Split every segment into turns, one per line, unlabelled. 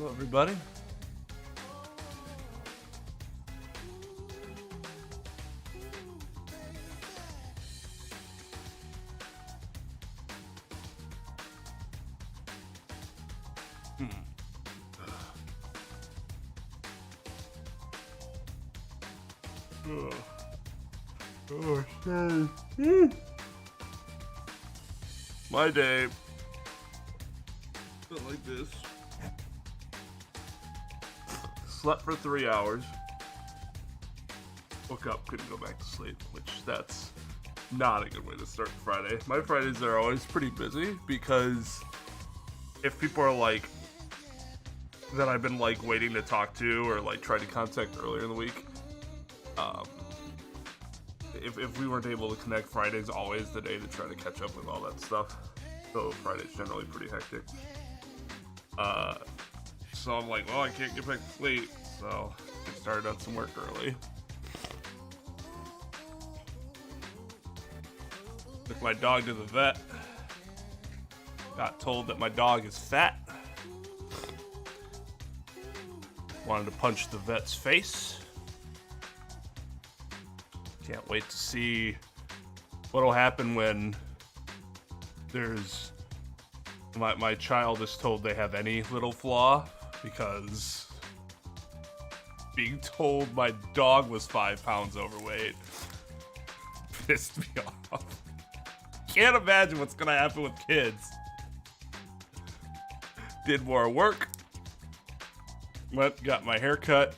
Hello, everybody. My day. Felt like this. Slept for 3 hours. Woke up, couldn't go back to sleep, which that's not a good way to start Friday. My Fridays are always pretty busy because if people are like that I've been like waiting to talk to or like tried to contact earlier in the week, if we weren't able to connect, Friday's always the day to try to catch up with all that stuff. So Friday's generally pretty hectic. So I'm like, well, I can't get back to sleep, so I started on some work early. Took my dog to the vet. Got told that my dog is fat. Wanted to punch the vet's face. Can't wait to see what'll happen when there's my child is told they have any little flaw, because being told my dog was 5 pounds overweight pissed me off. Can't imagine what's gonna happen with kids. Did more work. Went, got my hair cut.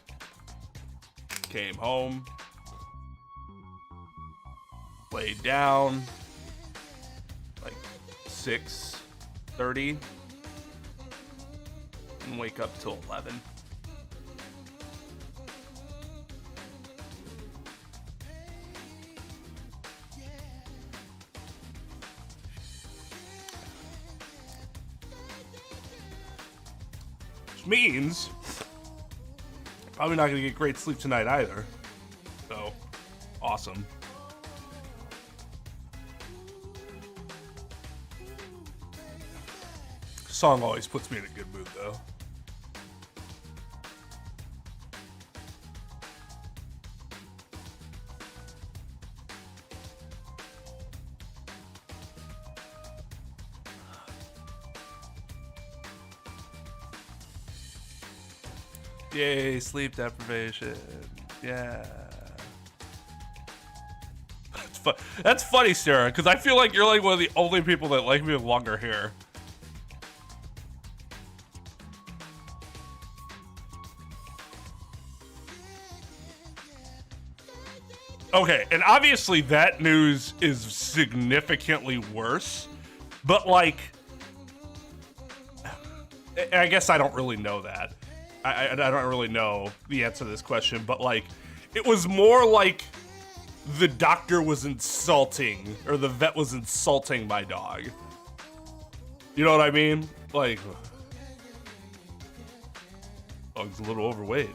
Came home. Laid down. Like 6:30. And wake up till 11. Which means probably not gonna get great sleep tonight either. So, awesome. Song always puts me in a good mood though. Yay, sleep deprivation. Yeah. That's funny, Sarah, because I feel like you're like one of the only people that like me with longer hair. Okay, and obviously that news is significantly worse, but like, I guess I don't really know that. I don't really know the answer to this question, but like, it was more like the doctor was insulting, or the vet was insulting my dog. You know what I mean? Like, dog's a little overweight.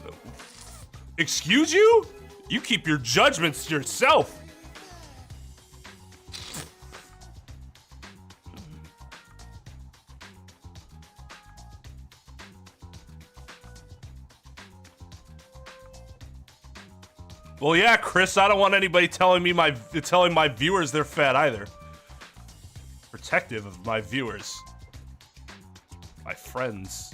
Excuse you? You keep your judgments to yourself. Well, yeah, Chris, I don't want anybody telling my viewers they're fat either. Protective of my viewers. My friends.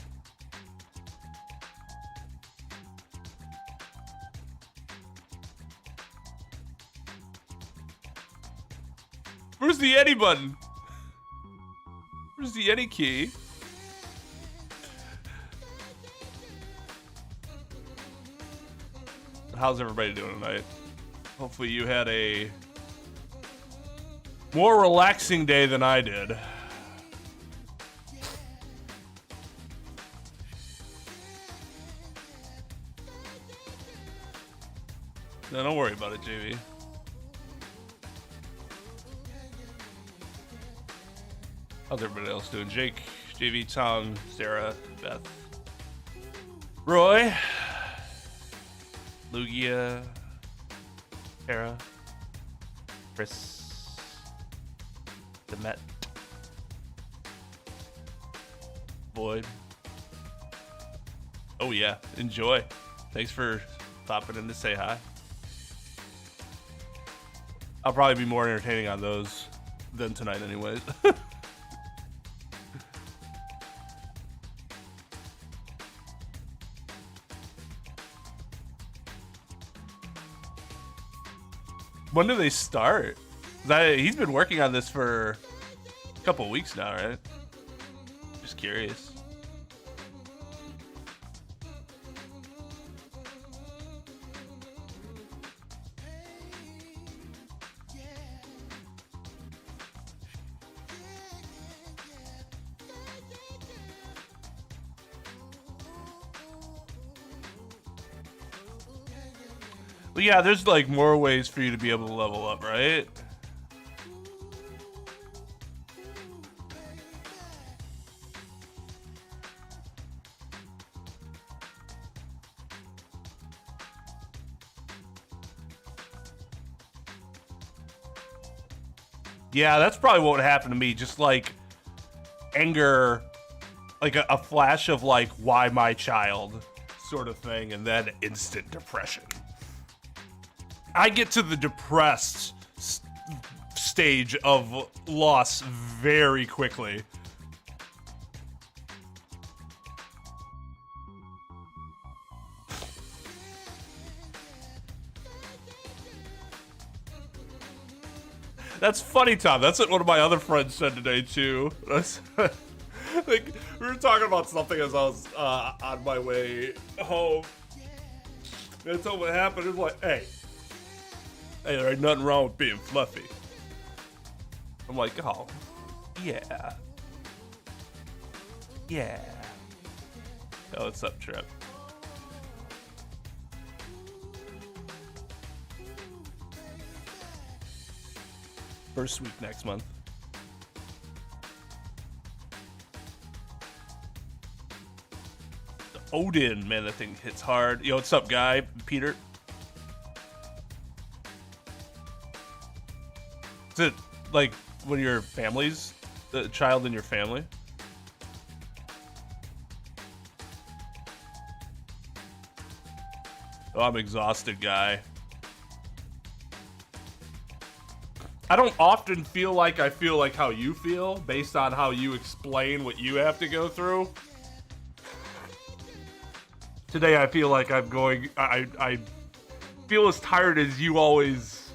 Where's the Eddie button? Where's the Eddie key? How's everybody doing tonight? Hopefully you had a more relaxing day than I did. No, don't worry about it, JV. How's everybody else doing? Jake, JV, Tom, Sarah, Beth, Roy, Lugia, Tara, Chris, Demet, Void, Oh yeah, enjoy. Thanks for stopping in to say hi. I'll probably be more entertaining on those than tonight anyways. When do they start? He's been working on this for a couple weeks now, right? Just curious. But yeah, there's like more ways for you to be able to level up, right? Yeah, that's probably what would happen to me. Just like anger, like a flash of like, why my child sort of thing, and then instant depression. I get to the depressed stage of loss very quickly. That's funny, Tom. That's what one of my other friends said today, too. Like, we were talking about something as I was on my way home. And so what happened is like, hey, there ain't nothing wrong with being fluffy. I'm like, oh, yeah. Yeah. Oh, what's up, Trep? First week next month. The Odin, man, that thing hits hard. Yo, what's up, guy? Peter? Is it like when your family's the child in your family? Oh, I'm exhausted, guy. I don't often feel like I feel like how you feel based on how you explain what you have to go through. Today I feel like I'm going, I feel as tired as you always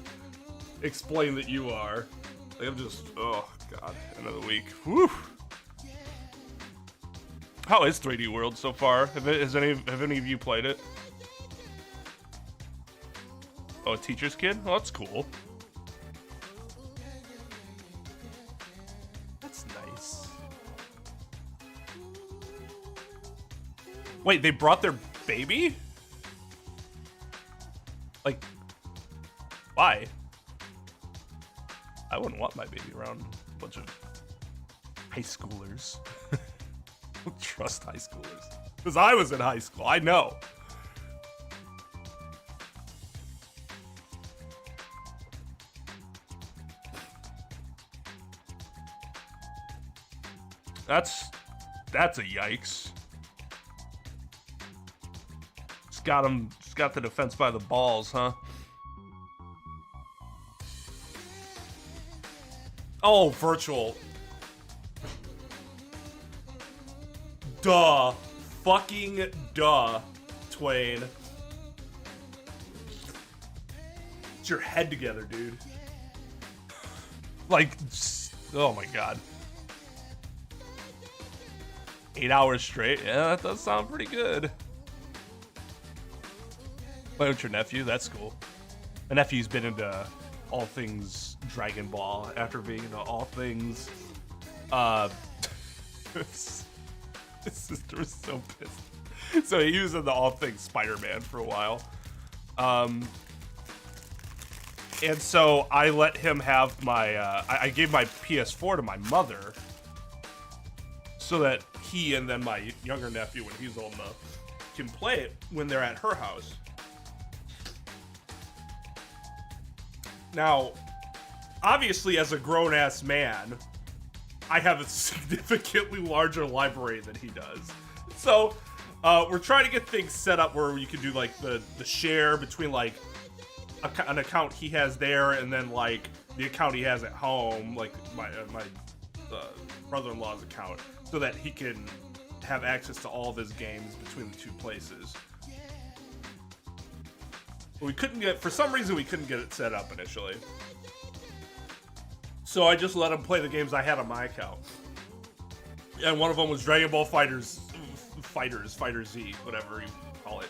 explain that you are. Like I'm just, oh God, another week. Whew. How is 3D World so far? Have any of you played it? Oh, a teacher's kid? Oh, that's cool. That's nice. Wait, they brought their baby? Like, why? I wouldn't want my baby around a bunch of high schoolers. I don't trust high schoolers. Because I was in high school, I know. That's a yikes. Just got the defense by the balls, huh? Oh, virtual. Duh. Fucking duh, Twain. Get your head together, dude. Like, oh my God. 8 hours straight? Yeah, that does sound pretty good. Play with your nephew? That's cool. My nephew's been into all things Dragon Ball after being into all things. His sister was so pissed. So he was into all things Spider-Man for a while. And so I let him have my, I gave my PS4 to my mother so that he and then my younger nephew, when he's old enough, can play it when they're at her house. Now, obviously, as a grown-ass man, I have a significantly larger library than he does. So We're trying to get things set up where you can do like the share between like an account he has there and then like the account he has at home, like my brother-in-law's account, so that he can have access to all of his games between the two places. But we couldn't get, for some reason, we couldn't get it set up initially. So I just let him play the games I had on my account. And one of them was Dragon Ball Fighter Z, whatever you call it.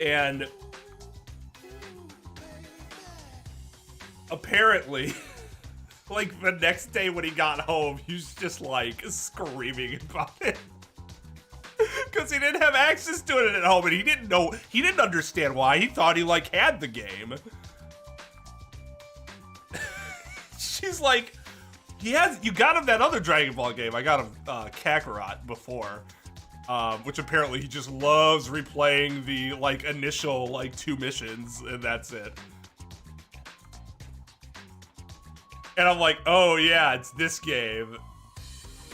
And apparently, like the next day when he got home, he was just like screaming about it. Because he didn't have access to it at home, and he didn't understand why. He thought he like had the game. She's like, you got him that other Dragon Ball game. I got him Kakarot before, which apparently he just loves replaying the like initial like 2 missions, and that's it. And I'm like, oh yeah, it's this game.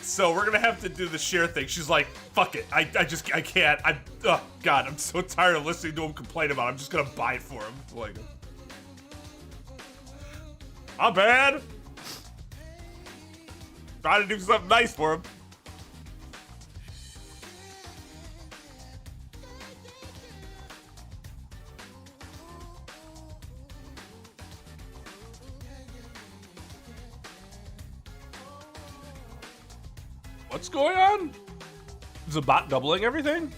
So we're gonna have to do the share thing. She's like, fuck it, I can't. Oh God, I'm so tired of listening to him complain about it. I'm just gonna buy it for him. Like, not bad. Try to do something nice for him. What's going on? Is the bot doubling everything?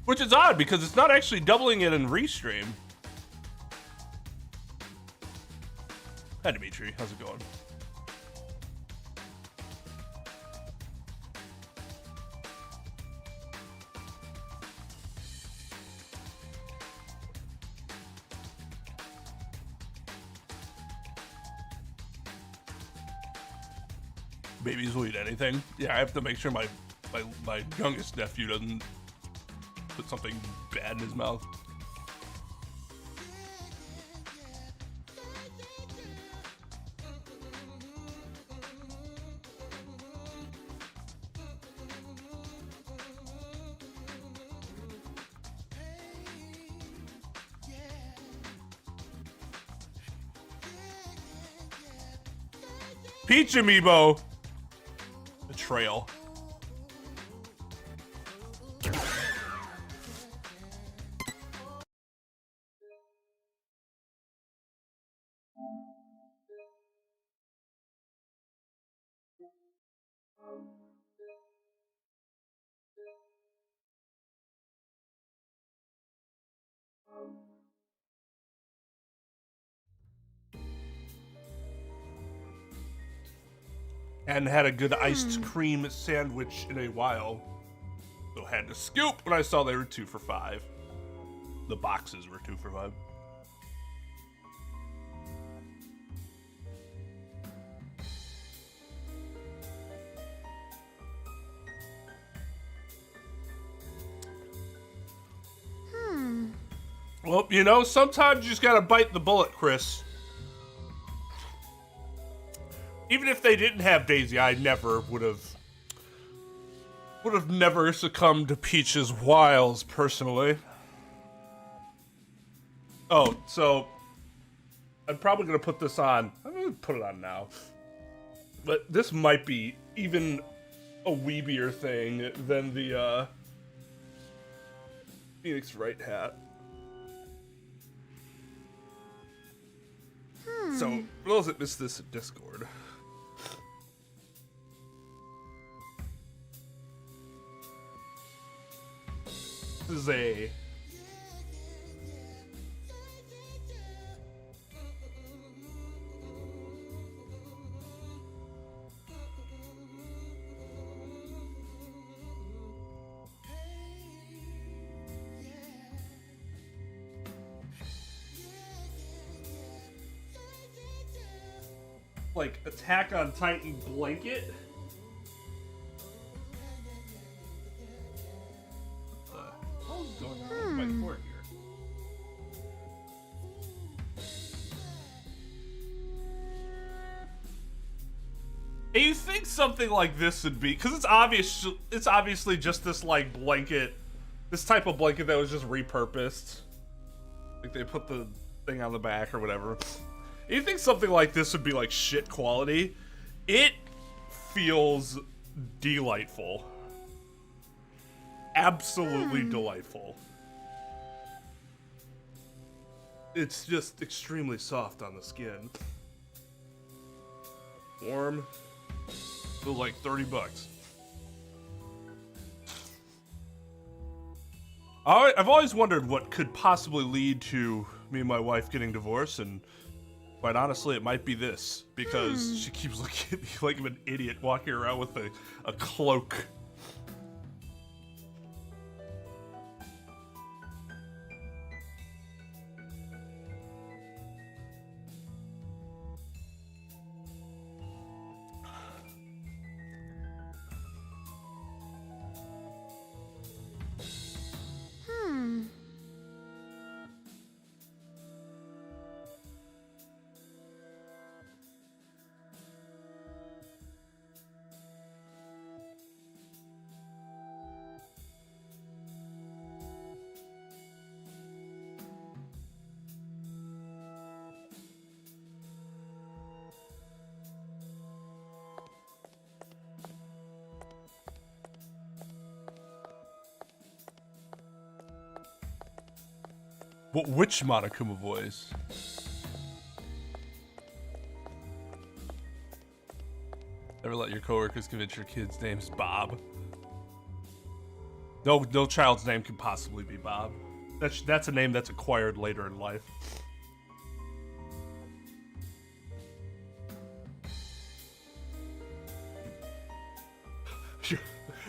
Which is odd because it's not actually doubling it in Restream. Hi Dimitri, how's it going? Babies will eat anything. Yeah, I have to make sure my youngest nephew doesn't put something bad in his mouth. Peach Amiibo. Betrayal. Hadn't had a good iced cream sandwich in a while. So had to scoop when I saw they were 2 for $5. The boxes were 2 for $5. Well, you know, sometimes you just gotta bite the bullet, Chris. Even if they didn't have Daisy, I never would have never succumbed to Peach's wiles, personally. Oh, so I'm probably gonna put this on. I'm gonna put it on now. But this might be even a weebier thing than the Phoenix Wright hat. So, for those that missed this in Discord. This is a like Attack on Titan blanket. What's going on with my cord here? And you think something like this would be, because it's obviously just this like blanket, this type of blanket that was just repurposed. Like they put the thing on the back or whatever. And you think something like this would be like shit quality. It feels delightful. Absolutely delightful. It's just extremely soft on the skin. Warm. Feel like $30. I've always wondered what could possibly lead to me and my wife getting divorced, and quite honestly, it might be this, because she keeps looking at me like I'm an idiot walking around with a cloak. But which Monokuma voice? Never let your coworkers convince your kid's name's Bob. No child's name can possibly be Bob. That's a name that's acquired later in life.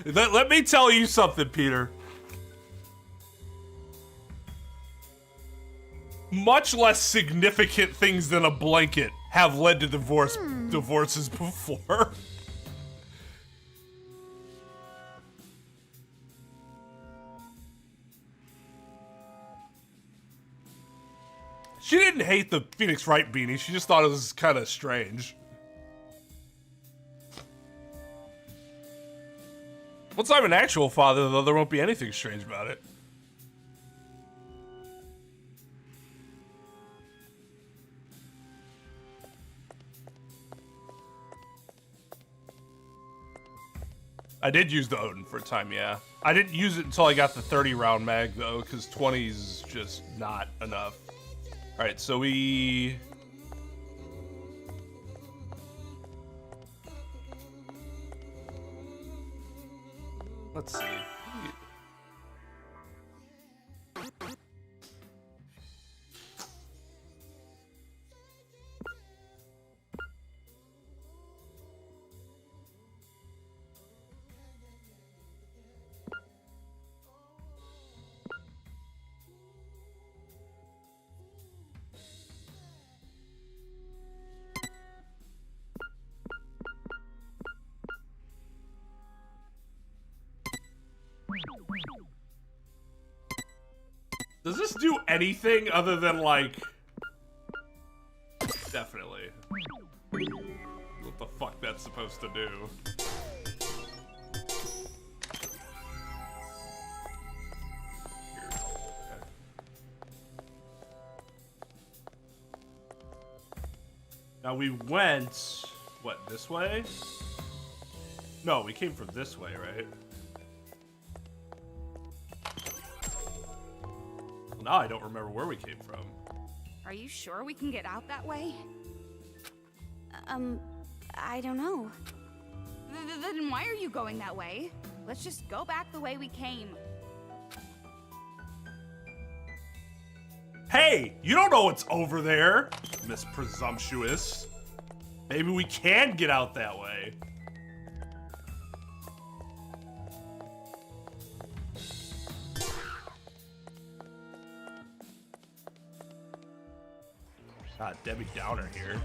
Let me tell you something, Peter. Much less significant things than a blanket have led to divorces before. She didn't hate the Phoenix Wright beanie, she just thought it was kind of strange. Once I'm an actual father, though, there won't be anything strange about it. I did use the Odin for a time, yeah. I didn't use it until I got the 30 round mag though, because 20 is just not enough. All right, so we... Let's see. Does this do anything other than, like... Definitely. What the fuck that's supposed to do? Now we went... What, this way? No, we came from this way, right? Now I don't remember where we came from.
Are you sure we can get out that way? I don't know. Then why are you going that way? Let's just go back the way we came.
Hey, you don't know what's over there, Miss Presumptuous. Maybe we can get out that way. God, Debbie Downer here.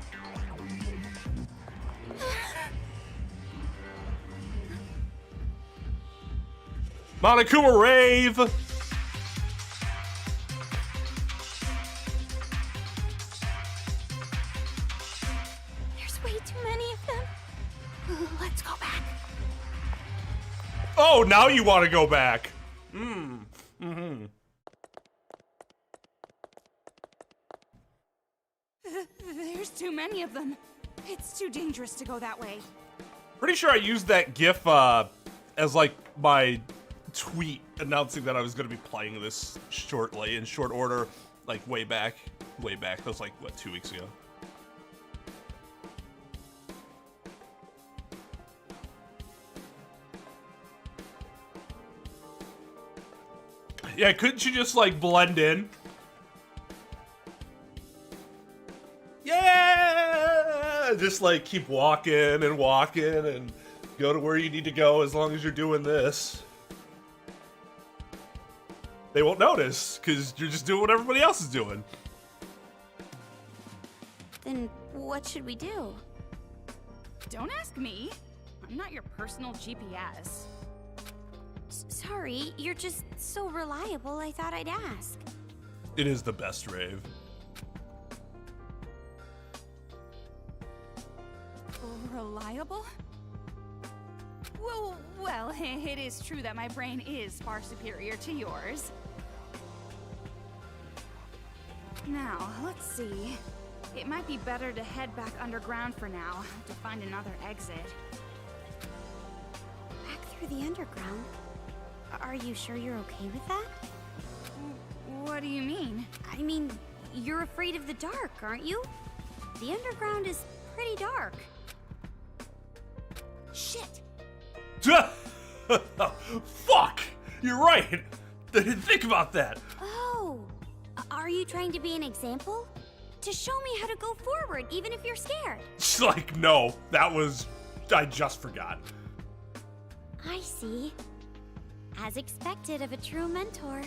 Monokuma Rave!
There's way too many of them. Let's go back.
Oh, now you want to go back.
There's too many of them. It's too dangerous to go that way.
Pretty sure I used that GIF as like my tweet announcing that I was going to be playing this shortly, in short order, like way back. That was like, what, 2 weeks ago? Yeah, couldn't you just like blend in? Yeah! Just like keep walking and go to where you need to go as long as you're doing this. They won't notice because you're just doing what everybody else is doing.
Then what should we do?
Don't ask me. I'm not your personal GPS.
Sorry, you're just so reliable, I thought I'd ask.
It is the best rave.
Reliable? Well, it is true that my brain is far superior to yours. Now, let's see. It might be better to head back underground for now, to find another exit.
Back through the underground? Are you sure you're okay with that?
What do you mean?
I mean, you're afraid of the dark, aren't you? The underground is pretty dark.
Shit!
Fuck! You're right! I didn't think about that.
Oh, are you trying to be an example? To show me how to go forward, even if you're scared.
It's like, no, I just forgot.
I see. As expected of a true mentor.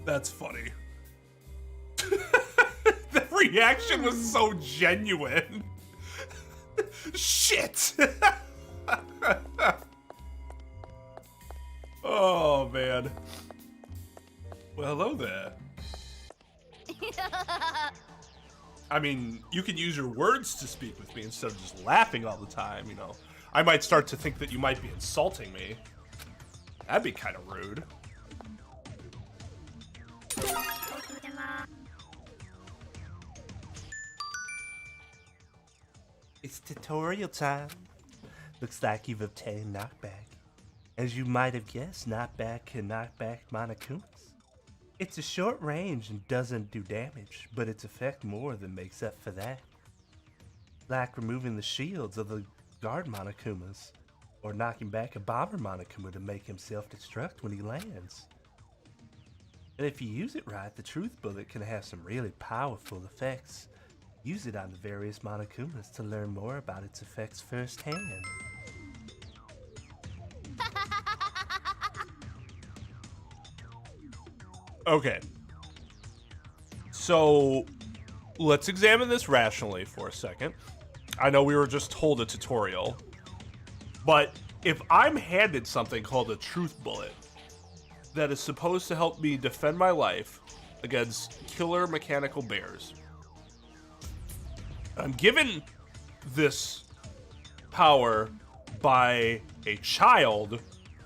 That's funny. The reaction was so genuine. Shit! Oh, man. Well, hello there. I mean, you can use your words to speak with me instead of just laughing all the time, you know. I might start to think that you might be insulting me. That'd be kind of rude.
It's tutorial time. Looks like you've obtained knockback. As you might have guessed, knockback can knock back Monokumas. It's a short range and doesn't do damage, but its effect more than makes up for that. Like removing the shields of the guard Monokumas, or knocking back a bomber Monokuma to make him self-destruct when he lands. And if you use it right, the Truth Bullet can have some really powerful effects. Use it on the various Monokumas to learn more about its effects firsthand.
Okay. So, let's examine this rationally for a second. I know we were just told a tutorial, but if I'm handed something called a Truth Bullet that is supposed to help me defend my life against killer mechanical bears, I'm given this power by a child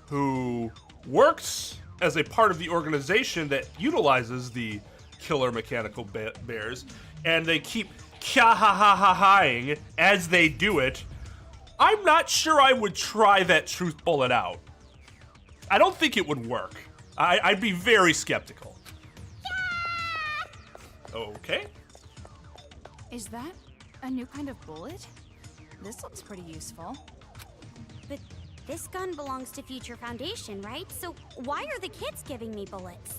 who works as a part of the organization that utilizes the killer mechanical bears, and they keep kya-ha-ha-ha-haing as they do it. I'm not sure I would try that Truth Bullet out. I don't think it would work. I'd be very skeptical. Okay.
Is that a new kind of bullet? This looks pretty useful.
But this gun belongs to Future Foundation, right? So why are the kids giving me bullets?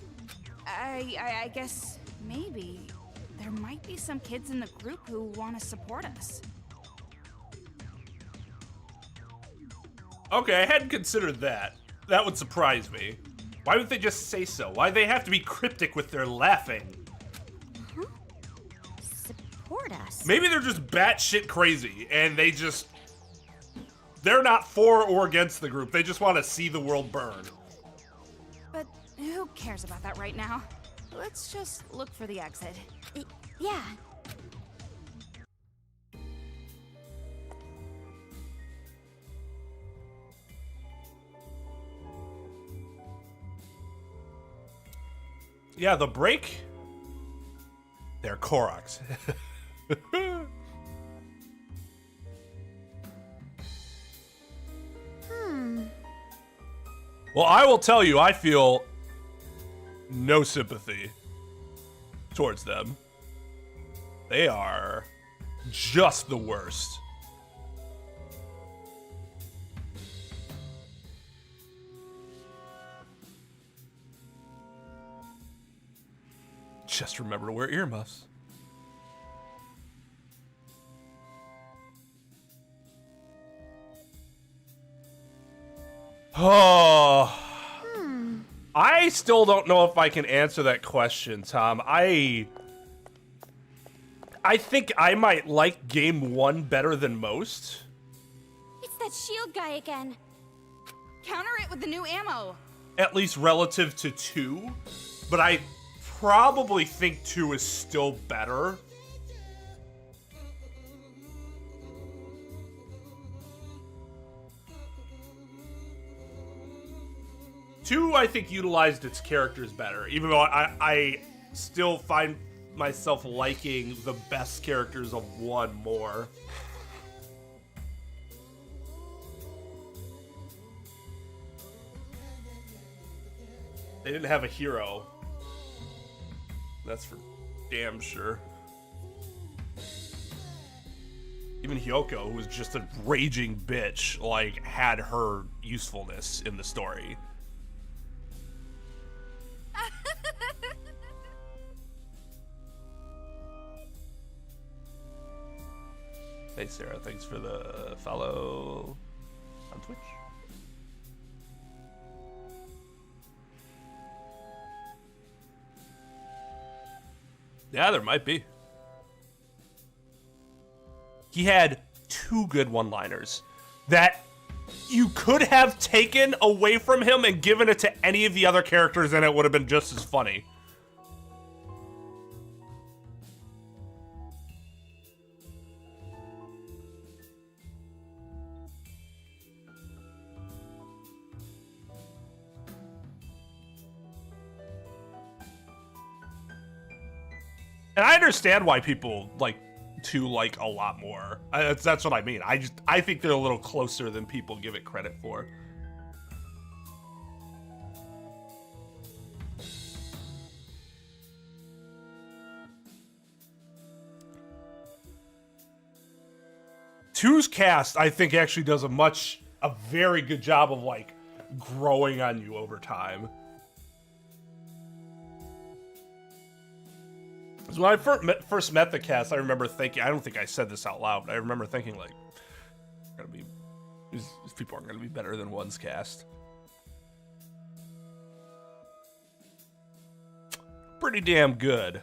I guess maybe there might be some kids in the group who want to support us.
Okay, I hadn't considered that. That would surprise me. Why would they just say so? Why do they have to be cryptic with their laughing?
Huh? Support us?
Maybe they're just batshit crazy, and they're not for or against the group. They just want to see the world burn.
But who cares about that right now? Let's just look for the exit.
Yeah.
Yeah, the break. They're Koroks. Well, I will tell you, I feel no sympathy towards them. They are just the worst. Just remember to wear earmuffs. Oh. I still don't know if I can answer that question, Tom. I think I might like game 1 better than most.
It's that shield guy again.
Counter it with the new ammo.
At least relative to 2. But I probably think 2 is still better. Two, I think, utilized its characters better, even though I still find myself liking the best characters of 1 more. They didn't have a hero. That's for damn sure. Even Hyoko, who was just a raging bitch, like, had her usefulness in the story. Hey Sarah, thanks for the follow on Twitch. Yeah, there might be. He had 2 good one-liners that you could have taken away from him and given it to any of the other characters and it would have been just as funny. And I understand why people like 2 like a lot more. That's what I mean. I think they're a little closer than people give it credit for. Two's cast, I think, actually does a very good job of like growing on you over time. When I first met the cast, I remember thinking, I don't think I said this out loud, but I remember thinking, like, these people aren't going to be better than 1's cast. Pretty damn good.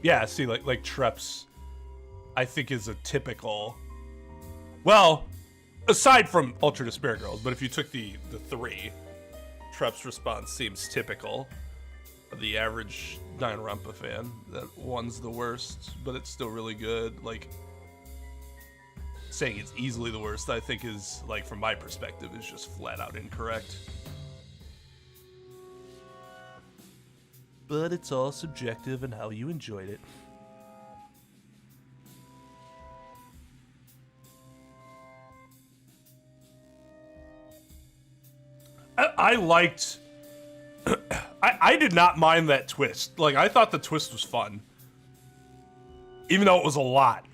Yeah, see, like Treps, I think is a typical, well, aside from Ultra Despair Girls, but if you took the 3, Trep's response seems typical of the average Danganronpa fan, that 1's the worst, but it's still really good. Like, saying it's easily the worst, I think is, like, from my perspective, is just flat out incorrect. But it's all subjective and how you enjoyed it. I liked... I did not mind that twist. Like, I thought the twist was fun. Even though it was a lot.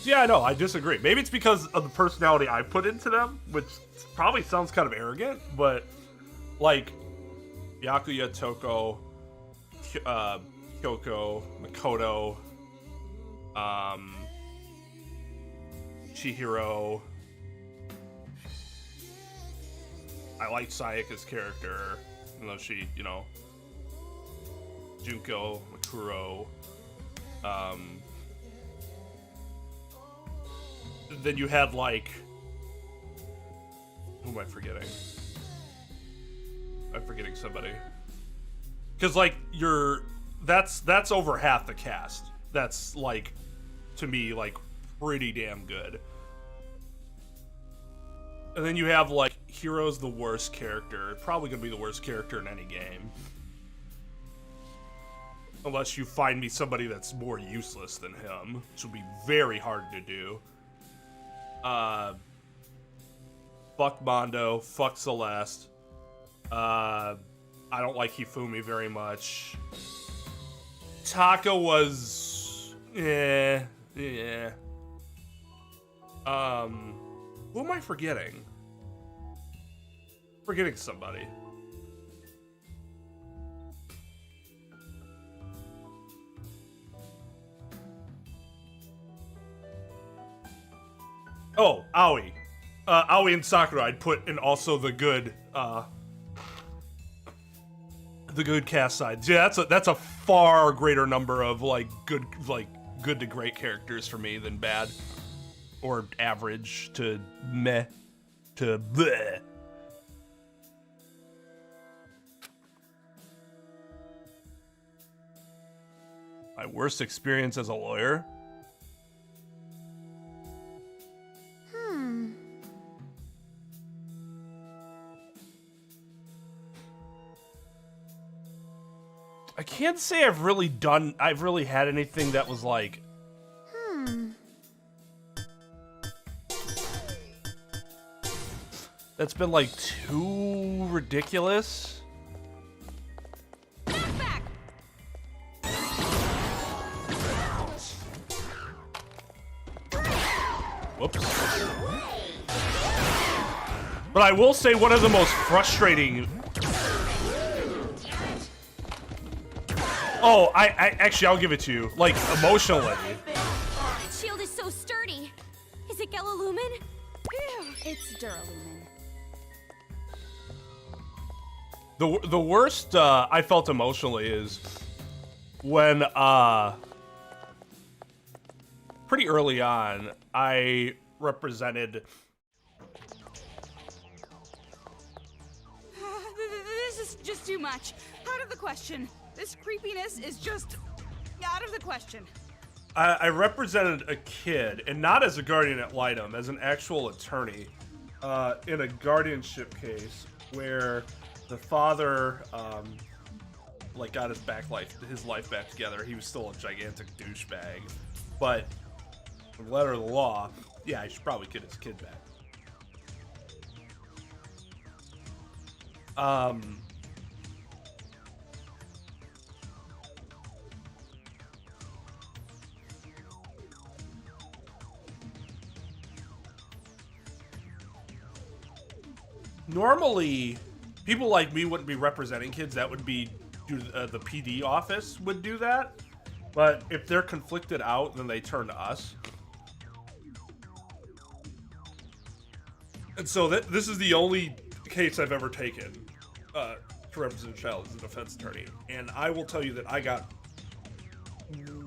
Yeah, no, I disagree. Maybe it's because of the personality I put into them, which probably sounds kind of arrogant, but, like, Byakuya, Toko, Kyoko, Makoto, Chihiro,
I like Sayaka's character, even though she, you know, Junko, Makuro. Then you had like, who am I forgetting? I'm forgetting somebody. Because like that's over half the cast. That's like, to me, like pretty damn good. And then you have like Hiro's the worst character, probably gonna be the worst character in any game. Unless you find me somebody that's more useless than him, which will be very hard to do. Fuck Mondo, fuck Celeste. I don't like Hifumi very much. Taka was... yeah. Who am I forgetting? Forgetting somebody. Oh, Aoi. Aoi and Sakura I'd put in also the good cast sides. Yeah, that's a far greater number of like good to great characters for me than bad or average to meh to bleh. My worst experience as a lawyer? I can't say I've really had anything that was like... that's been like too ridiculous.
Back.
Whoops. But I will say one of the most frustrating... oh, I actually, I'll give it to you. Like, emotionally.
That shield is so sturdy. Is it Gelalumin?
Ew, it's Duralumin.
The worst I felt emotionally is when pretty early on I represented
This is just too much. Out of the question. This creepiness is just out of the question.
I represented a kid, and not as a guardian ad litem, as an actual attorney, in a guardianship case where the father, like, got his life back together. He was still a gigantic douchebag, but the letter of the law, yeah, he should probably get his kid back. Normally, people like me wouldn't be representing kids. That would be the PD office would do that. But if they're conflicted out, then they turn to us. And so this is the only case I've ever taken to represent a child as a defense attorney. And I will tell you that I got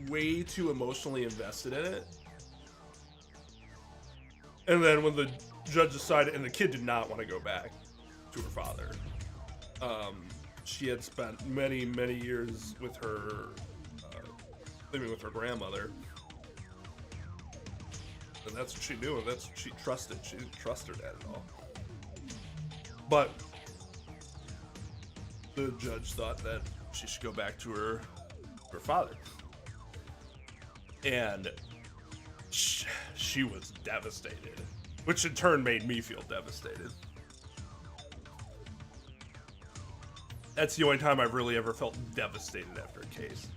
way too emotionally invested in it. And then when the judge decided, and the kid did not want to go back to her father. She had spent many, many years with her, living with her grandmother. And that's what she knew, and that's what she trusted. She didn't trust her dad at all. But the judge thought that she should go back to her father. And she was devastated, which in turn made me feel devastated. That's the only time I've really ever felt devastated after a case.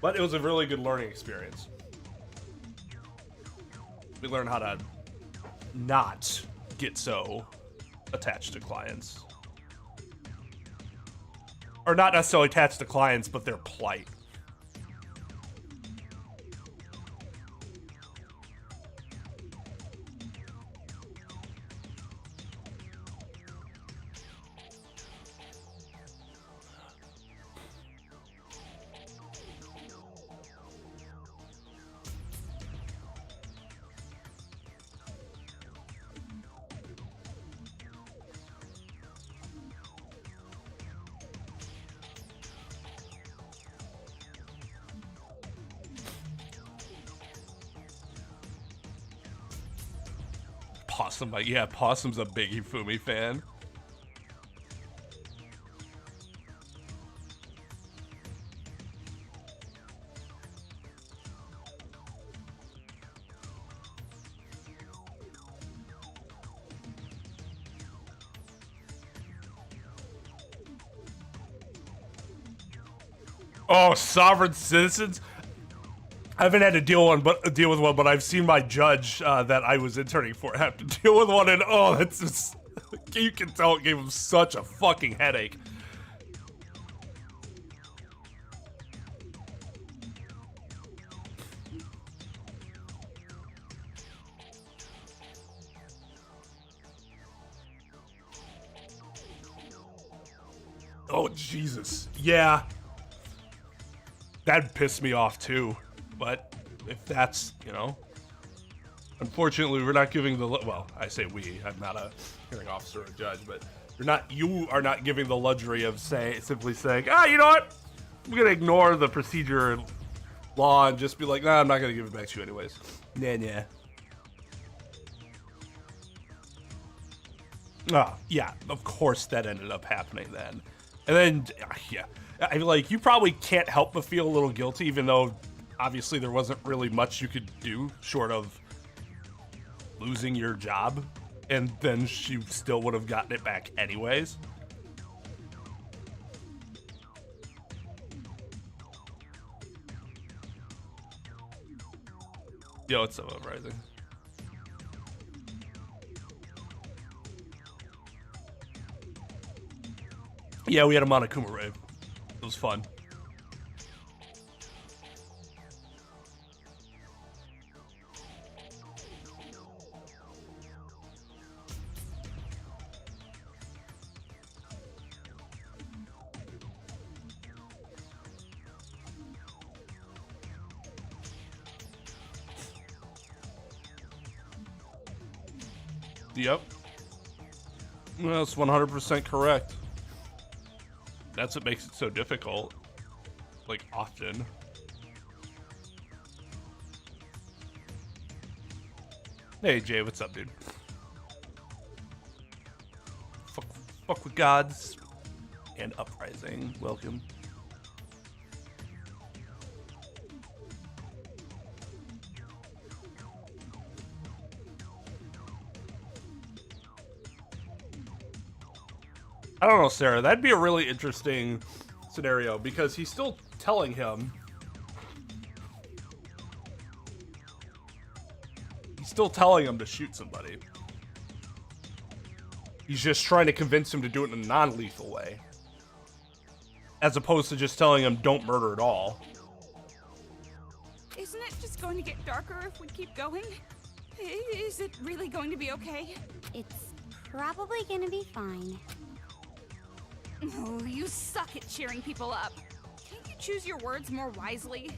But it was a really good learning experience. We learned how to not get so attached to clients. Or not necessarily attached to clients, but their plight. Possum, yeah, Possum's a big Hifumi fan. Oh, sovereign citizens. I haven't had to deal with one, but I've seen my judge that I was interning for have to deal with one, and oh, that's just, you can tell it gave him such a fucking headache. Oh, Jesus. Yeah. That'd piss me off too. But if that's, you know, unfortunately, we're not giving the, well, I say we, I'm not a hearing officer or a judge, but you are not giving the luxury of simply saying, you know what? I'm going to ignore the procedure and law and just be like, nah, I'm not going to give it back to you anyways. Nah. Oh, yeah, of course that ended up happening then. And then, yeah, I mean, like, you probably can't help but feel a little guilty, even though obviously there wasn't really much you could do short of losing your job, and then she still would have gotten it back anyways. Yo, what's up, Uprising? Yeah, we had a Monokuma rave. It was fun. Yep. Well, that's 100% correct. That's what makes it so difficult. Like, often. Hey, Jay, what's up, dude? Fuck with gods and Uprising. Welcome. I don't know, Sarah. That'd be a really interesting scenario because he's still telling him. He's still telling him to shoot somebody. He's just trying to convince him to do it in a non-lethal way. As opposed to just telling him don't murder at all.
Isn't it just going to get darker if we keep going? Is it really going to be okay?
It's probably gonna be fine.
Oh, you suck at cheering people up. Can't you choose your words more wisely?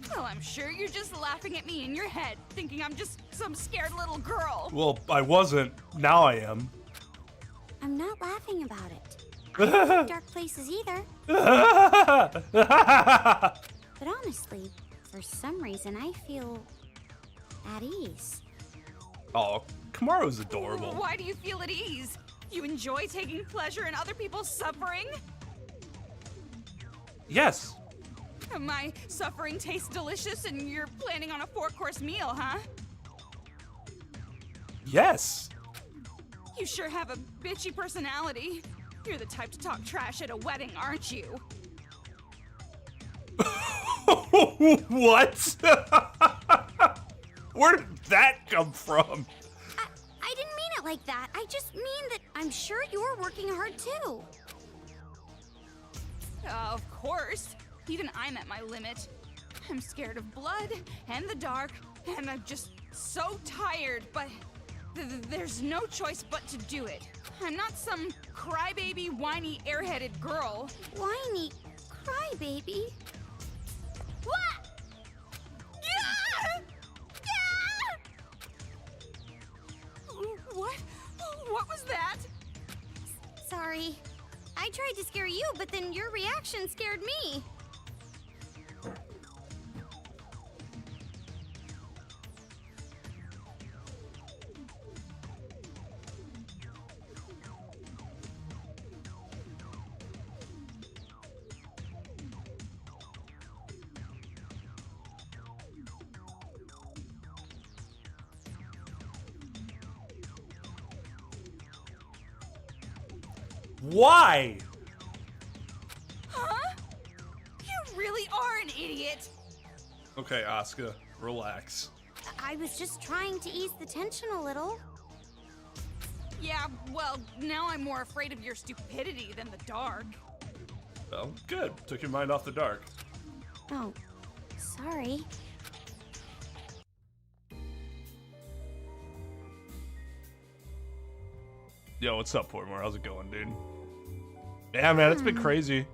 Well, I'm sure you're just laughing at me in your head, thinking I'm just some scared little girl.
Well, I wasn't. Now I am.
I'm not laughing about it. I don't like dark places either. But honestly, for some reason, I feel at ease.
Oh, Kamaro's adorable.
Why do you feel at ease? You enjoy taking pleasure in other people's suffering?
Yes.
My suffering tastes delicious and you're planning on a 4-course meal, huh?
Yes.
You sure have a bitchy personality. You're the type to talk trash at a wedding, aren't you?
What? Where did that come from?
I didn't mean it like that. I just mean that I'm sure you're working hard too.
Of course. Even I'm at my limit. I'm scared of blood and the dark, and I'm just so tired, but there's no choice but to do it. I'm not some crybaby, whiny, airheaded girl.
Whiny crybaby?
What? Yeah! Yeah! What was that?
Sorry. I tried to scare you, but then your reaction scared me.
Why?
Huh? You really are an idiot.
Okay, Asuka, relax.
I was just trying to ease the tension a little.
Yeah, well, now I'm more afraid of your stupidity than the dark.
Well, good. Took your mind off the dark.
Oh, sorry.
Yo, what's up, Portmore? How's it going, dude? Yeah, man, it's been crazy.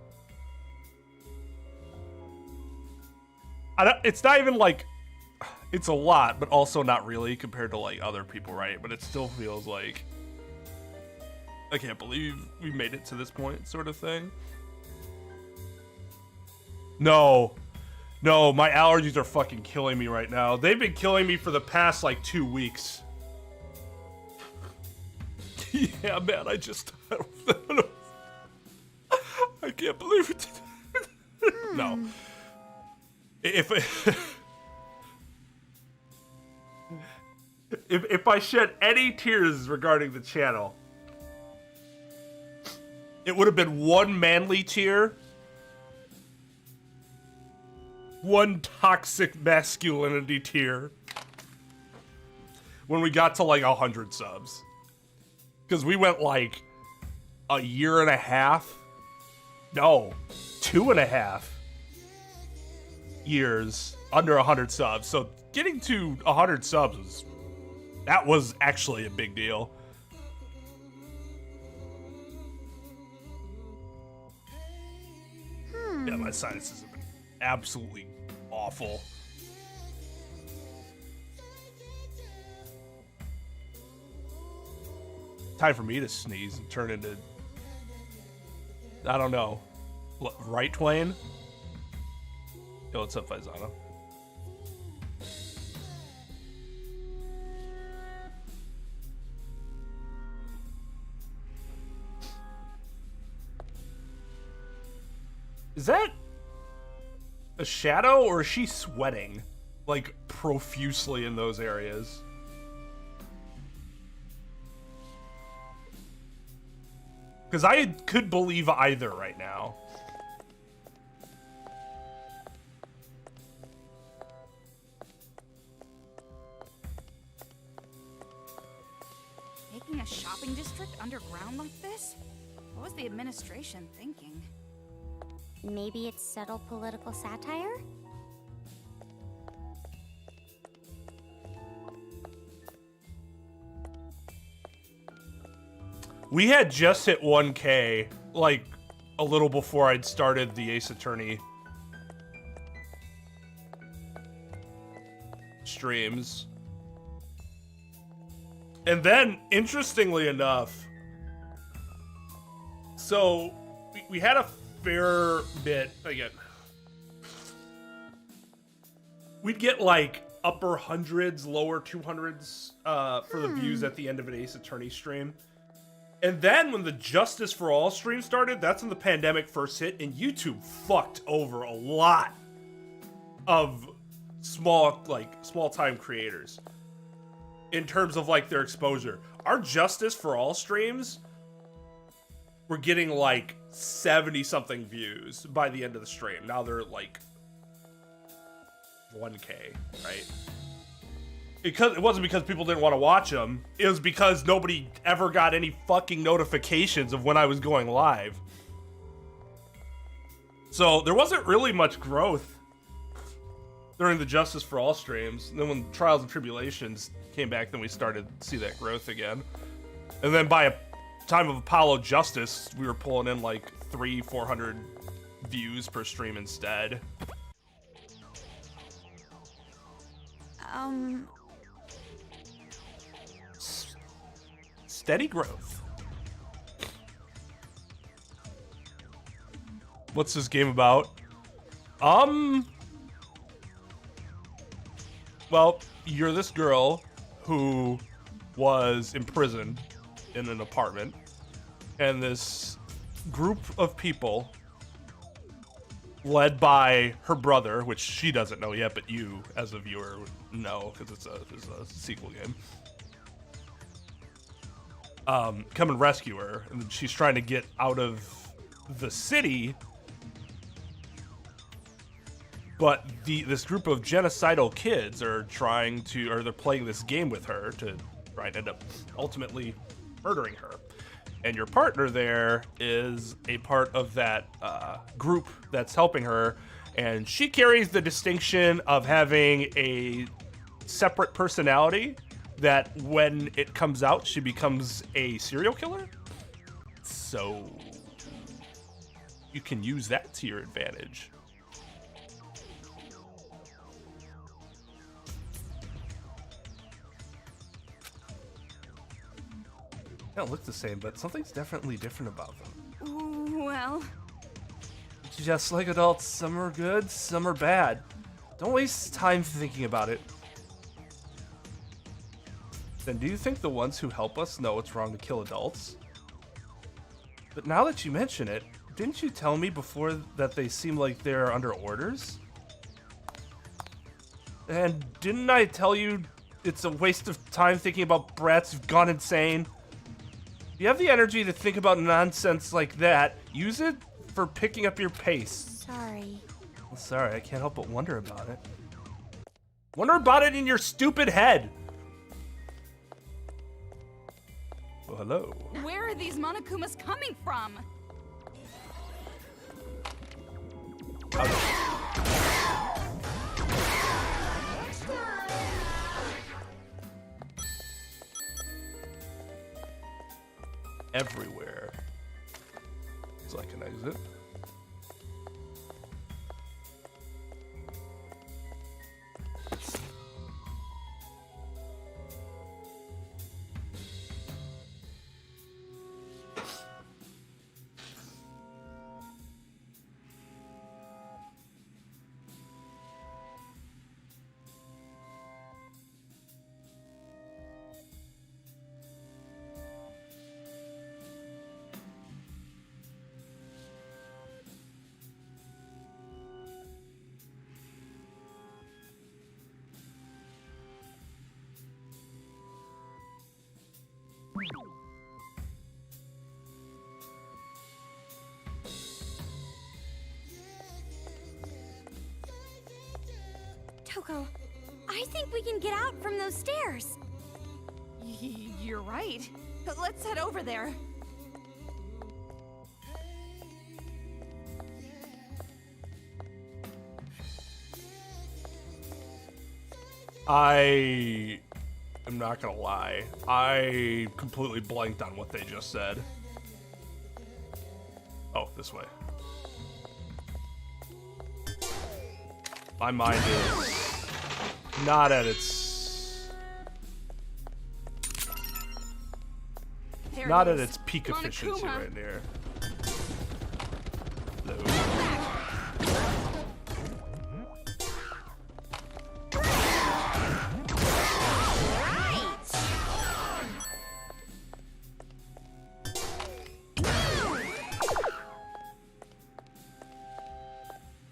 It's not even like... It's a lot, but also not really compared to, like, other people, right? But it still feels like... I can't believe we made it to this point, sort of thing. No. No, my allergies are fucking killing me right now. They've been killing me for the past, like, 2 weeks. Yeah, man, I can't believe it. No. If I shed any tears regarding the channel, it would have been one manly tear, one toxic masculinity tear when we got to like 100 subs. Because we went like a year and a half. No, 2.5 years under 100 subs. So getting to 100 subs was actually a big deal. Yeah, my sinuses have been absolutely awful. Time for me to sneeze and turn into, I don't know, right, Twain? Yo, what's up, Faisano? Is that a shadow, or is she sweating, like, profusely in those areas? Because I could believe either right now.
Making a shopping district underground like this? What was the administration thinking?
Maybe it's subtle political satire?
We had just hit 1K, like, a little before I'd started the Ace Attorney streams. And then, interestingly enough, so we had a fair bit, again, we'd get like upper hundreds, lower 200s for the views at the end of an Ace Attorney stream. And then when the Justice for All stream started, that's when the pandemic first hit, and YouTube fucked over a lot of small-time creators in terms of like their exposure. Our Justice for All streams were getting like 70-something views by the end of the stream. Now they're like 1K, right? Because it wasn't because people didn't want to watch them. It was because nobody ever got any fucking notifications of when I was going live. So there wasn't really much growth during the Justice for All streams. And then when Trials and Tribulations came back, then we started to see that growth again. And then by time of Apollo Justice, we were pulling in like 300-400 views per stream instead. Steady growth. What's this game about? Well, you're this girl who was imprisoned in an apartment, and this group of people led by her brother, which she doesn't know yet, but you as a viewer know because it's a sequel game. come and rescue her. And she's trying to get out of the city. But this group of genocidal kids are they're playing this game with her to try and end up ultimately murdering her. And your partner there is a part of that group that's helping her. And she carries the distinction of having a separate personality that when it comes out, she becomes a serial killer. So you can use that to your advantage. They don't look the same, but something's definitely different about them.
Well,
just like adults, some are good, some are bad. Don't waste time thinking about it. Then do you think the ones who help us know it's wrong to kill adults? But now that you mention it, didn't you tell me before that they seem like they're under orders? And didn't I tell you it's a waste of time thinking about brats who've gone insane? If you have the energy to think about nonsense like that, use it for picking up your pace.
Sorry.
Well, sorry, I can't help but wonder about it. Wonder about it in your stupid head! Well, hello.
where are these Monokumas coming from?
Everywhere. So I can exit.
Toko, I think we can get out from those stairs.
You're right. Let's head over there.
I am not gonna lie. I completely blanked on what they just said. Oh, this way. My mind is not at its
There it is.
its peak efficiency
Monokuma.
right there. Hello.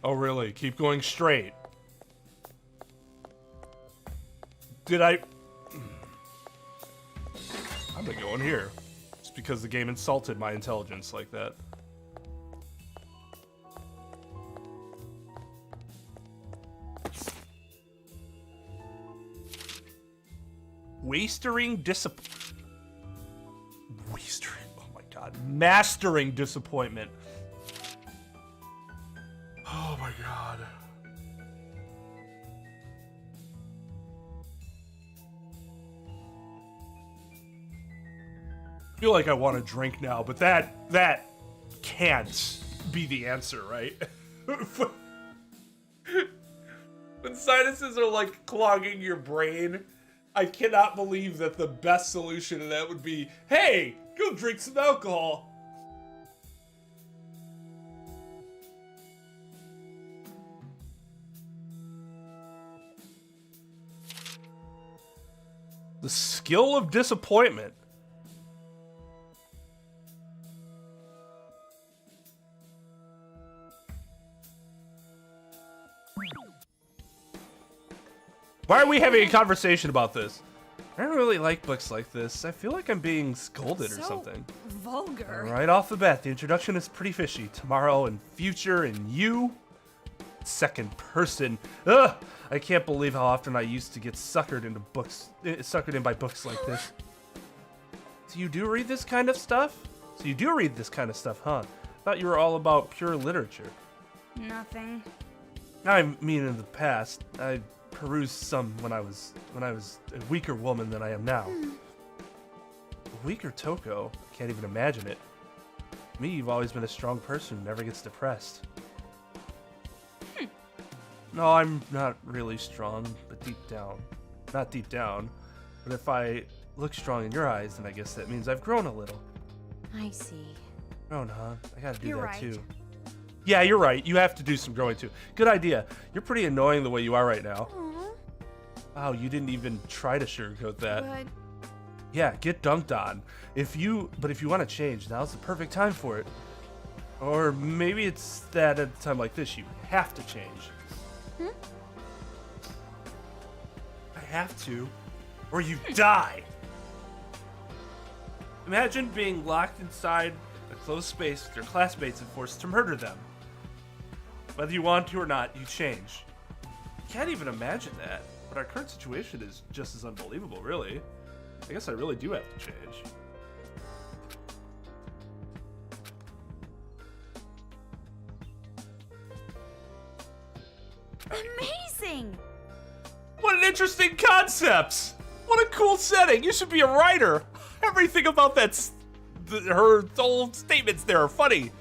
Oh, really? Keep going straight. Did I... I'm gonna go in here. Just because the game insulted my intelligence like that. Wastering Wastering, oh my god. Mastering disappointment. Oh my god. I feel like I want to drink now, but that can't be the answer, right? When sinuses are like clogging your brain, I cannot believe that the best solution to that would be, hey, go drink some alcohol. The skill of disappointment. Why are we having a conversation about this? I don't really like books like this. I feel like I'm being scolded or
So
something.
vulgar.
Right off the bat, the introduction is pretty fishy. Tomorrow and future and you. Second person. Ugh! I can't believe how often I used to get suckered in by books like this. So you do read this kind of stuff? Huh? Thought you were all about pure literature.
Nothing.
I mean, in the past, I perused some when I was a weaker woman than I am now. A weaker Toko? Can't even imagine it. Me, you've always been a strong person who never gets depressed. No, I'm not really strong, but not deep down. But if I look strong in your eyes, then I guess that means I've grown a little.
I see.
Grown, huh? I gotta do
You're
that
right.
too. Yeah, you're right. You have to do some growing too. Good idea. You're pretty annoying the way you are right now.
Aw.
Wow, you didn't even try to sugarcoat that.
But
Yeah, get dunked on. If you want to change, now's the perfect time for it. Or maybe it's that at a time like this, you have to change. I have to, or you die. Imagine being locked inside a closed space with your classmates and forced to murder them. Whether you want to or not, you change. Can't even imagine that, but our current situation is just as unbelievable, really. I guess I really do have to change.
Amazing!
What an interesting concept! What a cool setting! You should be a writer! Everything about her old statements there are funny.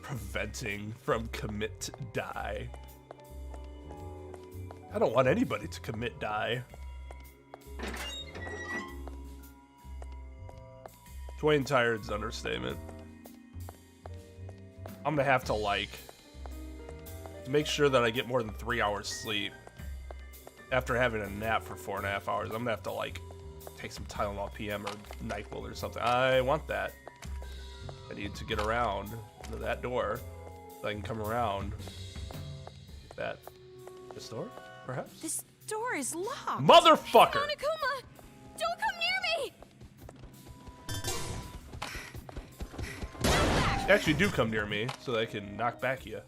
Preventing from commit die. I don't want anybody to commit die. Twain tired's understatement. I'm gonna have to to make sure that I get more than 3 hours sleep after having a nap for 4.5 hours. I'm gonna have to take some Tylenol PM or NyQuil or something. I want that. I need to get around to that door so I can come around. This door, perhaps?
this door is locked.
Motherfucker!
Monokuma, don't come near me!
Actually, do come near me so that I can knock back you.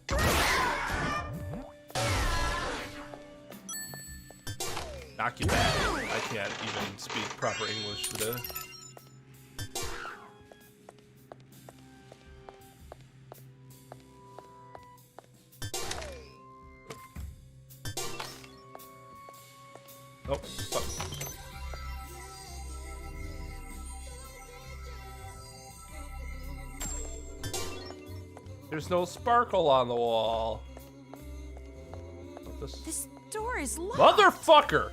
Knock you back. I can't even speak proper English today. Oh, fuck. There's no sparkle on the wall.
This door is locked.
Motherfucker!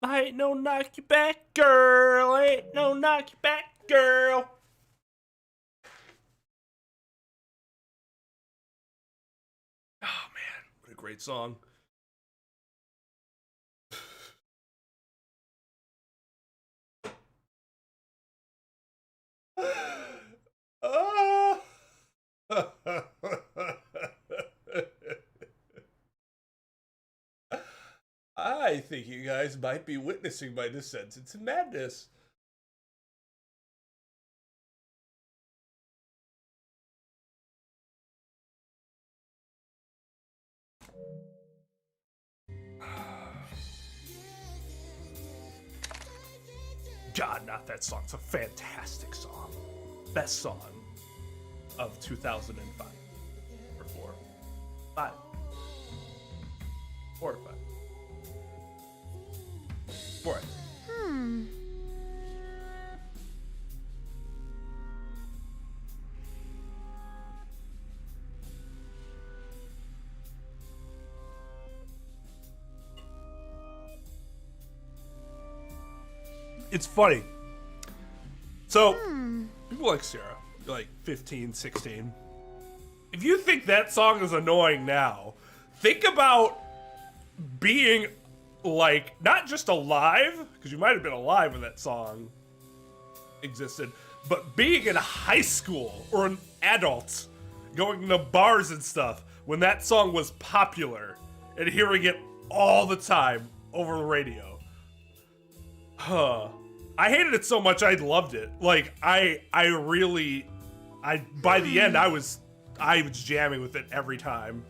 I ain't no knock you back girl. I ain't no knock you back girl. Oh man, what a great song. I think you guys might be witnessing my descent into madness. God, not that song. It's a fantastic song. Best song of 2005. Or 4. 5. 4 or 5. 4. It's funny. So, people like Sarah, you're like 15, 16. If you think that song is annoying now, think about being like, not just alive, because you might have been alive when that song existed, but being in high school or an adult, going to bars and stuff when that song was popular and hearing it all the time over the radio. I hated it so much I loved it. Like by the end I was jamming with it every time.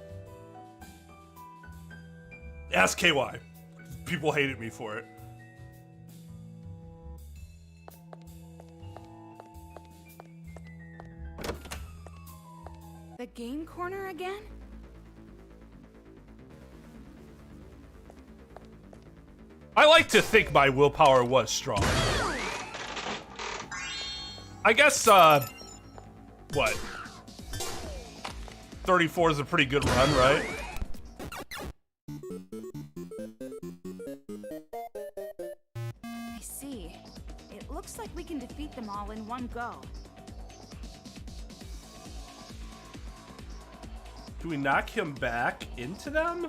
Ask KY. People hated me for it.
The game corner again?
I like to think my willpower was strong. I guess, what? 34 is a pretty good run, right?
I see. It looks like we can defeat them all in one go.
Do we knock him back into them?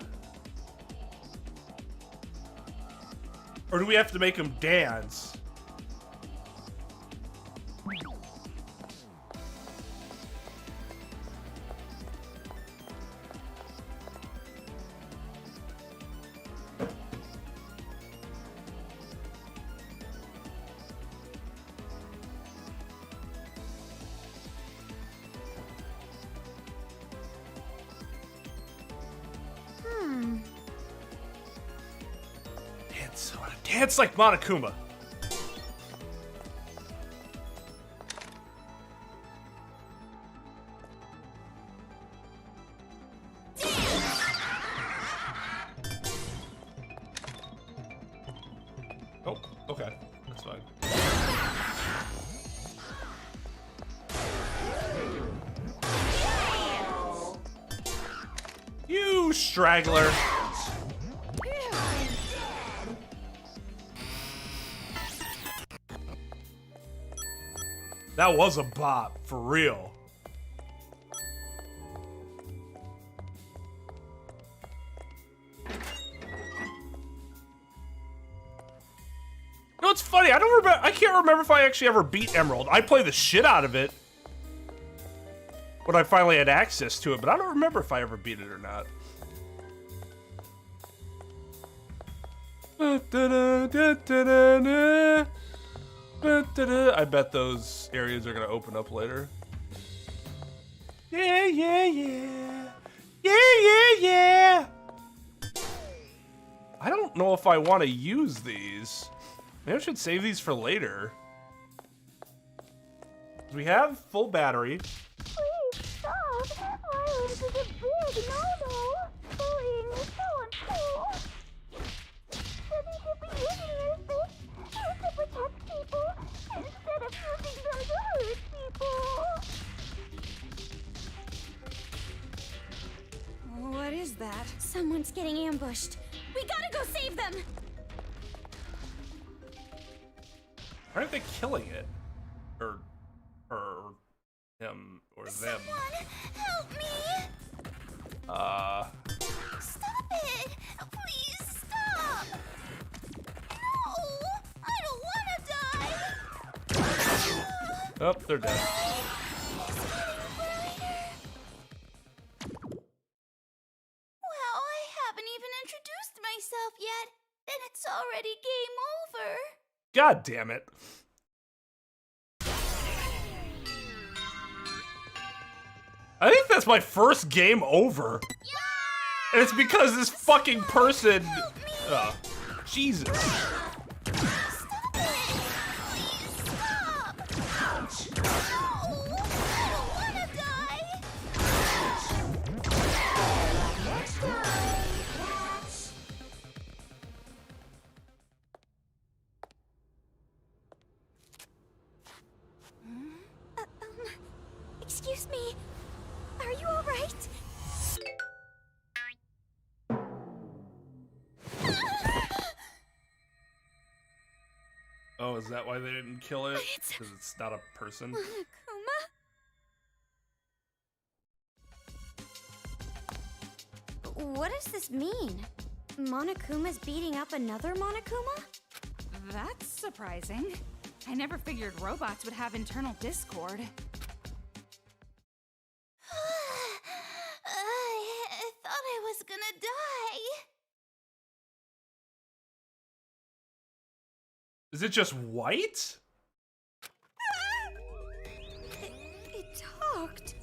Or do we have to make him dance? Dance like Monokuma. Oh, okay. That's fine. You straggler. That was a bop, for real. No, it's funny. I don't remember. I can't remember if I actually ever beat Emerald. I play the shit out of it when I finally had access to it, but I don't remember if I ever beat it or not. I bet those areas are gonna open up later. Yeah, yeah, yeah. Yeah, yeah, yeah. I don't know if I want to use these. Maybe I should save these for later. We have full battery.
Please stop! Violence is a big no-no! Bullying is so uncool! Shouldn't you be using your fists to protect people instead of using them to hurt people?
What is that?
Someone's getting ambushed. We gotta go save them!
Why aren't they killing it? Or him, or them.
Someone help me! Stop it! Please stop! No! I don't want to die!
Oh, they're dead.
Well, I haven't even introduced myself yet, and it's already game over.
God damn it. I think that's my first game over. And it's because this fucking person... Jesus.
Stop it! Please stop! No! I don't want to die!
Excuse me. Are you all right?
Oh, is that why they didn't kill it?
It's-
Because it's not a person?
Monokuma? What does this mean? Monokuma's beating up another Monokuma?
That's surprising. I never figured robots would have internal discord.
I thought I was gonna die.
Is it just white?
It talked.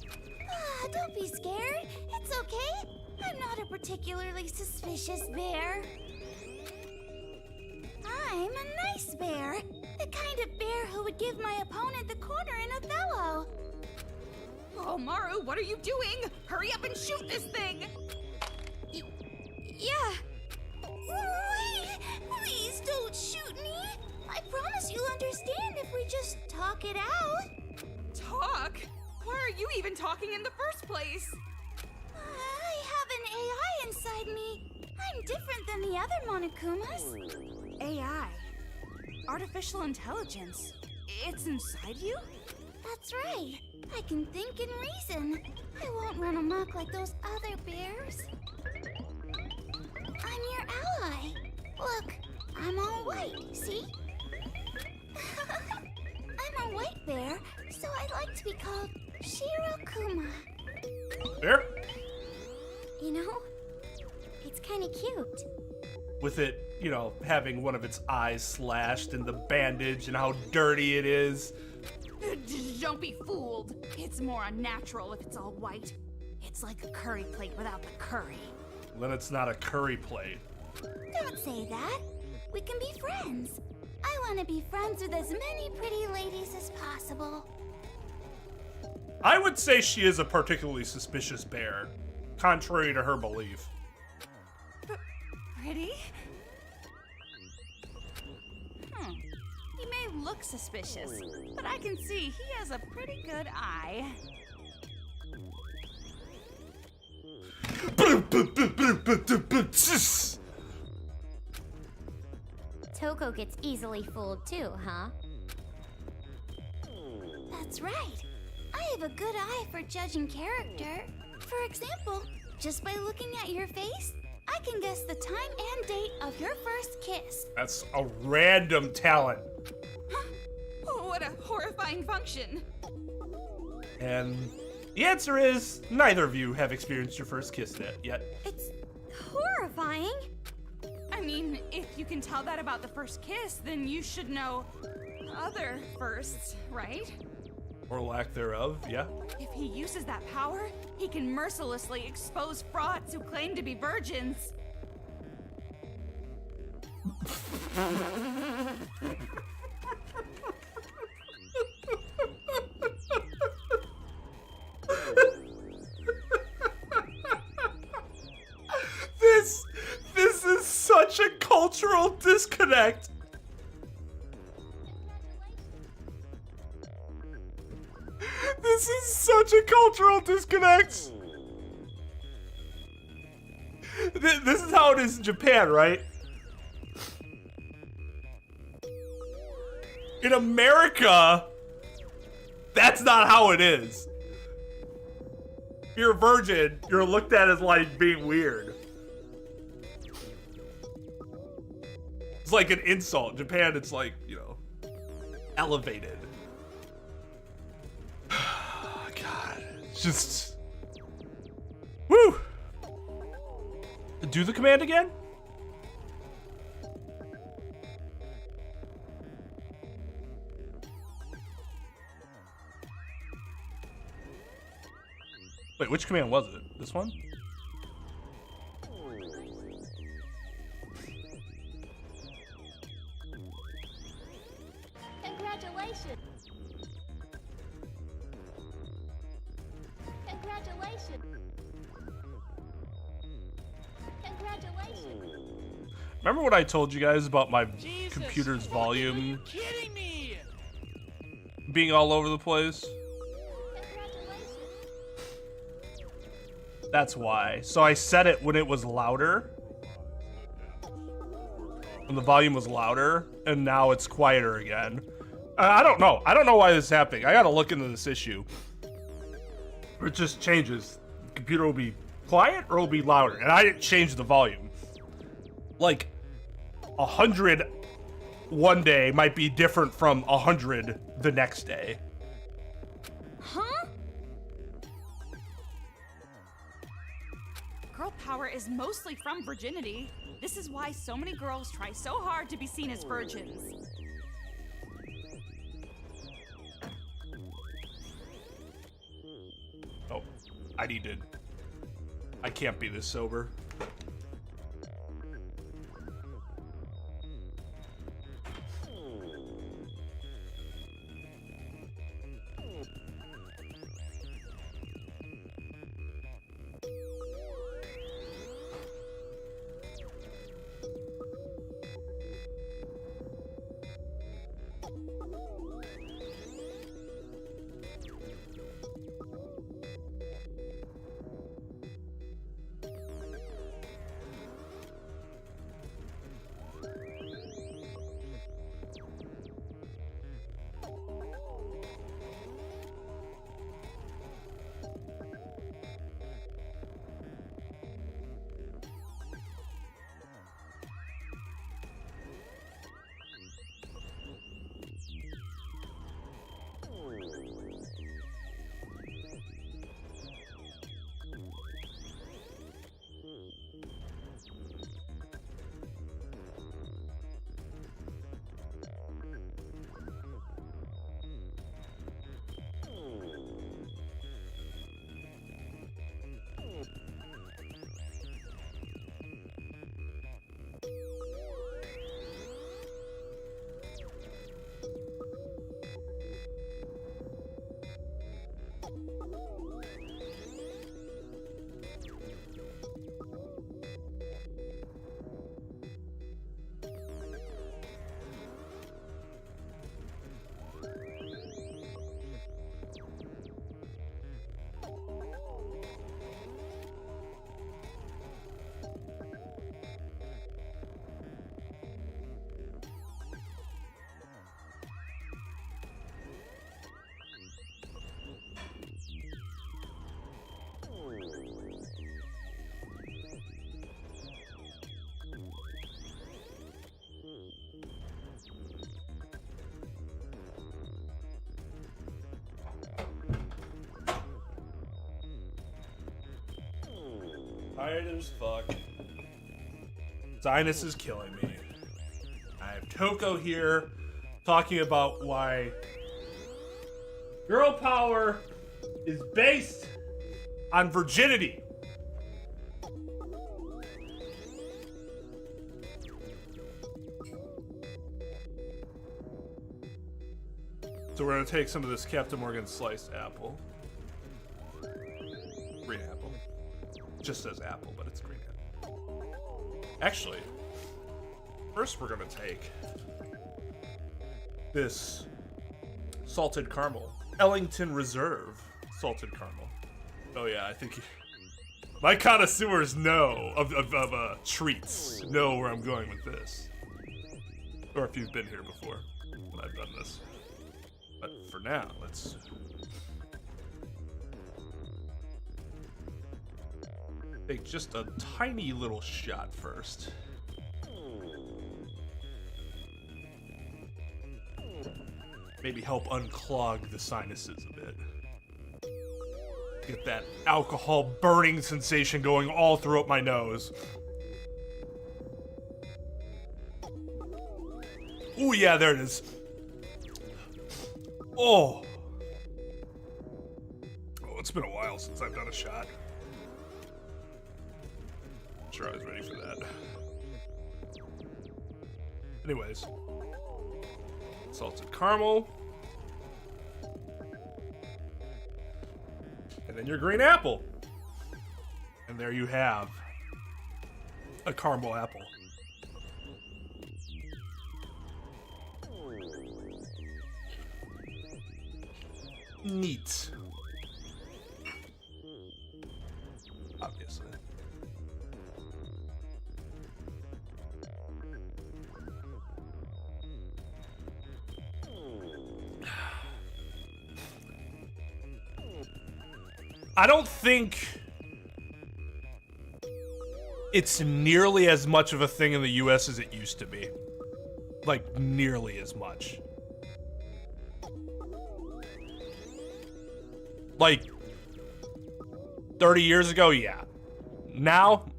Don't be scared. It's okay. I'm not a particularly suspicious bear. I'm a nice bear. The kind of bear who would give my opponent the corner in Othello.
Oh, Maru, what are you doing? Hurry up and shoot this thing!
Yeah.
Wait! Please don't shoot me. I promise you'll understand if we just talk it out.
Talk? Why are you even talking in the first place?
I have an AI inside me. I'm different than the other Monokumas.
AI. Artificial intelligence. It's inside you?
That's right. I can think and reason. I won't run amok like those other bears. I'm your ally. Look, I'm all white, see? I'm a white bear, so I like to be called Shirokuma.
There?
You know, it's kind of cute.
With it, you know, having one of its eyes slashed and the bandage and how dirty it is.
Don't be fooled. It's more unnatural if it's all white. It's like a curry plate without the curry.
Then it's not a curry plate.
Don't say that. We can be friends. I want to be friends with as many pretty ladies as possible.
I would say she is a particularly suspicious bear, contrary to her belief.
Pretty? He may look suspicious, but I can see he has a pretty good eye.
Toko gets easily fooled too, huh?
That's right. I have a good eye for judging character. For example, just by looking at your face, I can guess the time and date of your first kiss.
That's a random talent.
Oh, what a horrifying function.
And the answer is neither of you have experienced your first kiss yet.
It's horrifying.
I mean, if you can tell that about the first kiss, then you should know other firsts, right?
Or lack thereof, yeah.
If he uses that power, he can mercilessly expose frauds who claim to be virgins.
This is such a cultural disconnect. This is such a cultural disconnect. This is how it is in Japan, right? In America, that's not how it is. If you're a virgin, you're looked at as like being weird. It's like an insult. In Japan, it's like, you know, elevated. God, it's just... Woo! Do the command again? Wait, which command was it? This one?
Congratulations. Congratulations. Congratulations.
Remember what I told you guys about my
Jesus
computer's
fucking,
volume
Are you kidding me?
being all over the place?
Congratulations.
That's why. So I set it when it was louder. when the volume was louder, and now it's quieter again. I don't know. I don't know why this is happening. I gotta look into this issue. It just changes. The computer will be quiet or it'll be louder, and I didn't change the volume. Like 100 one day might be different from 100 the next day.
Huh? Girl power is mostly from virginity. This is why so many girls try so hard to be seen as virgins.
Oh, I can't be this sober. Tired as fuck. Sinus is killing me. I have Toko here talking about why girl power is based on virginity. So we're gonna take some of this Captain Morgan sliced apple. Green apple. Just says apple, but it's green apple. Actually, first we're gonna take this salted caramel. Ellington Reserve salted caramel. Oh yeah, I think my connoisseurs know of treats know where I'm going with this. Or if you've been here before when I've done this. But for now, let's take just a tiny little shot first. Maybe help unclog the sinuses a bit. Get that alcohol burning sensation going all throughout my nose. Ooh, yeah, there it is. Oh, it's been a while since I've done a shot. I'm sure I was ready for that. Anyways, salted caramel. And then your green apple. And there you have a caramel apple. Neat. Obviously. I don't think it's nearly as much of a thing in the US as it used to be. Like, nearly as much. Like, 30 years ago, yeah. Now,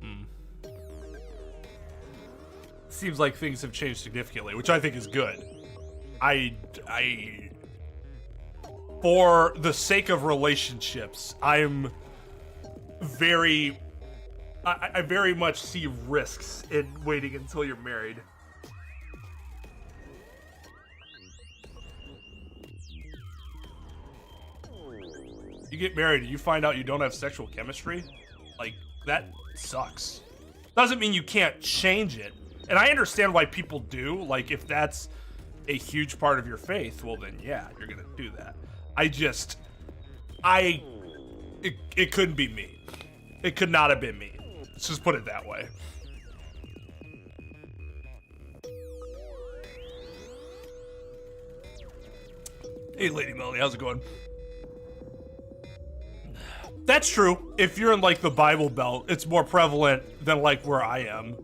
seems like things have changed significantly, which I think is good. For the sake of relationships, I very much see risks in waiting until you're married. You get married and you find out you don't have sexual chemistry, like, that sucks. Doesn't mean you can't change it. And I understand why people do. Like, if that's a huge part of your faith, well then yeah, you're gonna do that. It couldn't be me. It could not have been me. Let's just put it that way. Hey, Lady Melody, how's it going? That's true. If you're in, like, the Bible Belt, it's more prevalent than, like, where I am.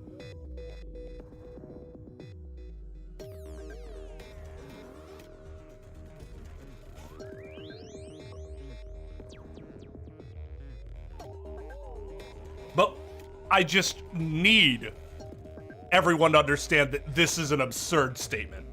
But I just need everyone to understand that this is an absurd statement.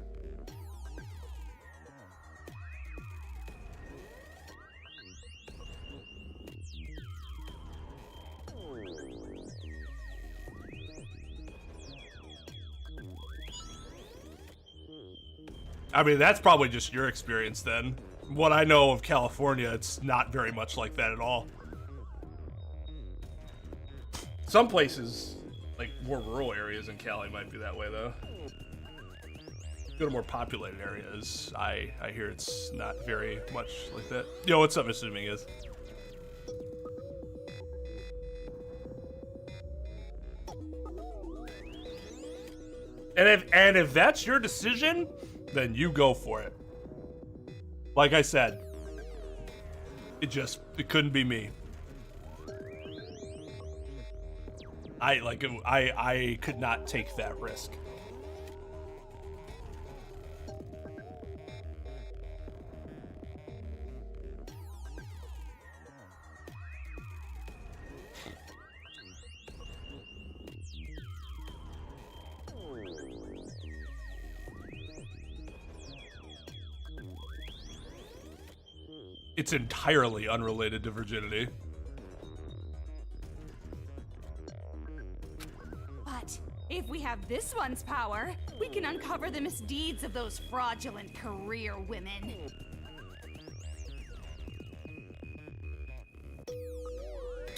I mean, that's probably just your experience then. What I know of California, it's not very much like that at all. Some places, like more rural areas in Cali, might be that way though. Go to more populated areas, I hear it's not very much like that. Yo, what's up, assuming is? And if that's your decision, then you go for it. Like I said, it couldn't be me. I could not take that risk. It's entirely unrelated to virginity.
But if we have this one's power, we can uncover the misdeeds of those fraudulent career women.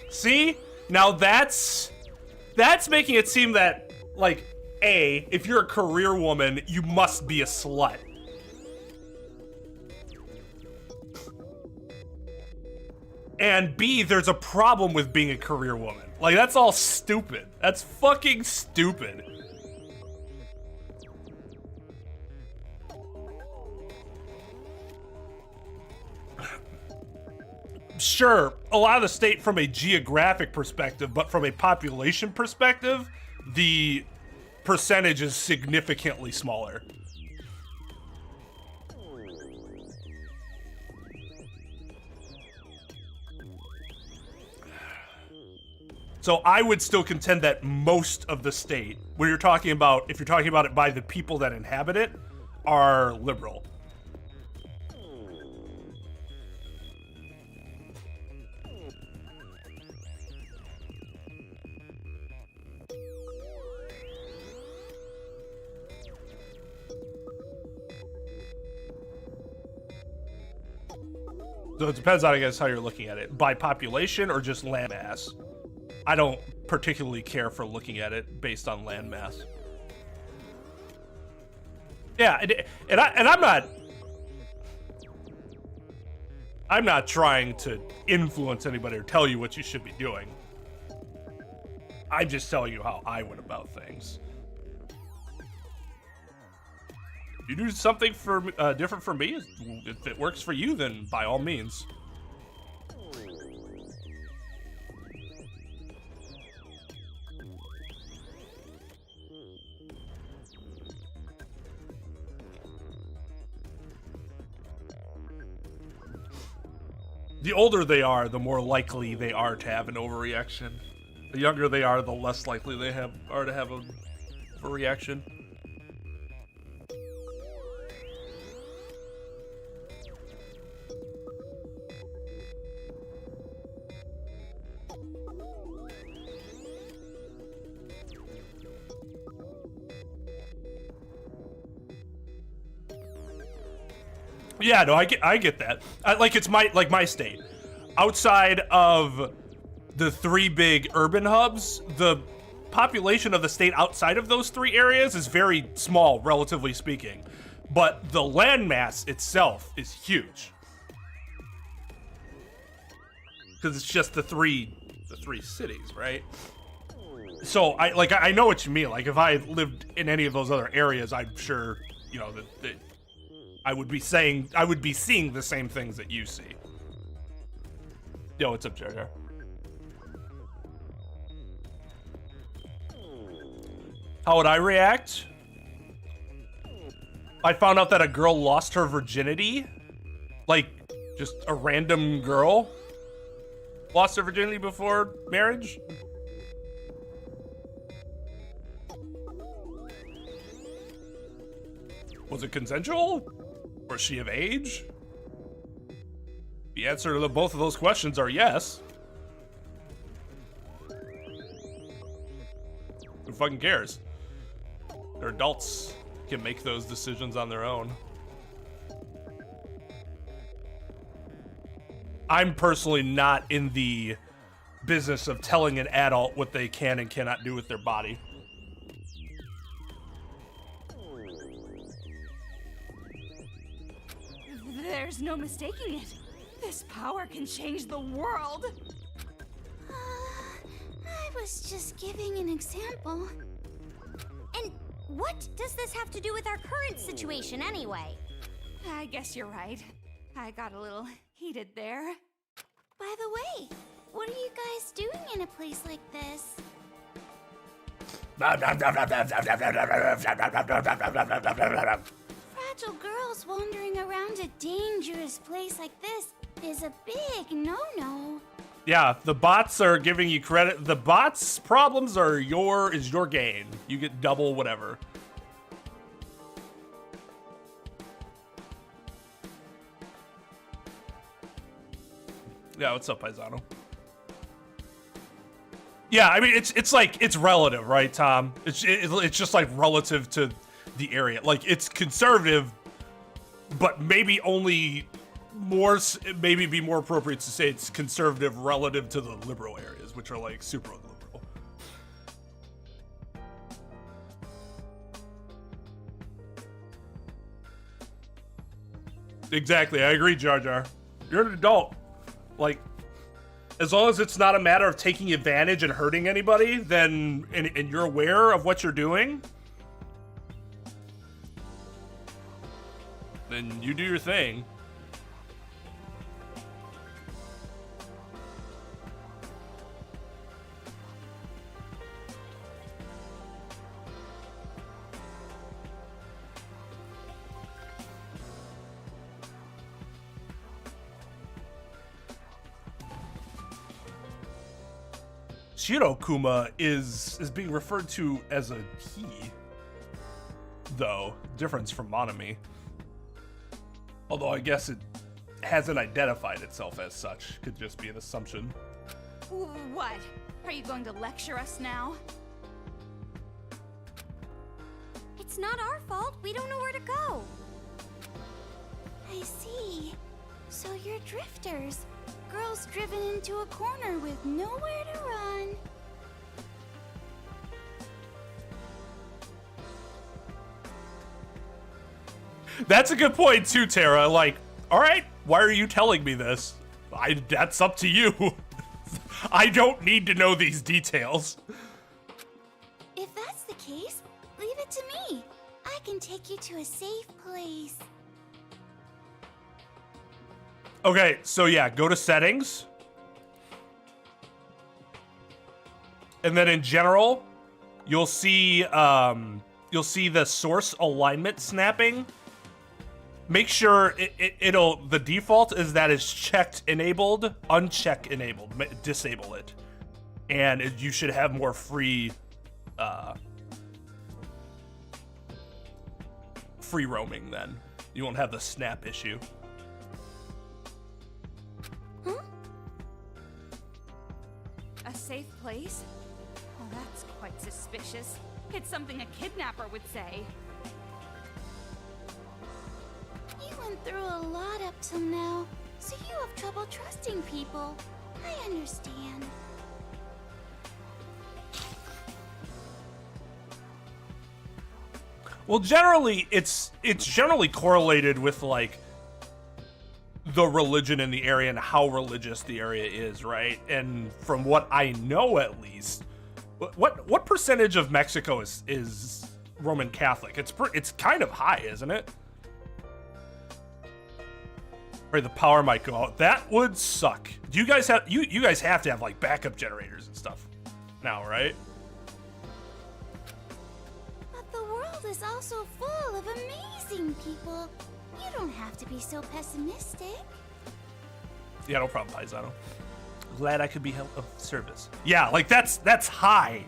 See? Now that's making it seem that, like, A, if you're a career woman, you must be a slut. And B, there's a problem with being a career woman. Like, that's all stupid. That's fucking stupid. Sure, a lot of the state from a geographic perspective, but from a population perspective, the percentage is significantly smaller. So I would still contend that most of the state, when you're talking about, if you're talking about it by the people that inhabit it, are liberal. So it depends on, I guess, how you're looking at it. By population or just land mass? I don't particularly care for looking at it based on land mass. Yeah, and I'm not trying to influence anybody or tell you what you should be doing. I'm just telling you how I went about things. If you do something for different for me, if it works for you, then by all means. The older they are, the more likely they are to have an overreaction. The younger they are, the less likely they are to have a overreaction. Yeah, no, I get that. Like it's my state. Outside of the 3 big urban hubs, the population of the state outside of those 3 areas is very small, relatively speaking. But the landmass itself is huge. Because it's just the three cities, right? So I know what you mean. Like if I lived in any of those other areas, I'm sure, you know, that I would be seeing the same things that you see. Yo, what's up, Jar? How would I react? I found out that a girl lost her virginity. Like, just a random girl lost her virginity before marriage. Was it consensual? Was she of age? The answer to both of those questions are yes. Who fucking cares? They're adults, can make those decisions on their own. I'm personally not in the business of telling an adult what they can and cannot do with their body.
There's no mistaking it. This power can change the world.
I was just giving an example. And what does this have to do with our current situation anyway?
I guess you're right. I got a little heated there.
By the way, what are you guys doing in a place like this? Fragile girls wandering around a dangerous place like this is a big no-no.
Yeah, the bots are giving you credit. The bots' problems are your gain. You get double whatever. Yeah, what's up, Paisano? Yeah, I mean it's relative, right, Tom? It's just like relative to the area. Like it's conservative, but maybe only more. Maybe be more appropriate to say it's conservative relative to the liberal areas, which are like super liberal. Exactly, I agree, Jar Jar. You're an adult. Like, as long as it's not a matter of taking advantage and hurting anybody, then and you're aware of what you're doing, then you do your thing. Shirokuma is being referred to as a he, though, difference from Monami. Although I guess it hasn't identified itself as such. Could just be an assumption.
What? Are you going to lecture us now?
It's not our fault. We don't know where to go. I see. So you're drifters. Girls driven into a corner with nowhere to run.
That's a good point too, Tara. Like, all right, why are you telling me this? That's up to you. I don't need to know these details.
If that's the case, leave it to me. I can take you to a safe place.
Okay, so yeah, go to settings. And then in general, you'll see the source alignment snapping. make sure it'll, the default is that it's checked enabled, uncheck enabled, disable it. And you should have more free roaming then. You won't have the snap issue.
Huh? A safe place? Oh, that's quite suspicious. It's something a kidnapper would say.
You went through a lot up till now, so you have trouble trusting people. I understand.
Well, generally, it's generally correlated with, like, the religion in the area and how religious the area is, right? And from what I know, at least, what percentage of Mexico is Roman Catholic? It's kind of high, isn't it? Or the power might go out. That would suck. Do you guys have you guys have to have like backup generators and stuff now, right?
But the world is also full of amazing people. You don't have to be so pessimistic.
Yeah, no problem, Paisano. Glad I could be of service. Yeah, like that's high.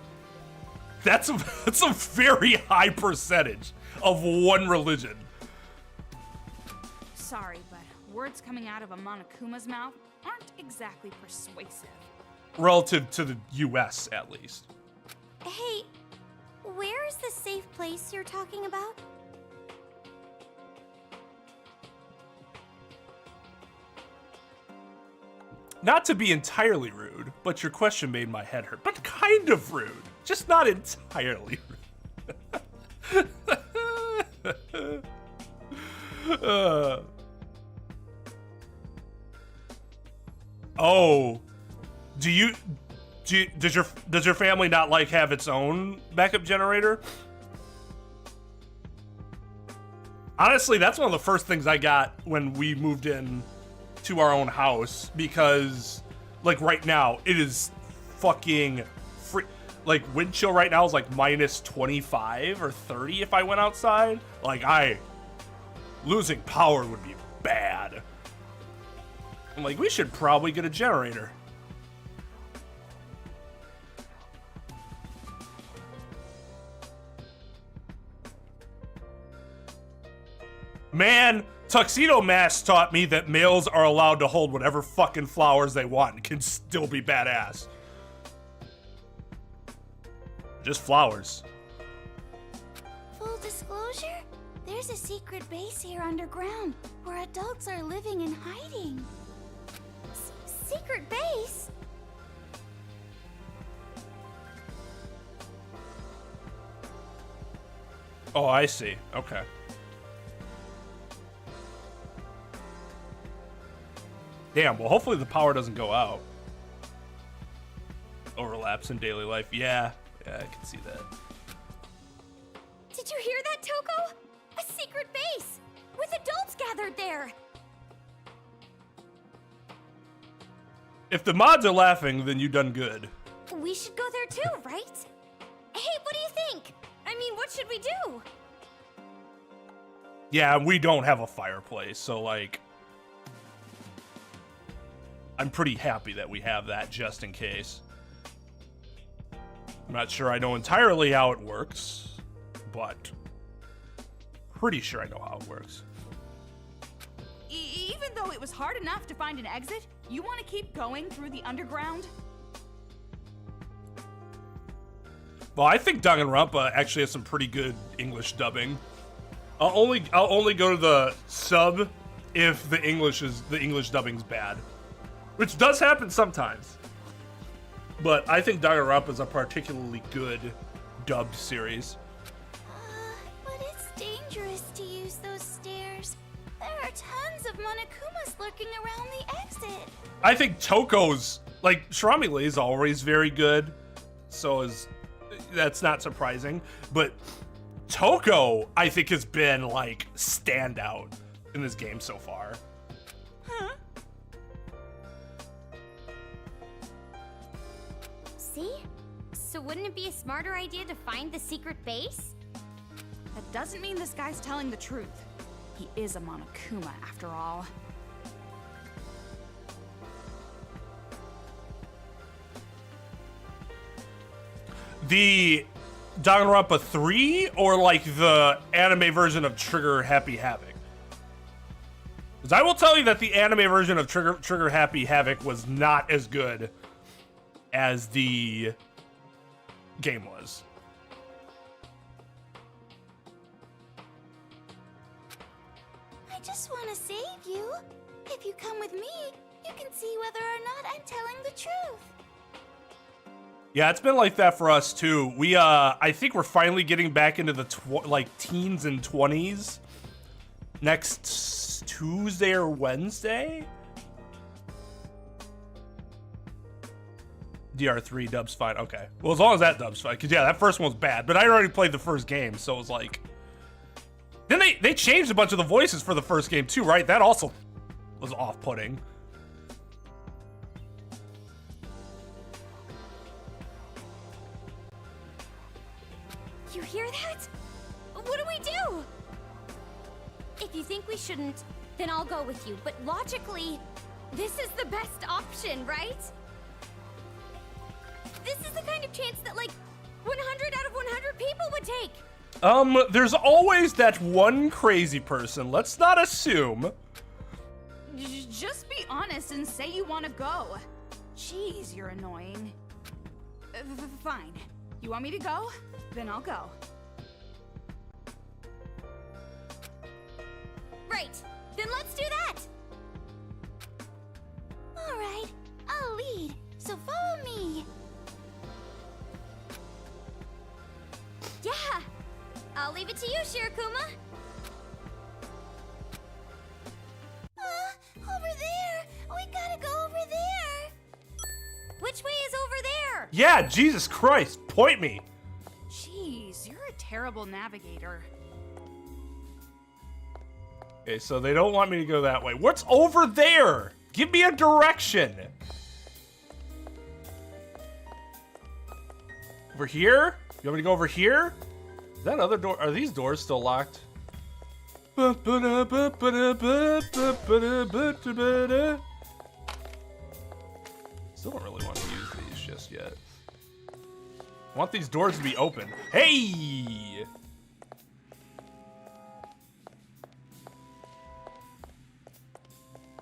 That's a very high percentage of one religion.
Sorry, but words coming out of a Monokuma's mouth aren't exactly persuasive.
Relative to the US, at least.
Hey, where is the safe place you're talking about?
Not to be entirely rude, but your question made my head hurt. But kind of rude. Just not entirely rude. Oh. Does your family not like have its own backup generator? Honestly, that's one of the first things I got when we moved in to our own house, because like right now it is fucking free. Like wind chill right now is like minus 25 or 30 if I went outside. Like losing power would be bad. I'm like, we should probably get a generator. Man, Tuxedo Mask taught me that males are allowed to hold whatever fucking flowers they want and can still be badass. Just flowers.
Full disclosure, there's a secret base here underground where adults are living and hiding. Secret base?
Oh, I see. Okay. Damn, well, hopefully the power doesn't go out. Overlaps in daily life. Yeah, I can see that.
Did you hear that, Toko? A secret base with adults gathered there.
If the mods are laughing, then you done good.
We should go there too, right? Hey, what do you think? I mean, what should we do?
Yeah, we don't have a fireplace, so like, I'm pretty happy that we have that just in case. I'm not sure I know entirely how it works, but pretty sure I know how it works.
Even though it was hard enough to find an exit, you want to keep going through the underground?
Well, I think Danganronpa actually has some pretty good English dubbing. I'll only go to the sub if the English dubbing's bad, which does happen sometimes. But I think Danganronpa is a particularly good dubbed series.
But it's dangerous to use those stairs. There are tons of Monokumas lurking around the exit.
I think Toko's, like, Shiramile is always very good, that's not surprising, but Toko, I think, has been, like, standout in this game so far.
Huh?
See? So wouldn't it be a smarter idea to find the secret base?
That doesn't mean this guy's telling the truth. He is a Monokuma, after all.
The Danganronpa 3 or like the anime version of Trigger Happy Havoc? Because I will tell you that the anime version of Trigger Happy Havoc was not as good as the game was.
I just want to save you. If you come with me, you can see whether or not I'm telling the truth.
Yeah, it's been like that for us too. We, I think we're finally getting back into the teens and 20s next Tuesday or Wednesday. DR3 dub's fine. Okay. Well, as long as that dub's fine, because yeah, that first one's bad. But I already played the first game, so it was like. Then they changed a bunch of the voices for the first game too, right? That also was off-putting.
You hear that? What do we do? If you think we shouldn't, then I'll go with you. But logically, this is the best option, right? This is the kind of chance that, like, 100 out of 100 people would take.
There's always that one crazy person. Let's not assume.
Just be honest and say you want to go. Jeez, you're annoying. Fine. You want me to go? Then I'll go.
Right. Then let's do that. All right. I'll lead. So follow me. Yeah. I'll leave it to you, Shirokuma. Over there. We gotta go over there. Which way is over there?
Yeah, Jesus Christ, point me.
Jeez, you're a terrible navigator.
Okay, so they don't want me to go that way. What's over there? Give me a direction. Over here? You want me to go over here? Is that other door? Are these doors still locked? Still don't really want to use these just yet. I want these doors to be open. Hey!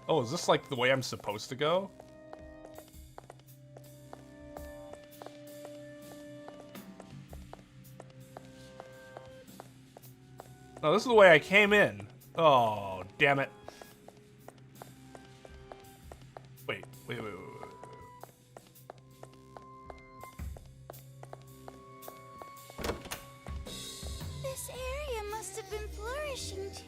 Oh, is this like the way I'm supposed to go? No, this is the way I came in. Oh, damn it. Wait.
This area must have been flourishing too.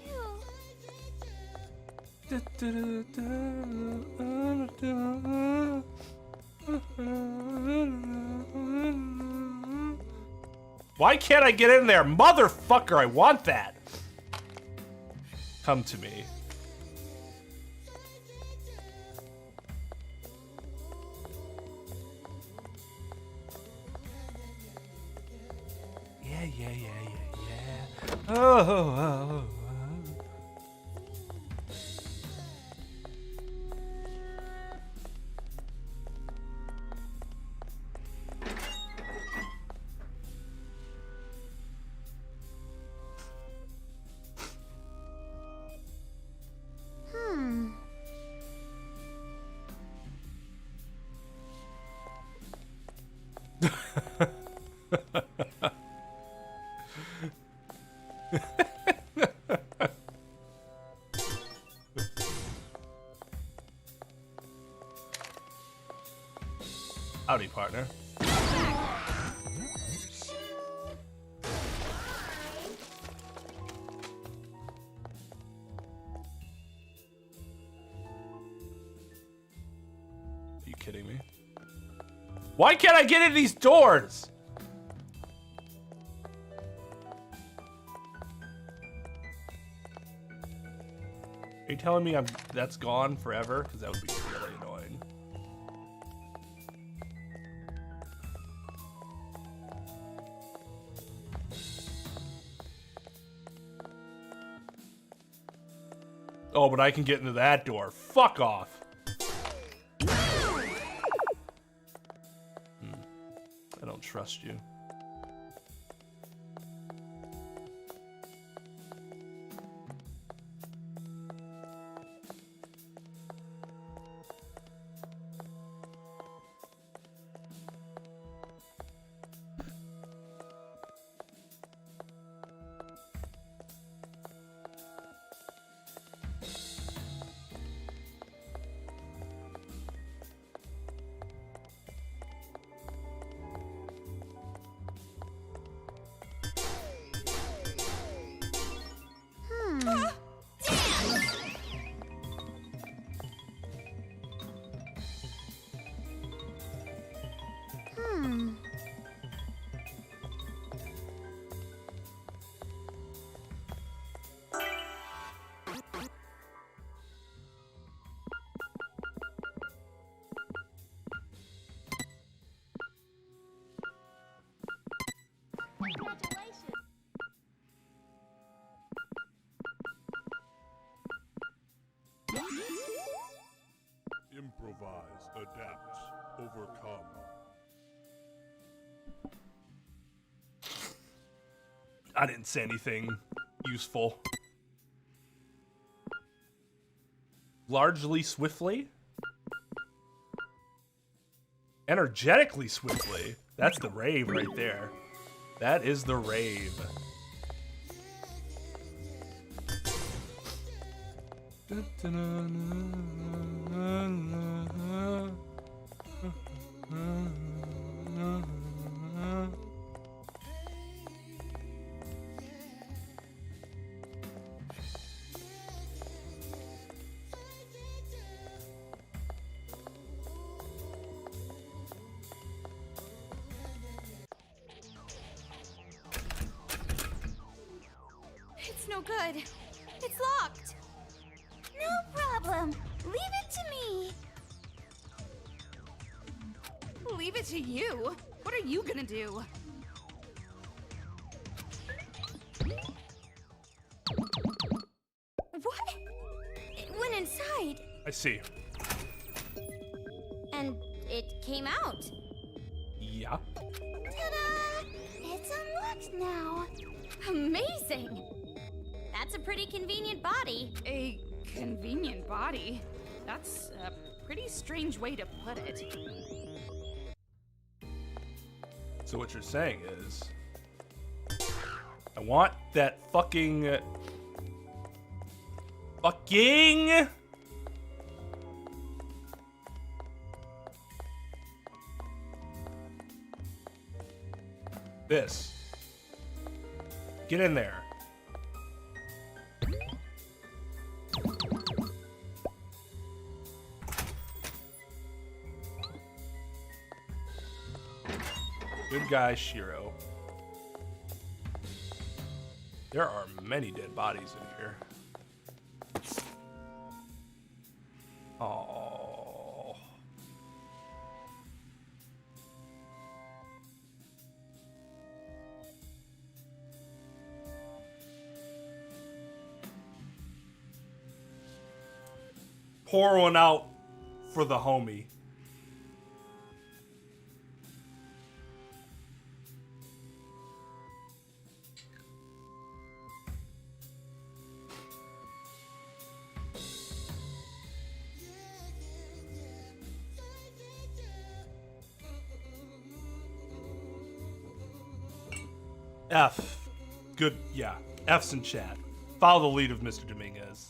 Why can't I get in there? Motherfucker, I want that. Come to me. Yeah. Oh. Howdy, partner. Are you kidding me? Why can't I get in these doors? Are you telling me that's gone forever? Because that would be really annoying. Oh, but I can get into that door. Fuck off. I don't trust you.
Improvise, adapt, overcome.
I didn't say anything useful. Largely swiftly? Energetically swiftly. That's the rave right there. That is the rave.
It's no good. It's locked.
No problem. Leave it to me.
Leave it to you? What are you gonna do?
What? It went inside.
I see.
And it came out.
Yeah.
Ta-da! It's unlocked now.
Amazing. That's a pretty convenient body.
A convenient body? That's a pretty strange way to put it.
So what you're saying is, I want that fucking this. Get in there. Good guy, Shiro. There are many dead bodies in here. Oh. Pour one out for the homie. F. Good, yeah. F's in chat. Follow the lead of Mr. Dominguez.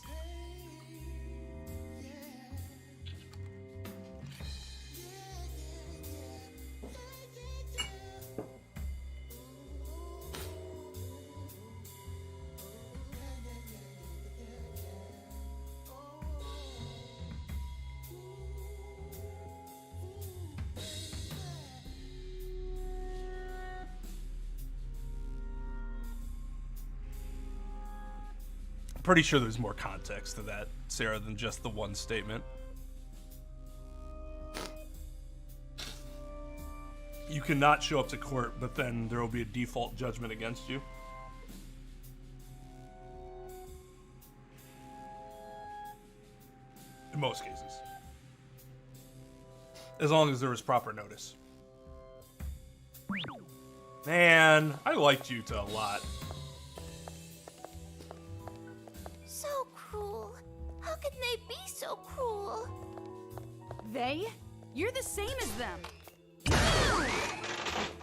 Pretty sure there's more context to that, Sarah, than just the one statement. You cannot show up to court, but then there will be a default judgment against you. In most cases. As long as there was proper notice. Man, I liked Yuta a lot.
So cruel. How can they be so cruel?
They? You're the same as them.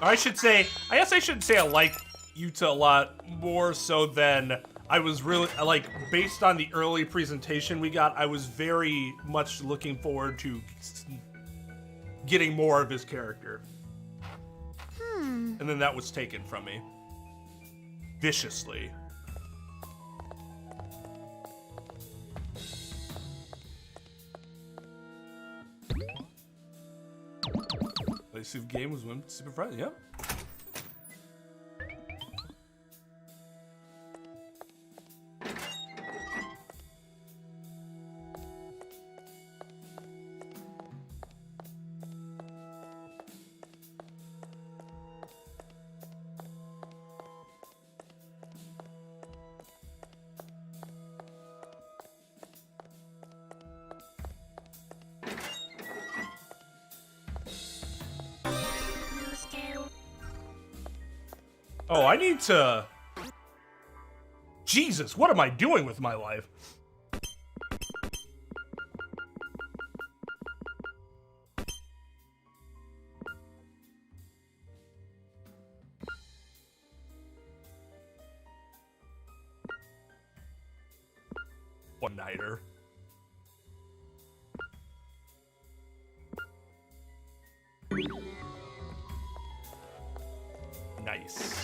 I guess I shouldn't say I like Yuta a lot more so than I was really, like, based on the early presentation we got, I was very much looking forward to getting more of his character. And then that was taken from me. Viciously. Let's see if the game was win super friendly, yeah. Oh, I need to... Jesus, what am I doing with my life? One-nighter. Nice.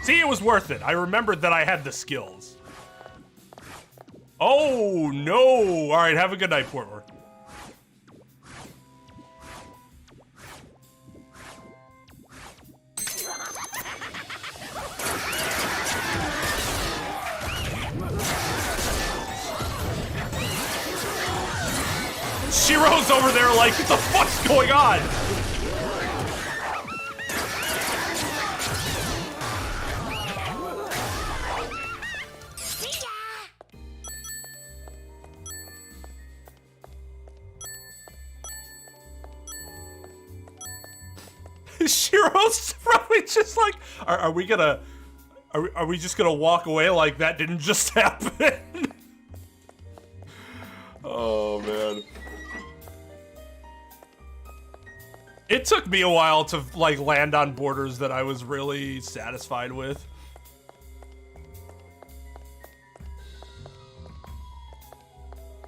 See, it was worth it. I remembered that I had the skills. Oh, no. All right, have a good night, Portmore. Shiro's over there like, what the fuck's going on? Shiro's probably just like, are we gonna, are we just gonna walk away like that didn't just happen? Oh man. It took me a while to like land on borders that I was really satisfied with.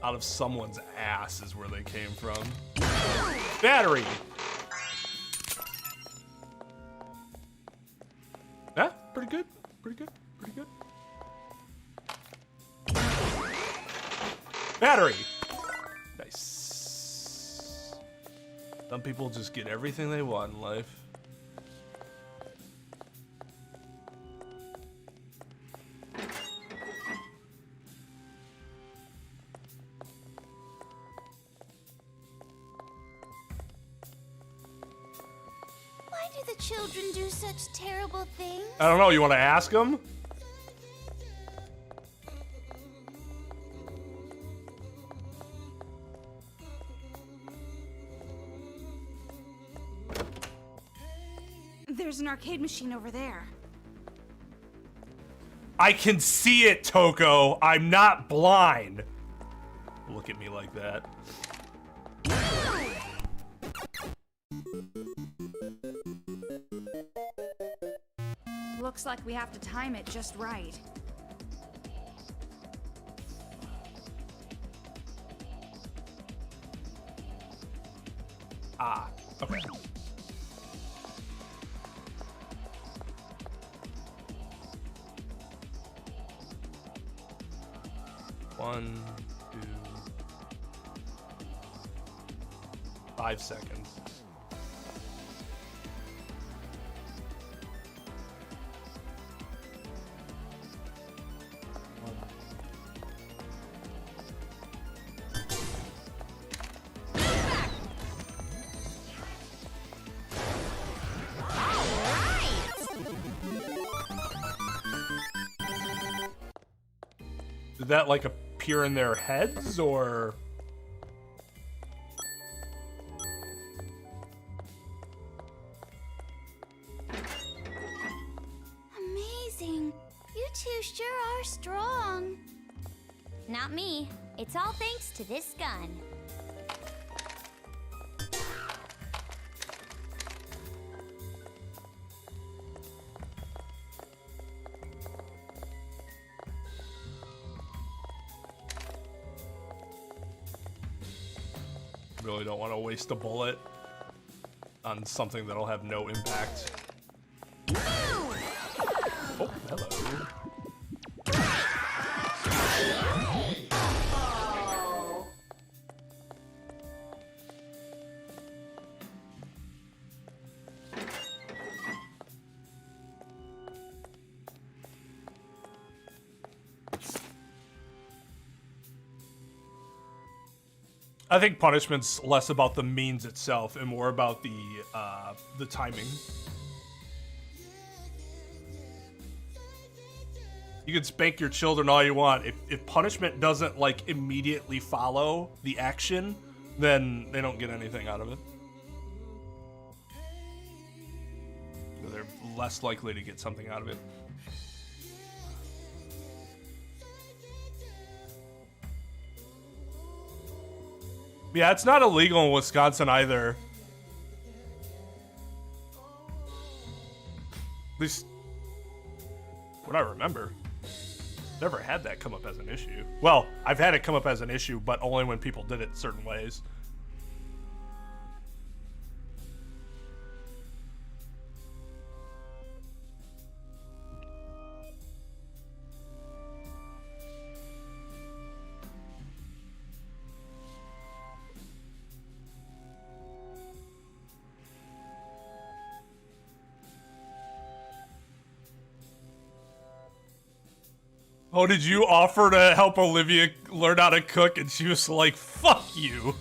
Out of someone's ass is where they came from. Battery. Yeah, pretty good. Pretty good. Pretty good. Battery. Nice. Some people just get everything they want in life.
Why do the children do such terrible things?
I don't know, you want to ask them?
There's an arcade machine over there.
I can see it, Toko. I'm not blind. Look at me like that.
Looks like we have to time it just right.
Ah, okay. One, 2, 5 seconds. Did that like appear in their heads or?
Not me. It's all thanks to this gun.
Really don't want to waste a bullet on something that'll have no impact. Oh, hello. I think punishment's less about the means itself and more about the timing. You can spank your children all you want. If punishment doesn't like immediately follow the action, then they don't get anything out of it. They're less likely to get something out of it. Yeah, it's not illegal in Wisconsin either. At least, what I remember. Never had that come up as an issue. Well, I've had it come up as an issue, but only when people did it certain ways. Oh, did you offer to help Olivia learn how to cook? And she was like, fuck you.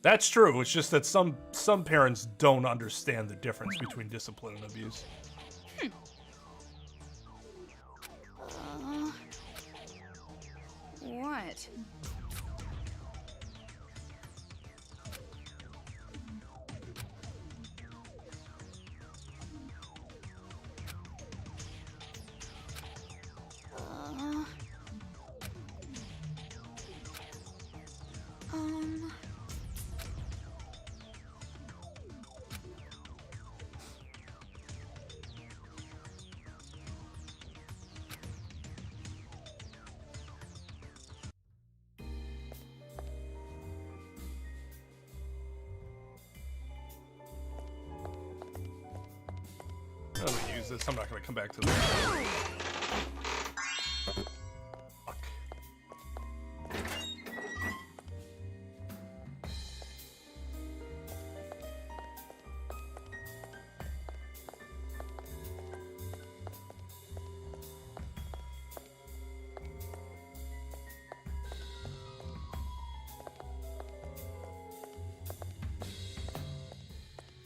That's true. It's just that some parents don't understand the difference between discipline and abuse.
What?
I'm gonna use this. I'm not gonna come back to this. Fuck.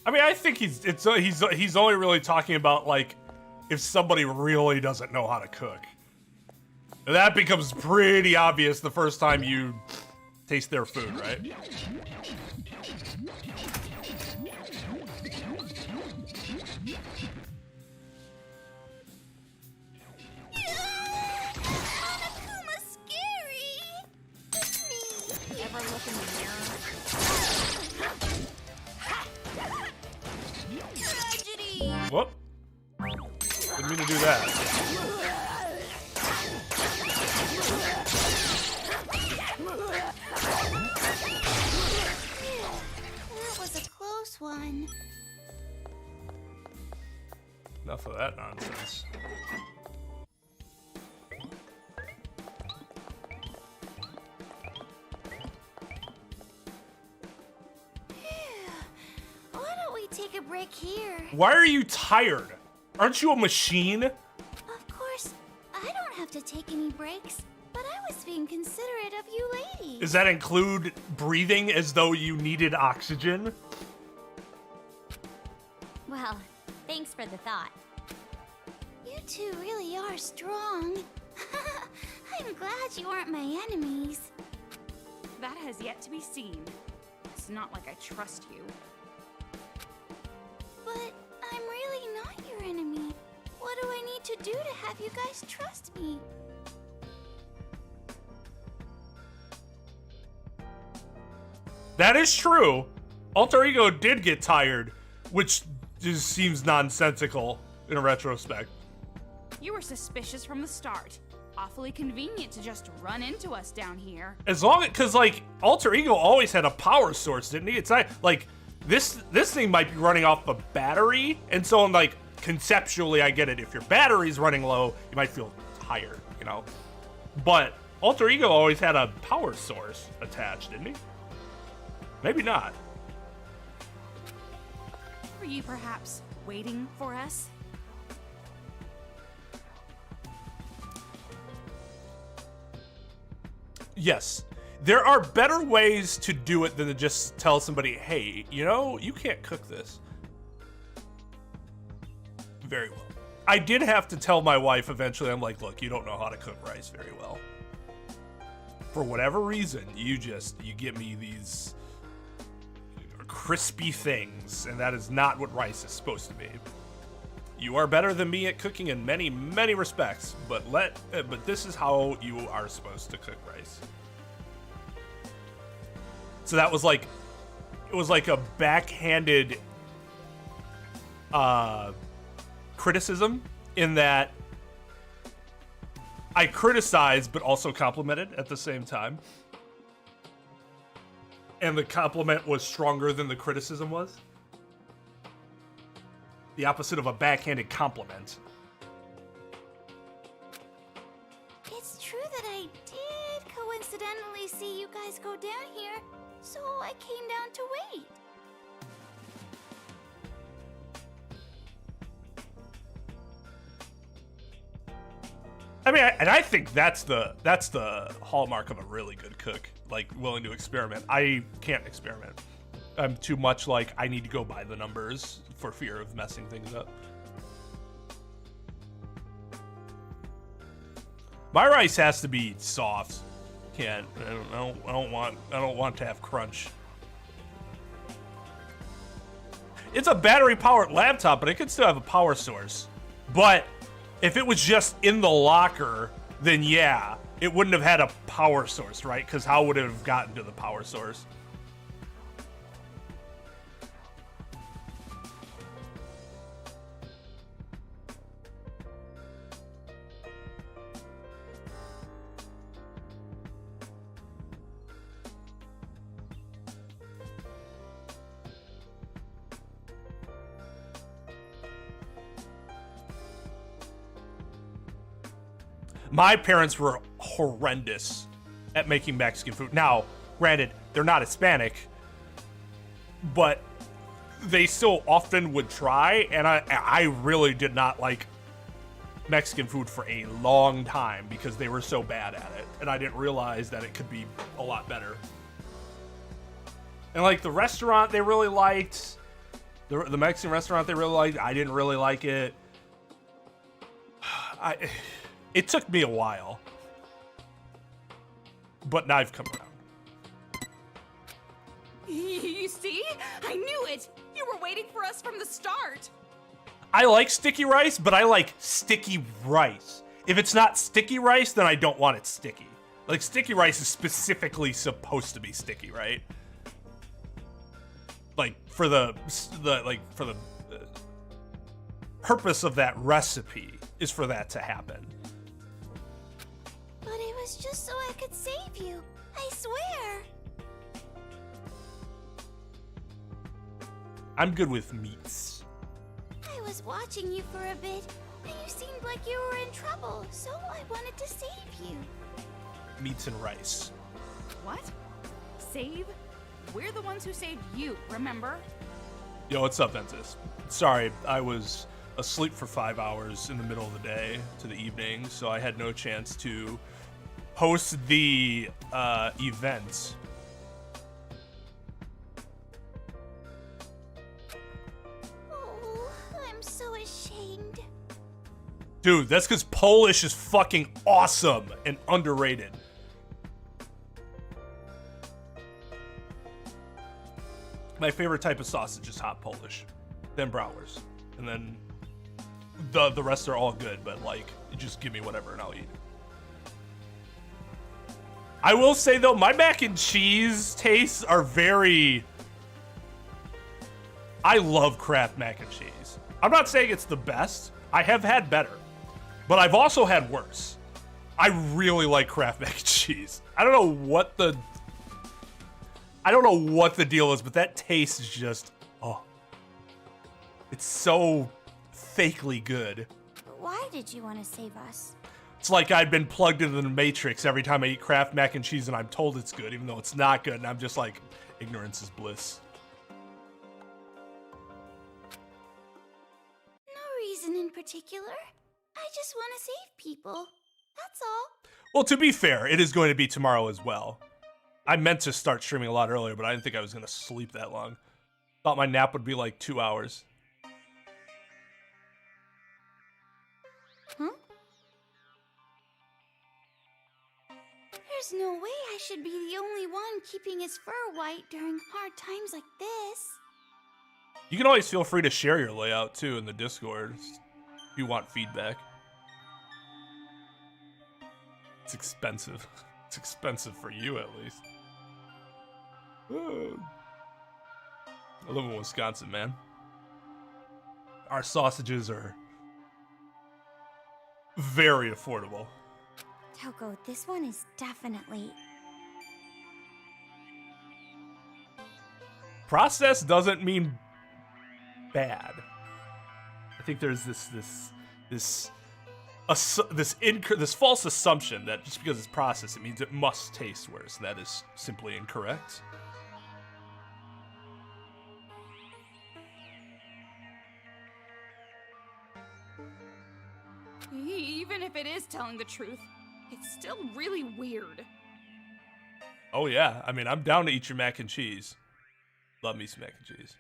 I mean, I think he's only really talking about like if somebody really doesn't know how to cook. That becomes pretty obvious the first time you taste their food, right? Whoop. Didn't mean to do that.
That was a close one.
Enough of that nonsense.
Why don't we take a break here?
Why are you tired? Aren't you a machine?
Of course, I don't have to take any breaks, but I was being considerate of you ladies.
Does that include breathing as though you needed oxygen?
Well, thanks for the thought.
You two really are strong. I'm glad you aren't my enemies.
That has yet to be seen. It's not like I trust you.
But I'm really not your enemy. What do I need to do to have you guys trust me?
That is true. Alter Ego did get tired, which just seems nonsensical in retrospect.
You were suspicious from the start. Awfully convenient to just run into us down here.
As long as, because like Alter Ego always had a power source, didn't he? It's not like this thing might be running off a battery, and so I'm like conceptually I get it. If your battery's running low, you might feel tired, you know. But Alter Ego always had a power source attached, didn't he? Maybe not.
Were you perhaps waiting for us?
Yes. There are better ways to do it than to just tell somebody, hey, you know, you can't cook this. Very well. I did have to tell my wife eventually, I'm like, look, you don't know how to cook rice very well. For whatever reason, you give me these crispy things, and that is not what rice is supposed to be. You are better than me at cooking in many, many respects, but this is how you are supposed to cook rice. So that was like, it was like a backhanded criticism in that I criticized but also complimented at the same time. And the compliment was stronger than the criticism was. The opposite of a backhanded compliment.
It's true that I did coincidentally see you guys go down here, so I came down to wait.
I mean, I think that's the hallmark of a really good cook, like willing to experiment. I can't experiment. I'm too much like I need to go by the numbers for fear of messing things up. My rice has to be soft. Can't. I don't want to have crunch. It's a battery-powered laptop, but it could still have a power source. But if it was just in the locker, then yeah, it wouldn't have had a power source, right? Because how would it have gotten to the power source? My parents were horrendous at making Mexican food. Now, granted, they're not Hispanic, but they still often would try, and I really did not like Mexican food for a long time because they were so bad at it, and I didn't realize that it could be a lot better. And like the restaurant they really liked, the Mexican restaurant they really liked, I didn't really like it. It took me a while, but now I've come around.
You see? I knew it! You were waiting for us from the start!
I like sticky rice, but I like sticky rice. If it's not sticky rice, then I don't want it sticky. Like, sticky rice is specifically supposed to be sticky, right? Like, for the purpose of that recipe is for that to happen.
But it was just so I could save you. I swear.
I'm good with meats.
I was watching you for a bit, and you seemed like you were in trouble, so I wanted to save you.
Meats and rice.
What? Save? We're the ones who saved you, remember?
Yo, what's up, Ventus? Sorry, I was asleep for 5 hours in the middle of the day to the evening, so I had no chance to host the event.
Oh, I'm so ashamed.
Dude, that's because Polish is fucking awesome and underrated. My favorite type of sausage is hot Polish, then Bratwurst, and then the rest are all good, but like, just give me whatever and I'll eat. I will say though, my mac and cheese tastes are very... I love Kraft mac and cheese. I'm not saying it's the best. I have had better, but I've also had worse. I really like Kraft mac and cheese. I don't know what the deal is, but that taste is just, oh. It's so fakely good.
Why did you want to save us?
It's like I've been plugged into the Matrix every time I eat Kraft mac and cheese and I'm told it's good, even though it's not good, and I'm just like, ignorance is bliss.
No reason in particular. I just want to save people. That's all.
Well, to be fair, it is going to be tomorrow as well. I meant to start streaming a lot earlier, but I didn't think I was going to sleep that long. Thought my nap would be like 2 hours.
Huh?
There's no way I should be the only one keeping his fur white during hard times like this.
You can always feel free to share your layout, too, in the Discord, if you want feedback. It's expensive. It's expensive for you, at least. I live in Wisconsin, man. Our sausages are very affordable.
Toko, this one is definitely...
Process doesn't mean bad. I think there's this false assumption that just because it's processed, it means it must taste worse. That is simply incorrect.
Even if it is telling the truth, it's still really weird.
Oh yeah, I mean, I'm down to eat your mac and cheese. Love me some mac and cheese.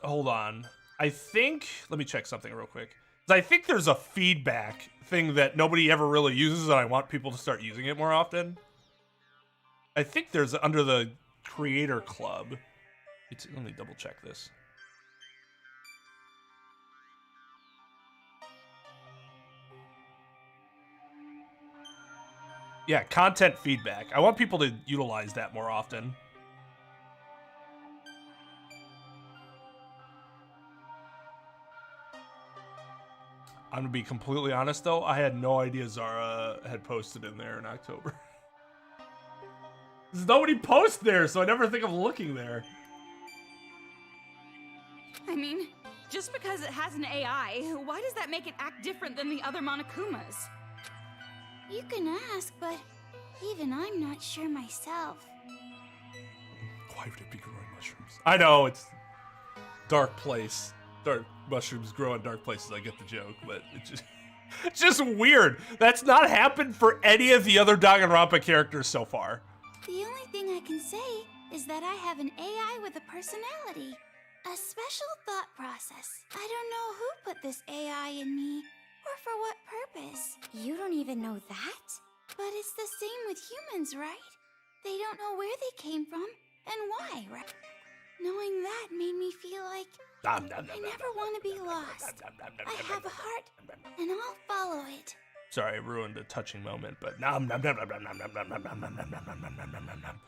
Hold on. I think, let me check something real quick. I think there's a feedback thing that nobody ever really uses, and I want people to start using it more often. I think there's under the Creator Club. Let me double check this. Yeah, content feedback. I want people to utilize that more often. I'm gonna be completely honest though, I had no idea Zara had posted in there in October. There's nobody posts there, so I never think of looking there.
I mean, just because it has an AI, why does that make it act different than the other Monokumas?
You can ask, but even I'm not sure myself.
Why would it be growing mushrooms? I know, it's dark place. Dark mushrooms grow in dark places. I get the joke, but it's just weird. That's not happened for any of the other Danganronpa characters so far.
The only thing I can say is that I have an AI with a personality. A special thought process. I don't know who put this AI in me, or for what purpose.
You don't even know that?
But it's the same with humans, right? They don't know where they came from, and why, right? Knowing that made me feel like I never want to be lost. I have a heart, and I'll follow it.
Sorry, I ruined a touching moment, but nom nom nom nom nom nom nom nom nom nom nom nom nom nom nom nom.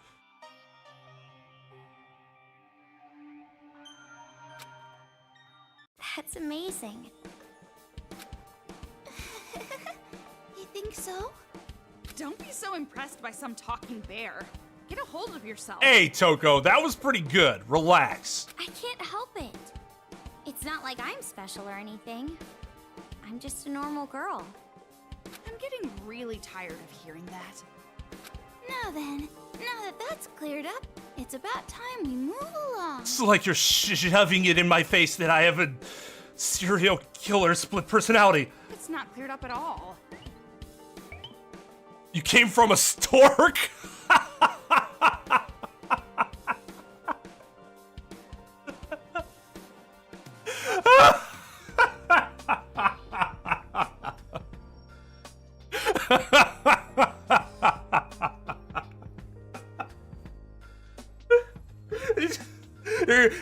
That's amazing.
You think so?
Don't be so impressed by some talking bear. Get a hold of yourself.
Hey, Toko, that was pretty good. Relax.
I can't help it. It's not like I'm special or anything. I'm just a normal girl.
I'm getting really tired of hearing that.
Now then, now that that's cleared up, it's about time we move along.
It's like you're shoving it in my face that I have a serial killer split personality.
It's not cleared up at all.
You came from a stork?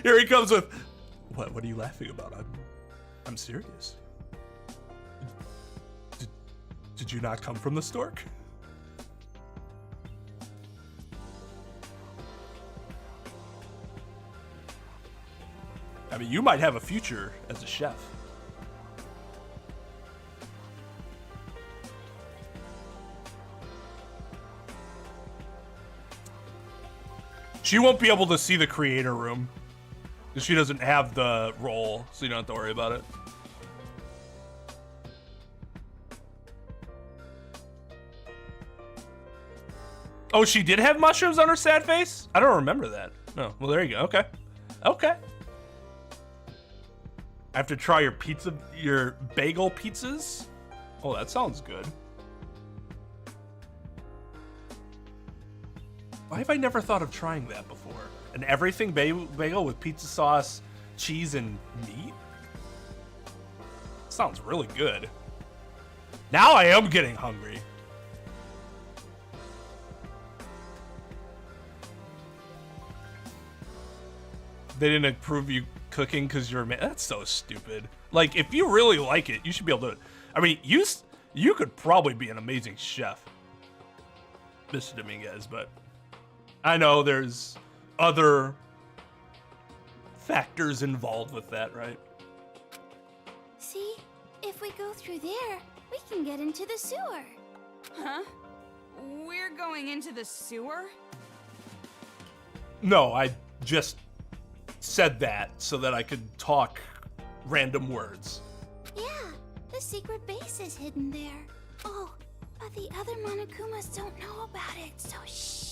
Here he comes with, what are you laughing about? I'm serious. Did you not come from the stork? I mean, you might have a future as a chef. She won't be able to see the creator room because she doesn't have the role, so you don't have to worry about it. Oh, she did have mushrooms on her sad face? I don't remember that. No. Well, there you go. Okay. Okay. I have to try your bagel pizzas? Oh, that sounds good. Why have I never thought of trying that before? An everything bagel with pizza sauce, cheese, and meat? Sounds really good. Now I am getting hungry. They didn't approve you cooking because you're a man. That's so stupid. Like, if you really like it, you should be able to. I mean, you could probably be an amazing chef, Mr. Dominguez, but I know there's other factors involved with that, right?
See, if we go through there, we can get into the sewer.
Huh? We're going into the sewer?
No, I just said that so that I could talk random words.
Yeah, the secret base is hidden there. Oh, but the other Monokumas don't know about it, so shh.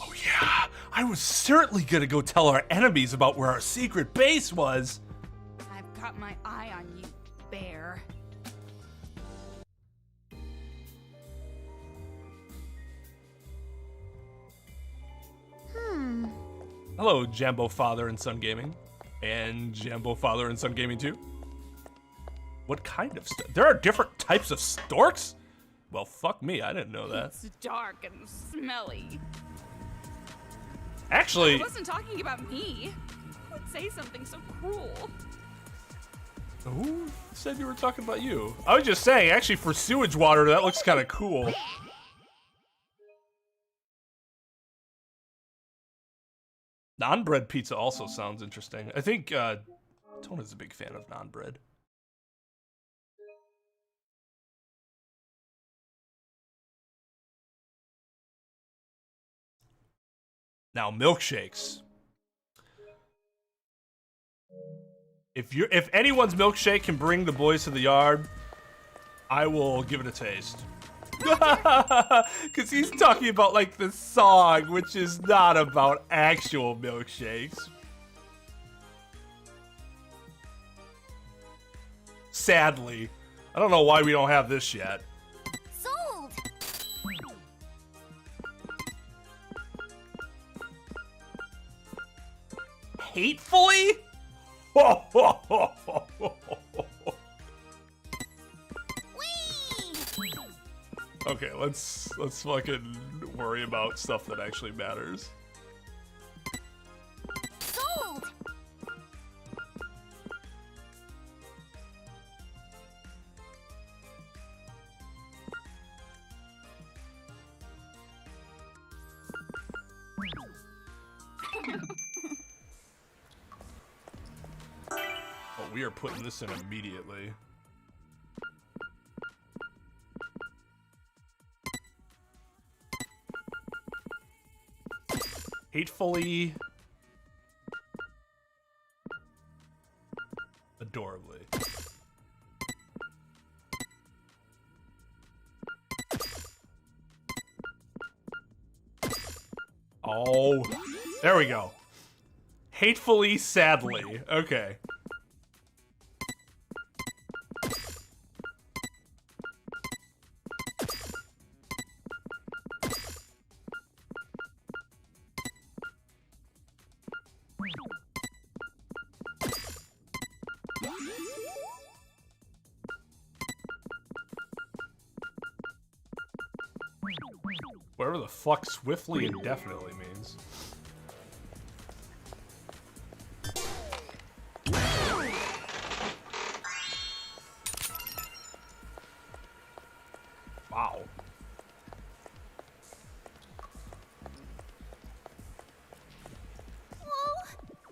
Oh yeah, I was certainly gonna go tell our enemies about where our secret base was.
I've got my eye on you, bear.
Hello, Jambo Father and Son Gaming. And Jambo Father and Son Gaming 2. What kind of there are different types of storks? Well, fuck me, I didn't know that.
It's dark and smelly.
Actually,
I wasn't talking about me. Who would say something so cruel?
who said you were talking about you? I was just saying, actually, for sewage water, that looks kind of cool. Non-bread pizza also sounds interesting. I think Tona's a big fan of non-bread. Now, milkshakes. If anyone's milkshake can bring the boys to the yard, I will give it a taste. Because he's talking about, like, the song, which is not about actual milkshakes. Sadly. I don't know why we don't have this yet.
Sold!
Hatefully? Okay, let's fucking worry about stuff that actually matters.
Sold!
Oh, we are putting this in immediately. Hatefully. Adorably. Oh, there we go. Hatefully, sadly. Okay. Whatever the fuck swiftly and definitely means. Wow.
Whoa,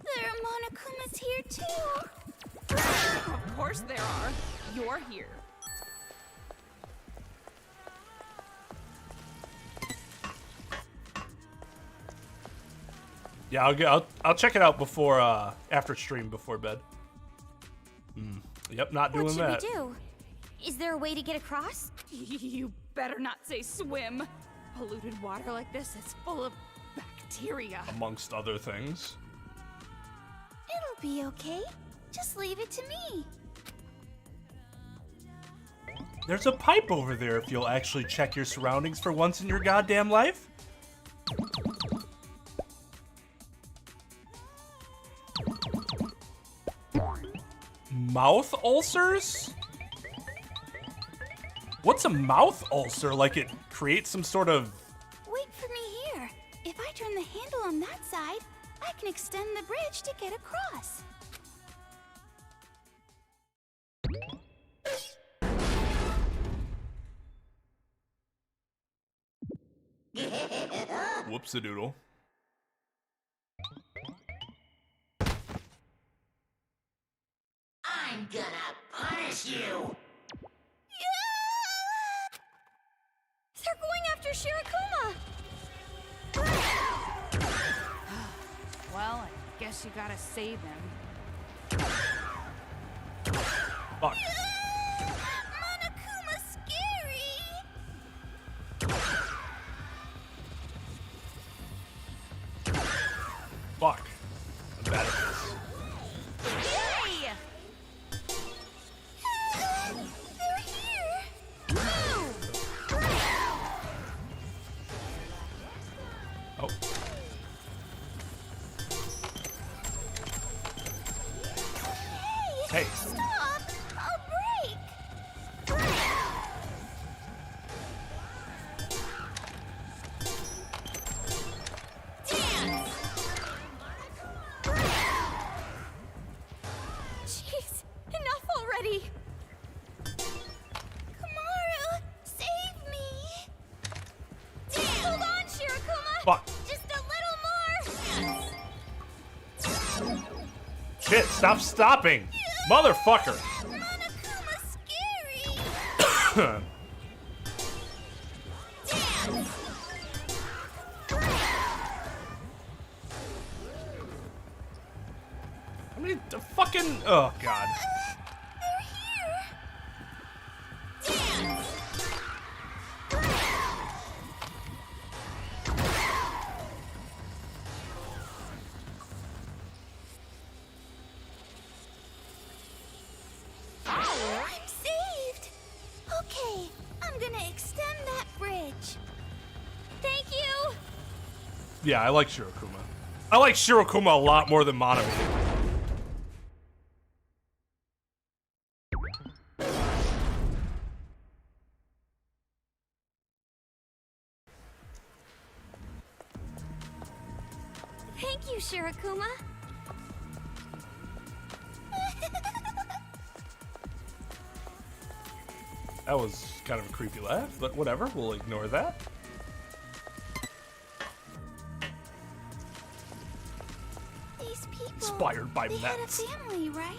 there are Monokumas here too. Of course there are. You're here.
Yeah, I'll check it out before after stream before bed. Yep, not doing that.
What should we do? Is there a way to get across?
You better not say swim. Polluted water like this is full of bacteria.
Amongst other things.
It'll be okay. Just leave it to me.
There's a pipe over there if you'll actually check your surroundings for once in your goddamn life.
Mouth ulcers? What's a mouth ulcer? Like it creates some sort of...
Wait for me here. If I turn the handle on that side, I can extend the bridge to get across.
Whoops-a-doodle.
I'm gonna punish you!
They're going after Shirokuma!
Well, I guess you gotta save him.
Fuck.
Monokuma scary!
Fuck. I'm bad at this.
Hey!
They're here!
Oh. Hey.
Stop! I'll break! Dance! Jeez, enough already! Kamaru, save me! Hold on, Shirokuma!
Fuck.
Just a little more!
Shit, stop stopping! Motherfucker!
Monokuma scary!
I mean, the fucking... Oh, God.
They're here! Dance! I'm saved! Okay, I'm gonna extend that bridge. Thank you!
Yeah, I like Shirokuma. I like Shirokuma a lot more than Monomi.
Thank you, Shirokuma.
That was kind of a creepy laugh, but whatever, we'll ignore that.
These people.
Inspired by
they had a
Mets.
family, right?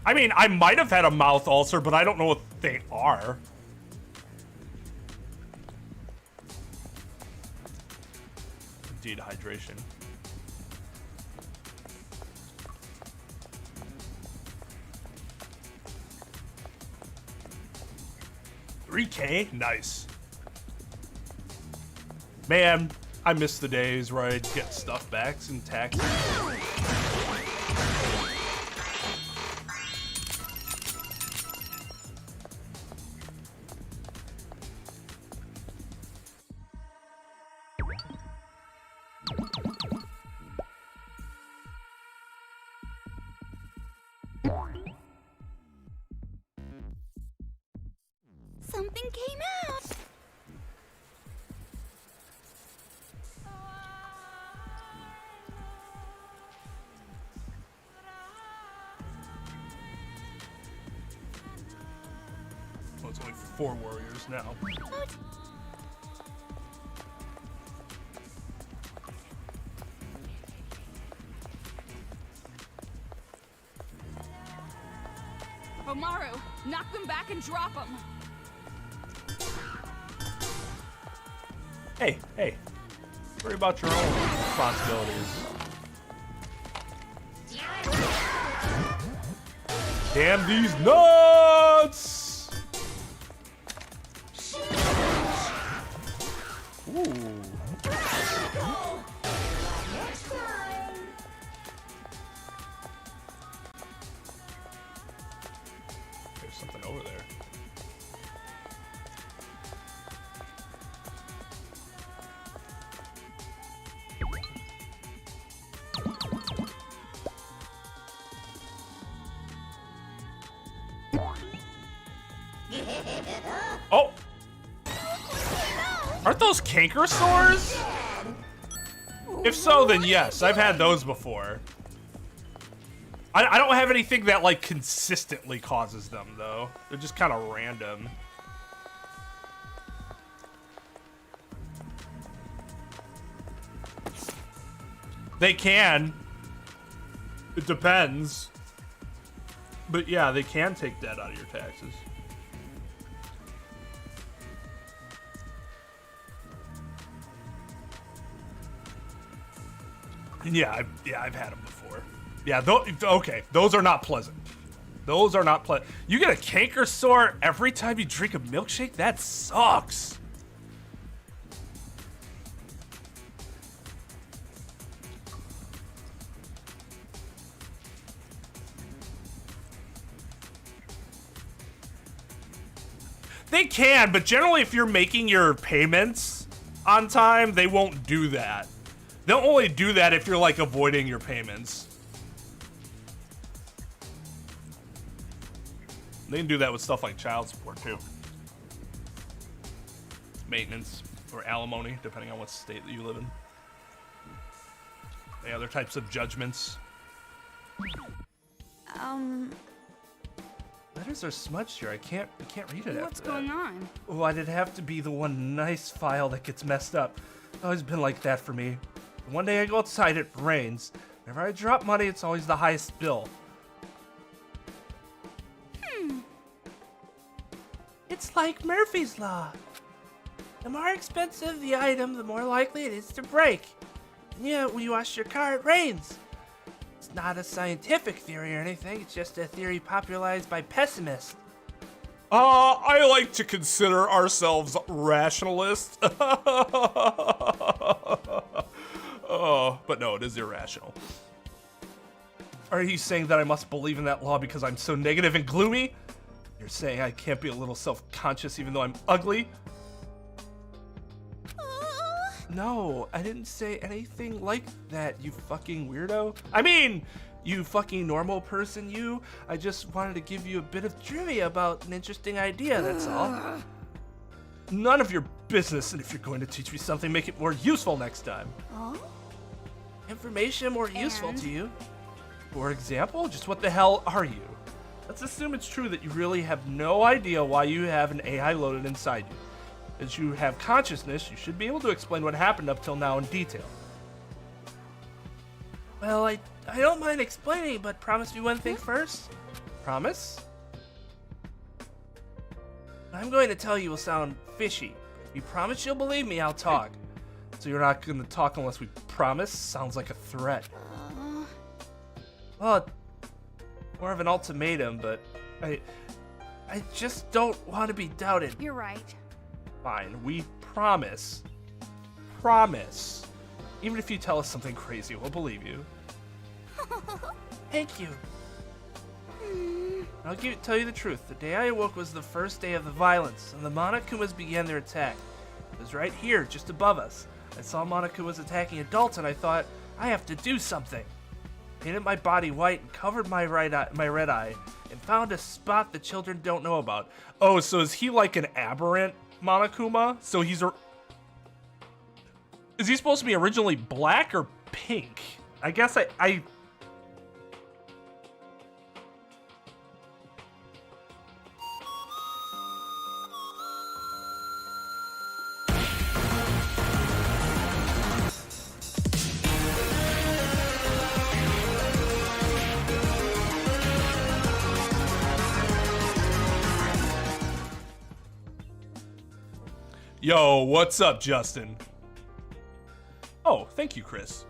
I mean, I might have had a mouth ulcer, but I don't know what they are. Dehydration. $3K? Nice. Man, I miss the days where I'd get stuff backs and taxes.
Something came out.
Well, it's only 4 warriors now.
Omaru, knock them back and drop them.
Hey, hey. Worry about your own responsibilities. Damn these nuts! Ooh. There's something over there. Oh! Aren't those canker sores? If so, then yes. I've had those before. I don't have anything that, like, consistently causes them, though. They're just kind of random. They can. It depends. But yeah, they can take that out of your taxes. Yeah, I've had them before. Yeah, okay, those are not pleasant. Those are not pleasant. You get a canker sore every time you drink a milkshake? That sucks. They can, but generally if you're making your payments on time, they won't do that. They'll only do that if you're, like, avoiding your payments. They can do that with stuff like child support, too. Maintenance or alimony, depending on what state that you live in. The other types of judgments. Letters are smudged here. I can't read it.
What's going on?
Why'd it have to be the one nice file that gets messed up? It's always been like that for me. One day I go outside, it rains. Whenever I drop money, it's always the highest bill. It's like Murphy's Law. The more expensive the item, the more likely it is to break. And yeah, when you wash your car, it rains. It's not a scientific theory or anything, it's just a theory popularized by pessimists.
I like to consider ourselves rationalists. But no, it is irrational. Are you saying that I must believe in that law because I'm so negative and gloomy? You're saying I can't be a little self-conscious even though I'm ugly? No, I didn't say anything like that, you fucking weirdo. I mean, you fucking normal person, you. I just wanted to give you a bit of trivia about an interesting idea, that's all. None of your business, and if you're going to teach me something, make it more useful next time. Information more useful to you. For example, just what the hell are you? Let's assume it's true that you really have no idea why you have an AI loaded inside you. As you have consciousness, you should be able to explain what happened up till now in detail. Well, I don't mind explaining, but promise me one thing first. Promise? What I'm going to tell you will sound fishy. If you promise you'll believe me, I'll talk. So you're not going to talk unless we promise? Sounds like a threat. Well, more of an ultimatum, but I just don't want to be doubted.
You're right.
Fine, we promise. promise. Even if you tell us something crazy, we'll believe you. Thank you. I'll tell you the truth. The day I awoke was the first day of the violence, and the Monokumas began their attack. It was right here, just above us. I saw Monokumas attacking adults, and I thought, I have to do something. Painted my body white and covered my red eye, and found a spot the children don't know about. Oh, so is he like an aberrant Monokuma? So he's is he supposed to be originally black or pink? I guess I Yo, what's up, Justin? Oh, thank you, Chris.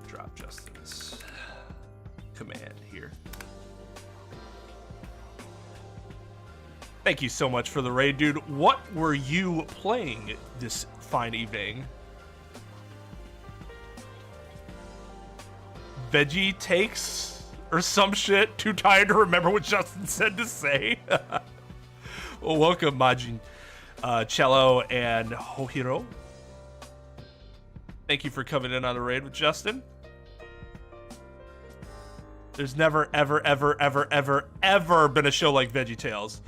Drop Justin's command here. Thank you so much for the raid, dude. What were you playing this fine evening? Veggie takes or some shit? Too tired to remember what Justin said to say. Well, welcome, Majin, Cello, and Hohiro. Thank you for coming in on the raid with Justin. There's never, ever, ever, ever, ever, ever been a show like VeggieTales.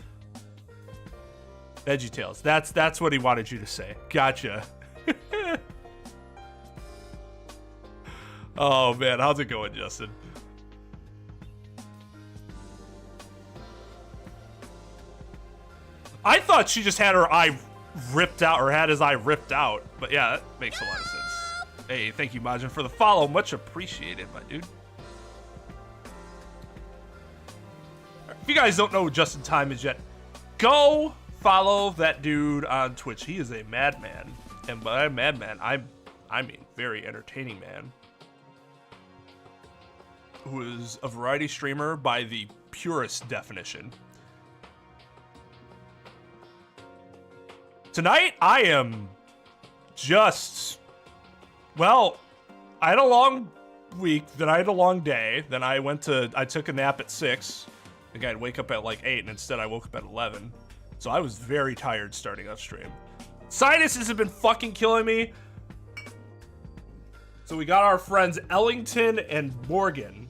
VeggieTales. That's what he wanted you to say. Gotcha. Oh, man. How's it going, Justin? I thought she just had her eye ripped out, or had his eye ripped out. But yeah, that makes a lot of sense. Hey, thank you, Majin, for the follow. Much appreciated, my dude. If you guys don't know who Justin Time is yet, go follow that dude on Twitch. He is a madman. And by madman, I mean very entertaining man. Who is a variety streamer by the purest definition. Tonight, I am just, well, I had a long week, then I had a long day, then I took a nap at 6. I think I'd wake up at like 8, and instead I woke up at 11. So I was very tired starting up stream. Sinuses have been fucking killing me. So we got our friends Ellington and Morgan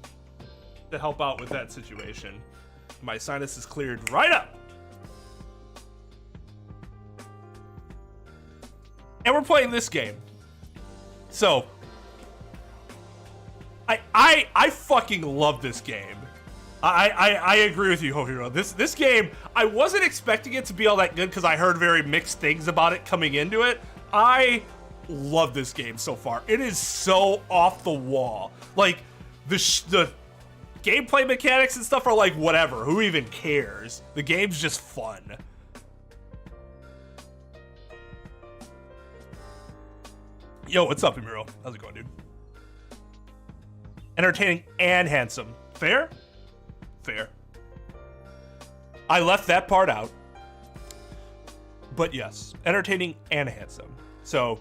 to help out with that situation. My sinus is cleared right up. And we're playing this game. So I fucking love this game. I agree with you, Hohiro. This game, I wasn't expecting it to be all that good because I heard very mixed things about it coming into it. I love this game so far. It is so off the wall. Like the gameplay mechanics and stuff are like whatever. Who even cares? The game's just fun. Yo, what's up, Emiro? How's it going, dude? Entertaining and handsome. Fair? Fair. I left that part out. But yes, entertaining and handsome. So,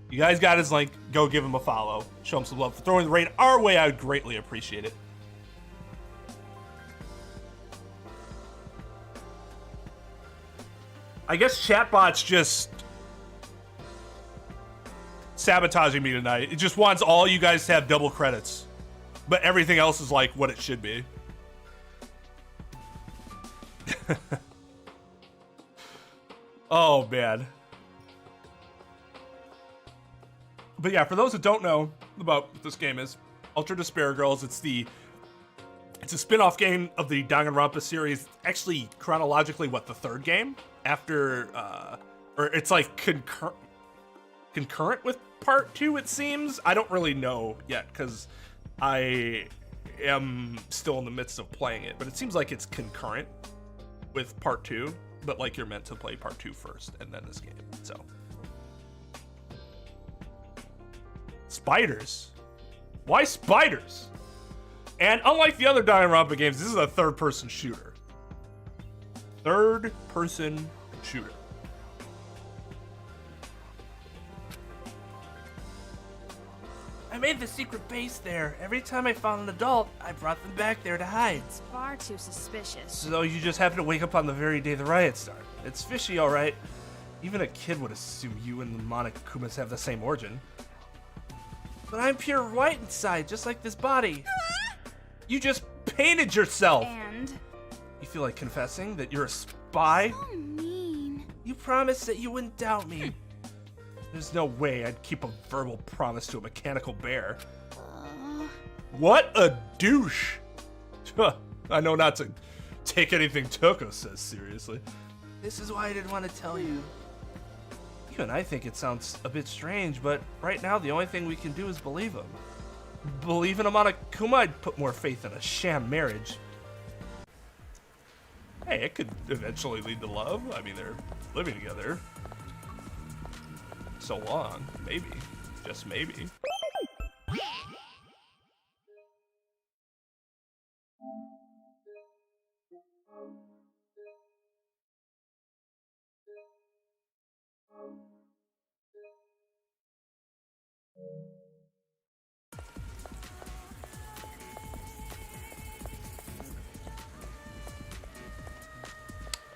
you guys got his link. Go give him a follow. Show him some love. For throwing the raid our way, I would greatly appreciate it. I guess chatbot's just sabotaging me tonight. It just wants all you guys to have double credits. But everything else is like what it should be. Oh, man. But yeah, for those who don't know about what this game is, Ultra Despair Girls, it's a spin-off game of the Danganronpa series. Actually, chronologically, the third game? After, or it's like concurrent with part 2, it seems. I don't really know yet because I am still in the midst of playing it, but it seems like it's concurrent with part 2, but like you're meant to play part 2 first and then this game. So spiders, why spiders? And unlike the other Danganronpa games, this is a third-person shooter. Third-person shooter. I made the secret base there. Every time I found an adult, I brought them back there to hide.
It's far too suspicious.
So you just happened to wake up on the very day the riot started. It's fishy, all right. Even a kid would assume you and the Monokumas have the same origin. But I'm pure white inside, just like this body. You just painted yourself.
And?
You feel like confessing that you're a spy?
So mean.
You promised that you wouldn't doubt me. There's no way I'd keep a verbal promise to a mechanical bear. What a douche! I know not to take anything Toko says seriously. This is why I didn't want to tell you. You and I think it sounds a bit strange, but right now the only thing we can do is believe him. Believe in a Monokuma, I'd put more faith in a sham marriage. Hey, it could eventually lead to love. I mean, they're living together. So long, maybe, just maybe.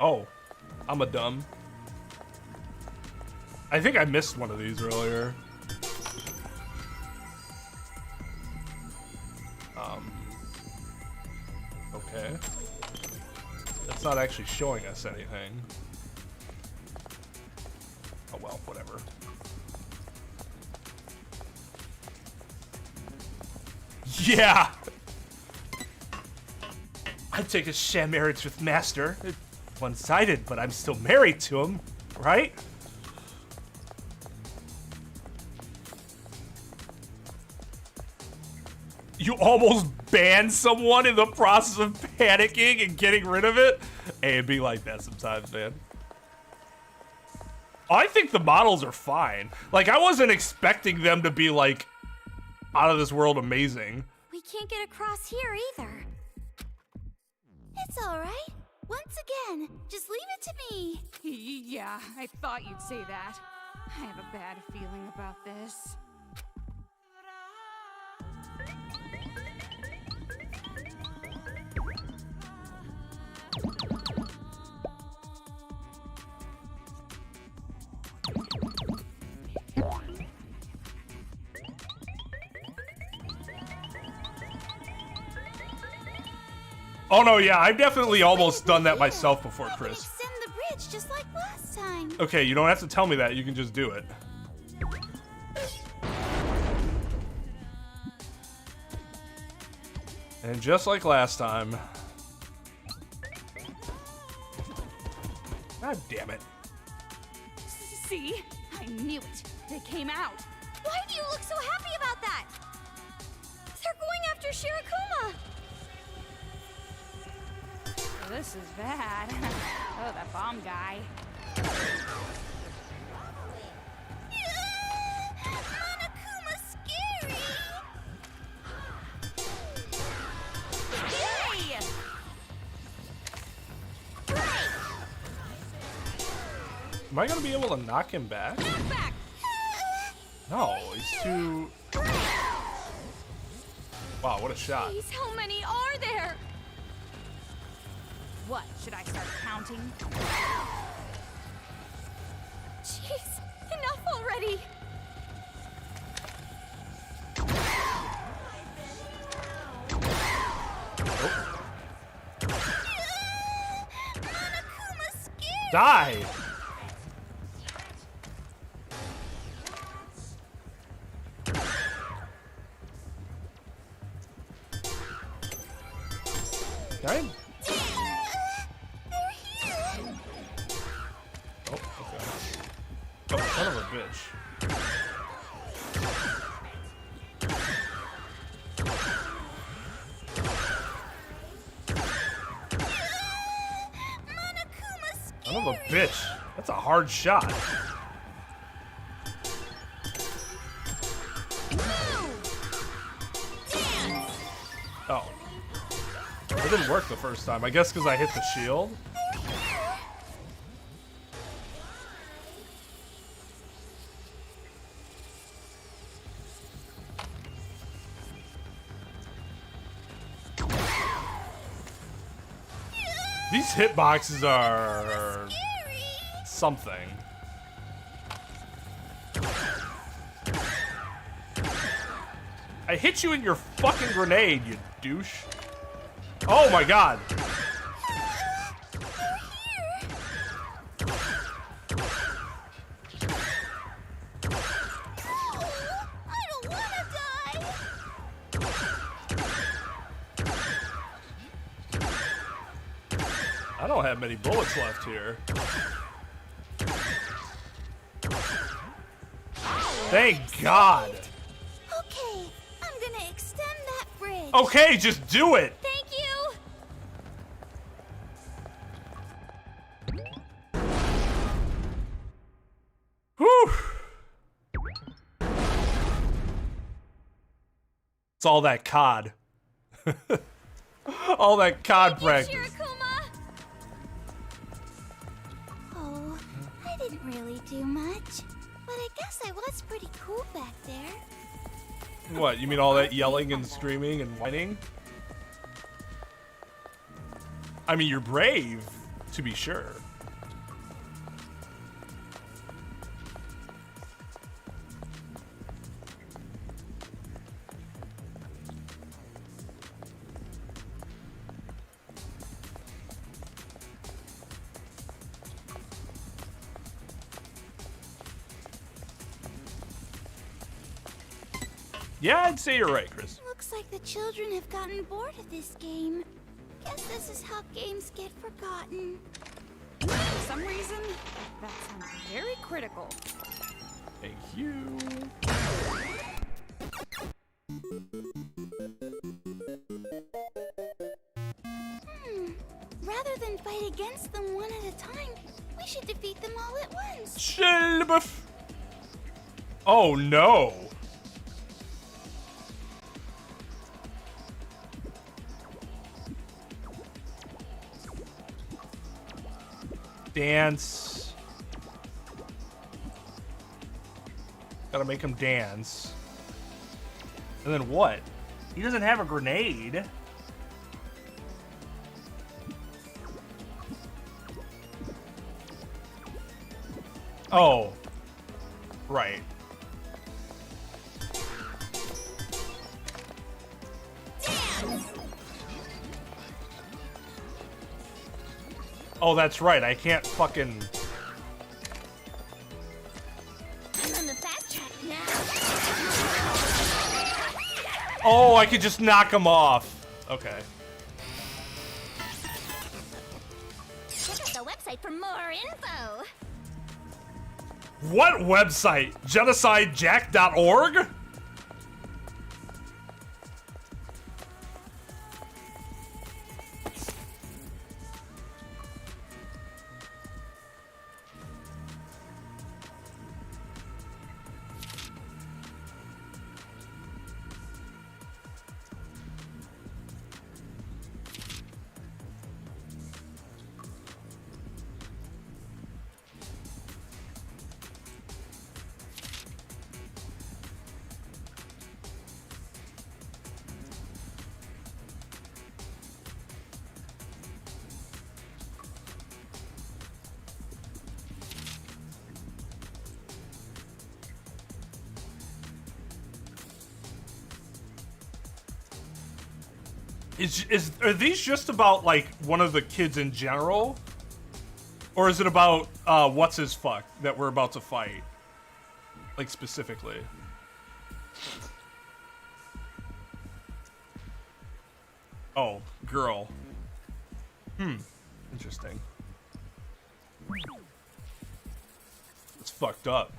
Oh, I'm a dumb. I think I missed one of these earlier. Okay. That's not actually showing us anything. Oh well, whatever. Yeah! I'd take a sham marriage with Master. It's one-sided, but I'm still married to him, right? You almost banned someone in the process of panicking and getting rid of it? Hey, it'd be like that sometimes, man. I think the models are fine. Like, I wasn't expecting them to be, like, out of this world amazing.
We can't get across here either.
It's all right. Once again, just leave it to me.
Yeah, I thought you'd say that. I have a bad feeling about this.
Oh no, yeah, I've definitely almost done that myself before, Chris.
Extend the bridge just like last time.
Okay, you don't have to tell me that, you can just do it. And just like last time. God damn it.
See? I knew it. They came out.
Why do you look so happy about that? They're going after Shirokuma.
This is bad. Oh, that bomb guy.
Monokuma scary.
Yay!
Am I gonna be able to knock him back?
Knock back!
No, he's too... Wow, what a shot.
Jeez, how many are there?
What, should I start counting?
Jeez, enough already.
Monokuma scary.
Die! Die? Oh, okay. Oh, son of a bitch. Son of a bitch. That's a hard shot. Oh. It didn't work the first time. I guess because I hit the shield. These hitboxes are something. I hit you in your fucking grenade, you douche. Oh my god.
I don't wanna die.
I don't have many bullets left here. Thank God.
Okay, I'm gonna extend that bridge.
Okay, just do it.
Thank you!
Whew. It's all that COD. All that COD practice.
Shirokuma!
Oh, I didn't really do much. But I guess I was pretty cool back there.
What, you mean all that yelling and screaming and whining? I mean, you're brave, to be sure. Yeah, I'd say you're right, Chris.
Looks like the children have gotten bored of this game. Guess this is how games get forgotten.
For some reason, that sounds very critical.
Thank you.
Rather than fight against them one at a time, we should defeat them all at once.
Shilbuff. Oh no. Dance. Gotta make him dance. And then what? He doesn't have a grenade. Oh. Right. Oh, that's right. I can't fucking...
I'm on the fast track now.
Oh, I could just knock him off. Okay.
Check out the website for more info.
What website? Genocidejack.org? Are these just about, like, one of the kids in general? Or is it about, what's his fuck that we're about to fight? Like, specifically. Oh, girl. Interesting. It's fucked up.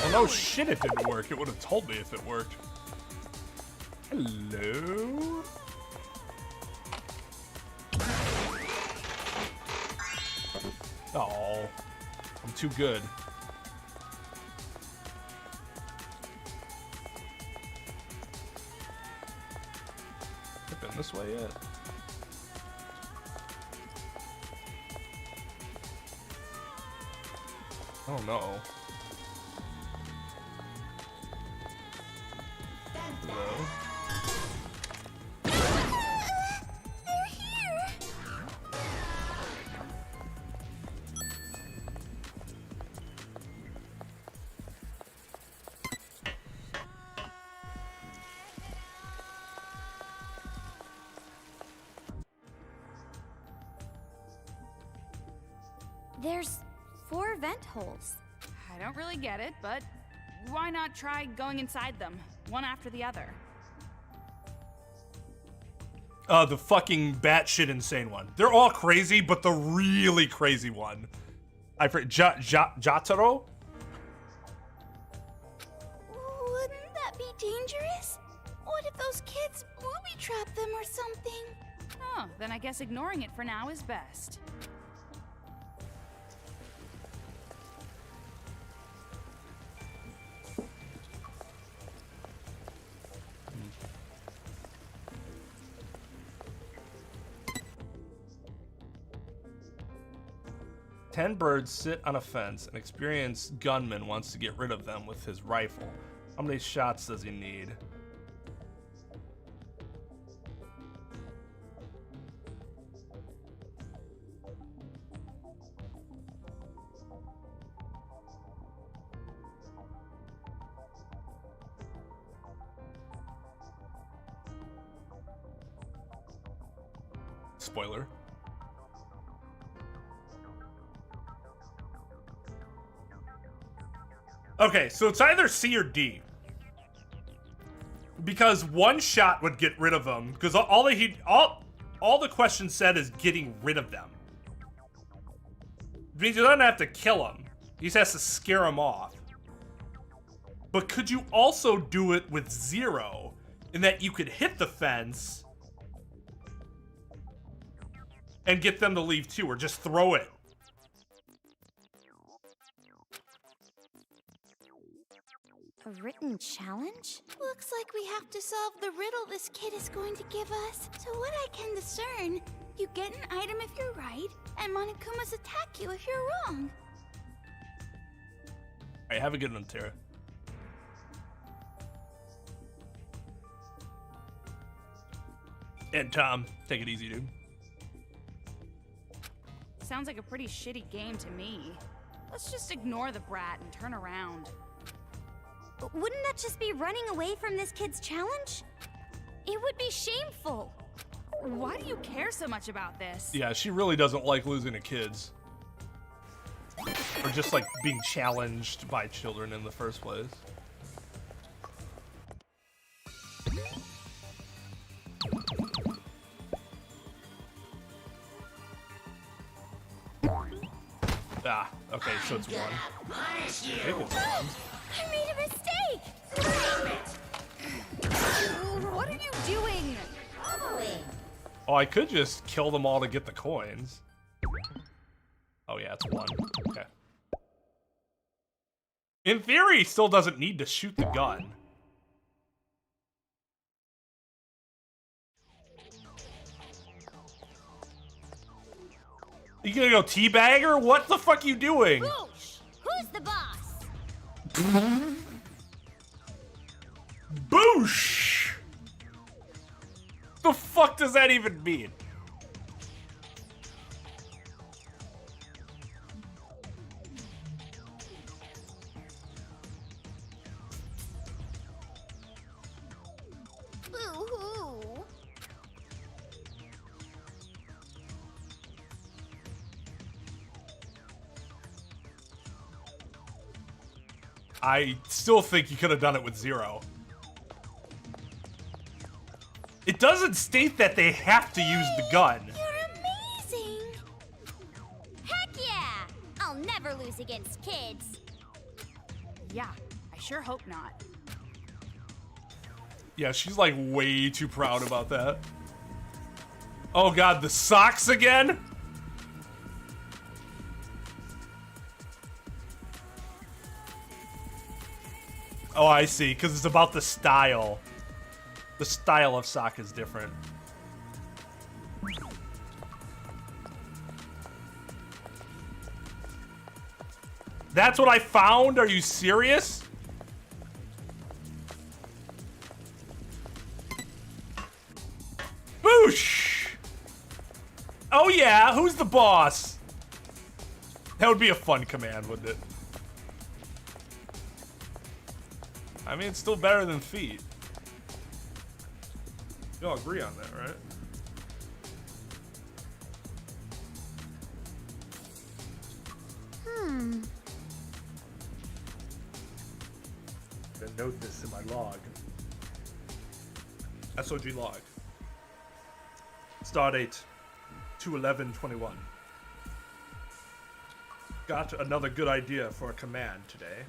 Well, no shit it didn't work. It would have told me if it worked. Hello? Oh, I'm too good. I've been this way yet. Oh no. Hello?
They're here.
There's 4 vent holes.
I don't really get it, but why not try going inside them, one after the other?
The fucking batshit insane one. They're all crazy, but the really crazy one. I forget. Jotaro?
Wouldn't that be dangerous? What if those kids booby trap them or something?
Oh, then I guess ignoring it for now is best.
Ten birds sit on a fence. An experienced gunman wants to get rid of them with his rifle. How many shots does he need? Spoiler. Okay, so it's either C or D. Because one shot would get rid of them. Because all the question said is getting rid of them. It means you don't have to kill them. He just has to scare them off. But could you also do it with 0? In that you could hit the fence and get them to leave too, or just throw it.
A written challenge?
Looks like we have to solve the riddle this kid is going to give us. To what I can discern, you get an item if you're right, and Monokumas attack you if you're wrong.
Alright, have a good one, Tara. And Tom, take it easy, dude.
Sounds like a pretty shitty game to me. Let's just ignore the brat and turn around.
Wouldn't that just be running away from this kid's challenge? It would be shameful.
Why do you care so much about this?
Yeah, she really doesn't like losing to kids. Or just like being challenged by children in the first place. Ah, okay, so it's 1.
Punish you.
I think it's 1.
I made a mistake!
What are you doing?
Oh, I could just kill them all to get the coins. Oh yeah, it's 1. Okay. In theory, he still doesn't need to shoot the gun. You gonna go teabag her? What the fuck you doing?
Boosh! Who's the boss?
Boosh! The fuck does that even mean?
Boo-hoo.
I still think you could have done it with 0. It doesn't state that they have to use the gun.
You're amazing.
Heck yeah! I'll never lose against kids.
Yeah, I sure hope not.
Yeah, she's like way too proud about that. Oh god, the socks again? Oh, I see, because it's about the style. The style of sock is different. That's what I found? Are you serious? Boosh! Oh yeah, who's the boss? That would be a fun command, wouldn't it? I mean, it's still better than feet. You'll agree on that, right? Then note this in my log. SOG log. Stardate 2/11/21. Got another good idea for a command today.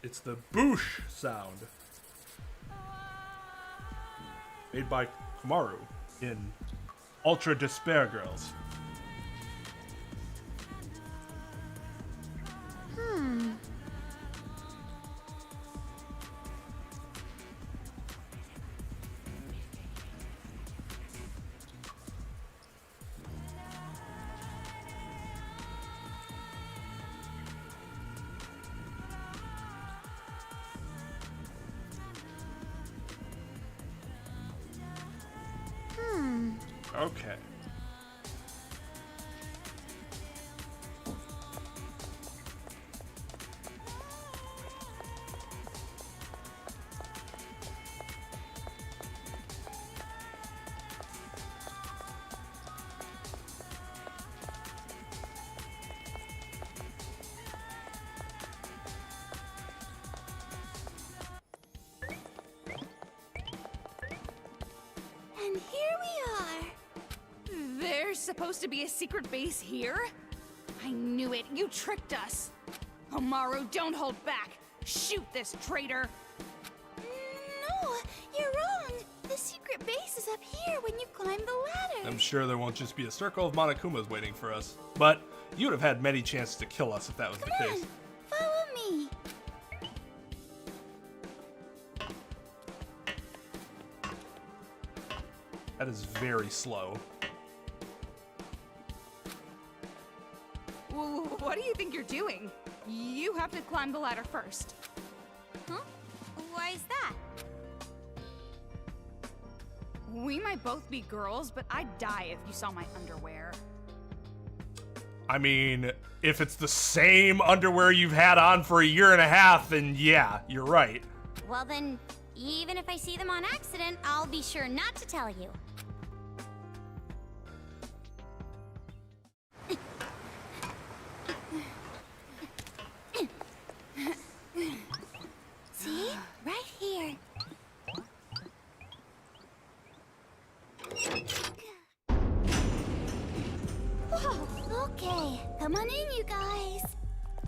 It's the boosh sound. Made by Kamaru in Ultra Despair Girls. Okay.
And here we are. There's supposed to be a secret base here? I knew it. You tricked us. Amaru, don't hold back. Shoot this traitor.
No, you're wrong. The secret base is up here when you climb the ladder.
I'm sure there won't just be a circle of Monokumas waiting for us. But you would have had many chances to kill us if that was the case.
Follow me.
That is very slow.
What do you think you're doing? You have to climb the ladder first.
Huh? Why is that?
We might both be girls, but I'd die if you saw my underwear.
I mean, if it's the same underwear you've had on for a year and a half, then yeah, you're right.
Well then, even if I see them on accident, I'll be sure not to tell you.
See? Right here. Whoa, okay. Come on in, you guys.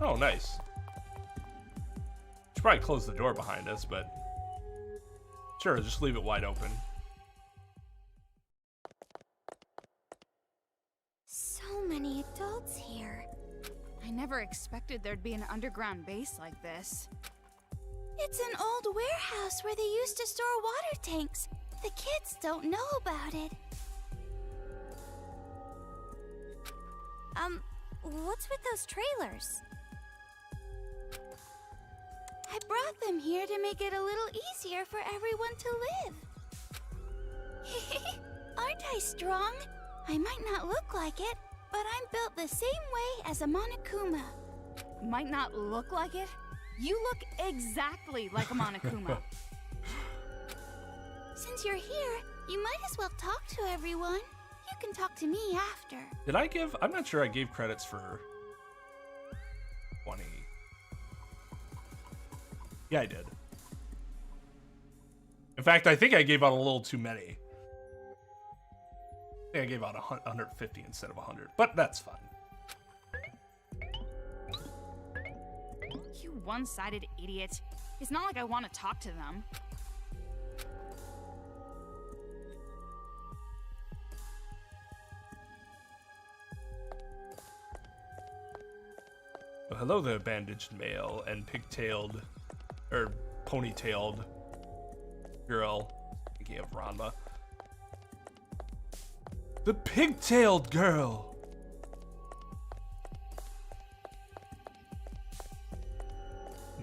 Oh, nice. Should probably close the door behind us, but sure, just leave it wide open.
So many adults here.
I never expected there'd be an underground base like this.
It's an old warehouse where they used to store water tanks. The kids don't know about it.
What's with those trailers?
I brought them here to make it a little easier for everyone to live. Aren't I strong? I might not look like it, but I'm built the same way as a Monokuma.
Might not look like it? You look exactly like a Monokuma.
Since you're here, you might as well talk to everyone. You can talk to me after.
Did I give? I'm not sure I gave credits for 20. Yeah, I did. In fact, I think I gave out a little too many. I think I gave out 150 instead of 100, but that's fine.
You one-sided idiot. It's not like I want to talk to them.
Well, hello there, bandaged male and pigtailed, or ponytailed girl. Thinking of Ranma. The pigtailed girl!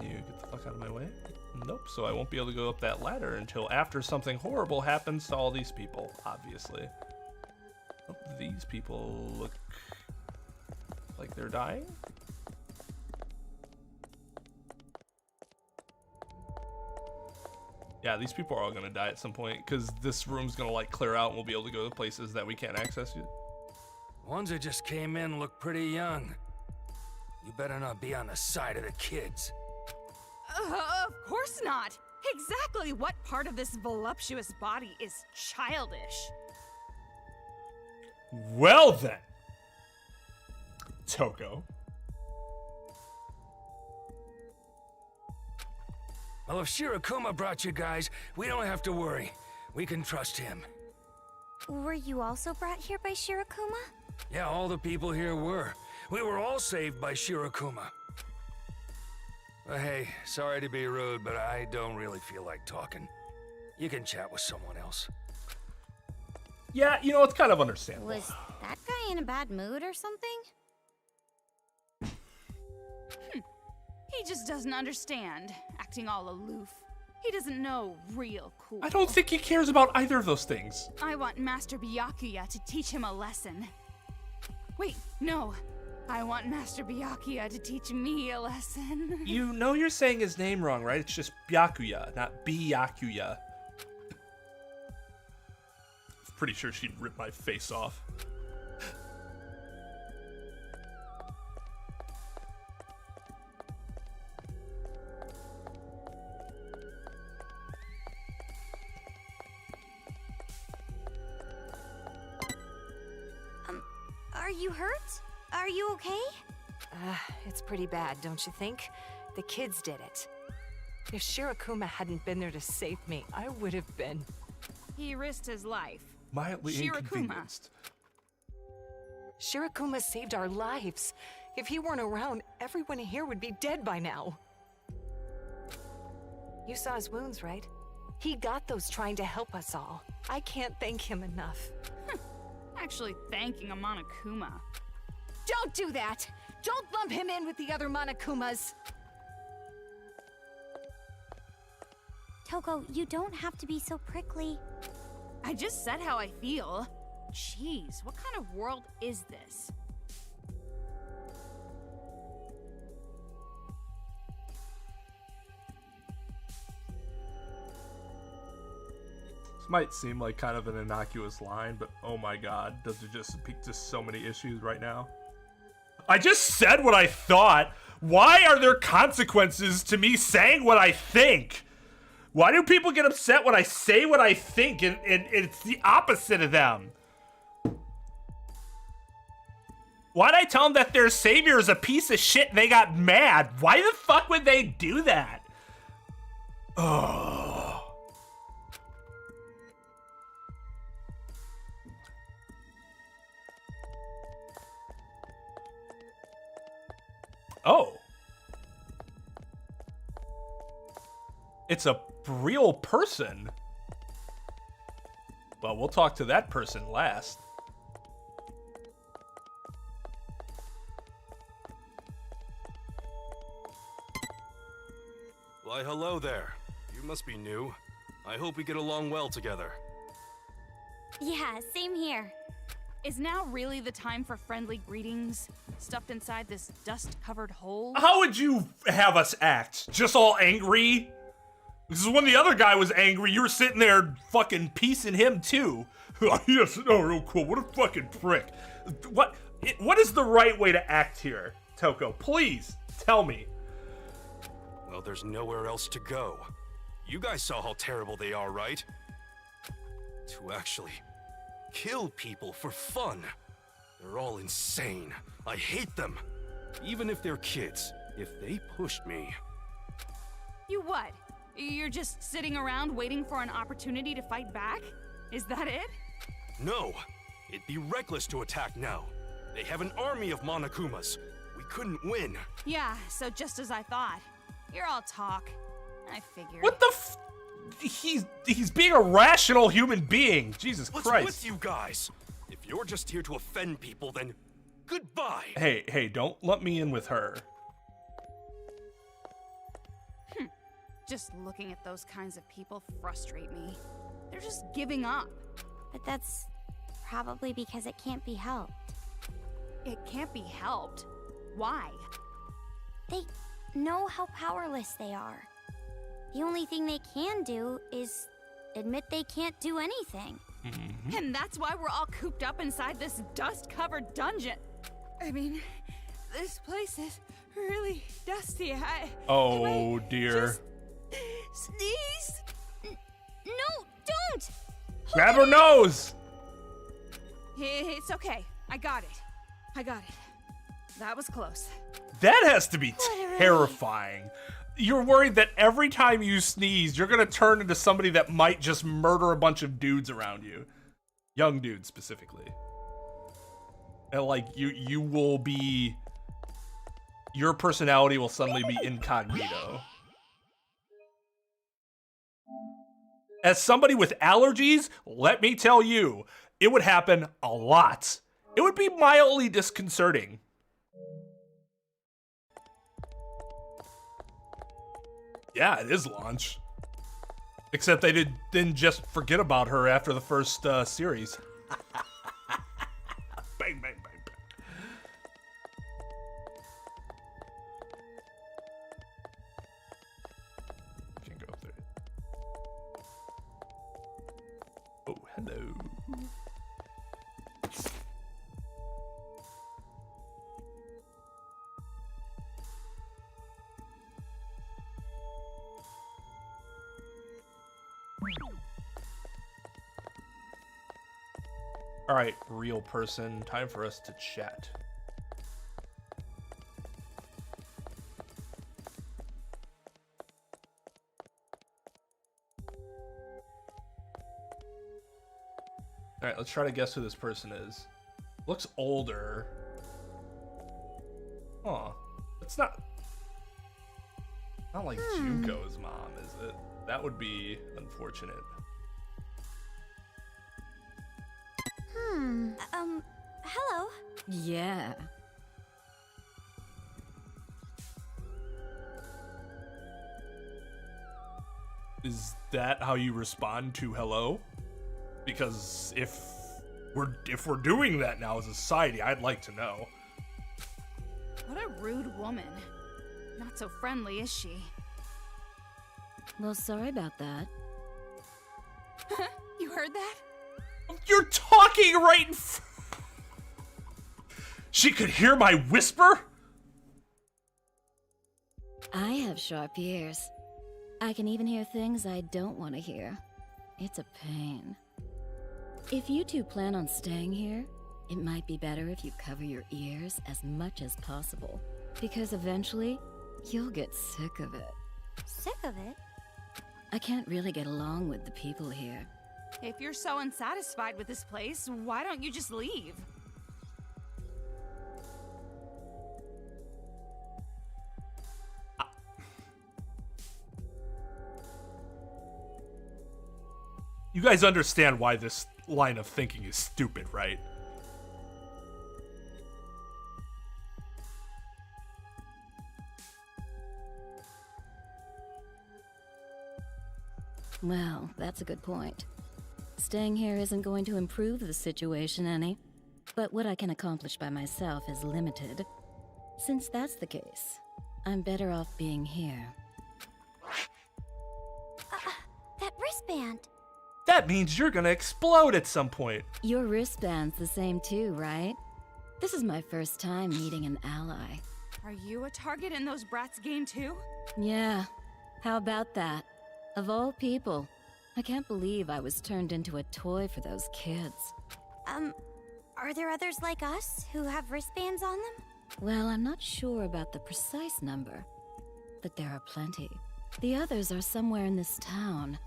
You get the fuck out of my way? Nope, so I won't be able to go up that ladder until after something horrible happens to all these people, obviously. Oh, these people look like they're dying? Yeah, these people are all gonna die at some point, because this room's gonna like clear out and we'll be able to go to places that we can't access yet.
Ones that just came in look pretty young. You better not be on the side of the kids.
Of course not. Exactly what part of this voluptuous body is childish?
Well then, Toko.
Well, if Shirakuma brought you guys, we don't have to worry. We can trust him.
Were you also brought here by Shirakuma?
Yeah, all the people here were. We were all saved by Shirakuma. Hey, sorry to be rude, but I don't really feel like talking. You can chat with someone else.
Yeah, you know, it's kind of understandable.
Was that guy in a bad mood or something?
He just doesn't understand, acting all aloof. He doesn't know real cool.
I don't think he cares about either of those things.
I want Master Byakuya to teach him a lesson. Wait, no. I want Master Byakuya to teach me a lesson.
You know you're saying his name wrong, right? It's just Byakuya, not Byakuya. Pretty sure she'd rip my face off.
Are you hurt? Are you okay?
It's pretty bad, don't you think? The kids did it. If Shirakuma hadn't been there to save me, I would have been.
He risked his life.
Mildly inconvenienced.
Shirakuma saved our lives. If he weren't around, everyone here would be dead by now. You saw his wounds, right? He got those trying to help us all. I can't thank him enough.
Actually thanking a Monokuma.
Don't do that! Don't lump him in with the other Monokumas!
Toko, you don't have to be so prickly.
I just said how I feel. Jeez, what kind of world is this?
This might seem like kind of an innocuous line, but oh my god, does it just speak to so many issues right now? I just said what I thought. Why are there consequences to me saying what I think? Why do people get upset when I say what I think and it's the opposite of them? Why'd I tell them that their savior is a piece of shit and they got mad? Why the fuck would they do that? Oh. Oh. It's a real person. Well, we'll talk to that person last.
Why, hello there. You must be new. I hope we get along well together.
Yeah, same here.
Is now really the time for friendly greetings, stuffed inside this dust-covered hole?
How would you have us act? Just all angry? Because when the other guy was angry, you were sitting there fucking piecing him too. Yes, oh, real cool. What a fucking prick. What is the right way to act here, Toko? Please, tell me.
Well, there's nowhere else to go. You guys saw how terrible they are, right? To actually kill people for fun. They're all insane. I hate them. Even if they're kids, If they pushed me...
You what? You're just sitting around waiting for an opportunity to fight back? Is that it?
No! It'd be reckless to attack now. They have an army of Monokumas. We couldn't win.
Yeah, so just as I thought. You're all talk. I figured.
What the f... He's being a rational human being. Jesus
What's
Christ.
with you guys? If you're just here to offend people, then goodbye.
Hey, don't let me in with her.
Just looking at those kinds of people frustrate me. They're just giving up.
But that's probably because it can't be helped.
It can't be helped. Why?
They know how powerless they are. The only thing they can do is admit they can't do anything.
And that's why we're all cooped up inside this dust-covered dungeon. I mean, this place is really dusty.
Oh, dear.
Sneeze?
No, don't!
Grab her nose!
It's okay. I got it. That was close.
That has to be terrifying. You're worried that every time you sneeze, you're gonna turn into somebody that might just murder a bunch of dudes around you. Young dudes, specifically. And, like, you will be... Your personality will suddenly be incognito. As somebody with allergies, let me tell you, it would happen a lot. It would be mildly disconcerting. Yeah, it is launch. Except they didn't just forget about her after the first series. Bang, bang, bang, bang. Can't go up there. Oh, hello. All right, real person, time for us to chat. All right, let's try to guess who this person is. Looks older. Huh. It's not like Junko's mom, is it? That would be unfortunate.
Hello?
Yeah.
Is that how you respond to hello? Because if we're doing that now as a society, I'd like to know.
What a rude woman. Not so friendly, is she?
Well, sorry about that.
You heard that?
You're talking right in She could hear my whisper?
I have sharp ears. I can even hear things I don't want to hear. It's a pain. If you two plan on staying here, it might be better if you cover your ears as much as possible. Because eventually, you'll get sick of it.
Sick of it?
I can't really get along with the people here.
If you're so unsatisfied with this place, why don't you just leave?
You guys understand why this line of thinking is stupid, right?
Well, that's a good point. Staying here isn't going to improve the situation any, but what I can accomplish by myself is limited. Since that's the case, I'm better off being here.
That wristband.
That means you're gonna explode at some point.
Your wristband's the same too, right? This is my first time meeting an ally.
Are you a target in those brats' game too?
Yeah, how about that? Of all people, I can't believe I was turned into a toy for those kids.
Are there others like us who have wristbands on them?
Well, I'm not sure about the precise number, but there are plenty. The others are somewhere in this town,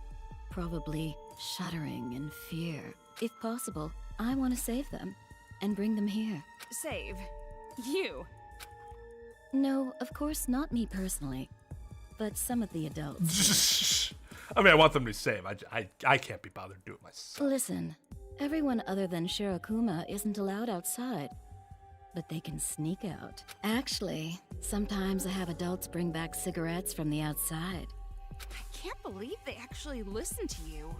probably shuddering in fear. If possible, I want to save them and bring them here.
Save. You.
No, of course not me personally, but some of the adults.
I mean, I want them to be safe. I can't be bothered to do it myself.
Listen, everyone other than Shirokuma isn't allowed outside, but they can sneak out. Actually, sometimes I have adults bring back cigarettes from the outside.
I can't believe they actually listen to you.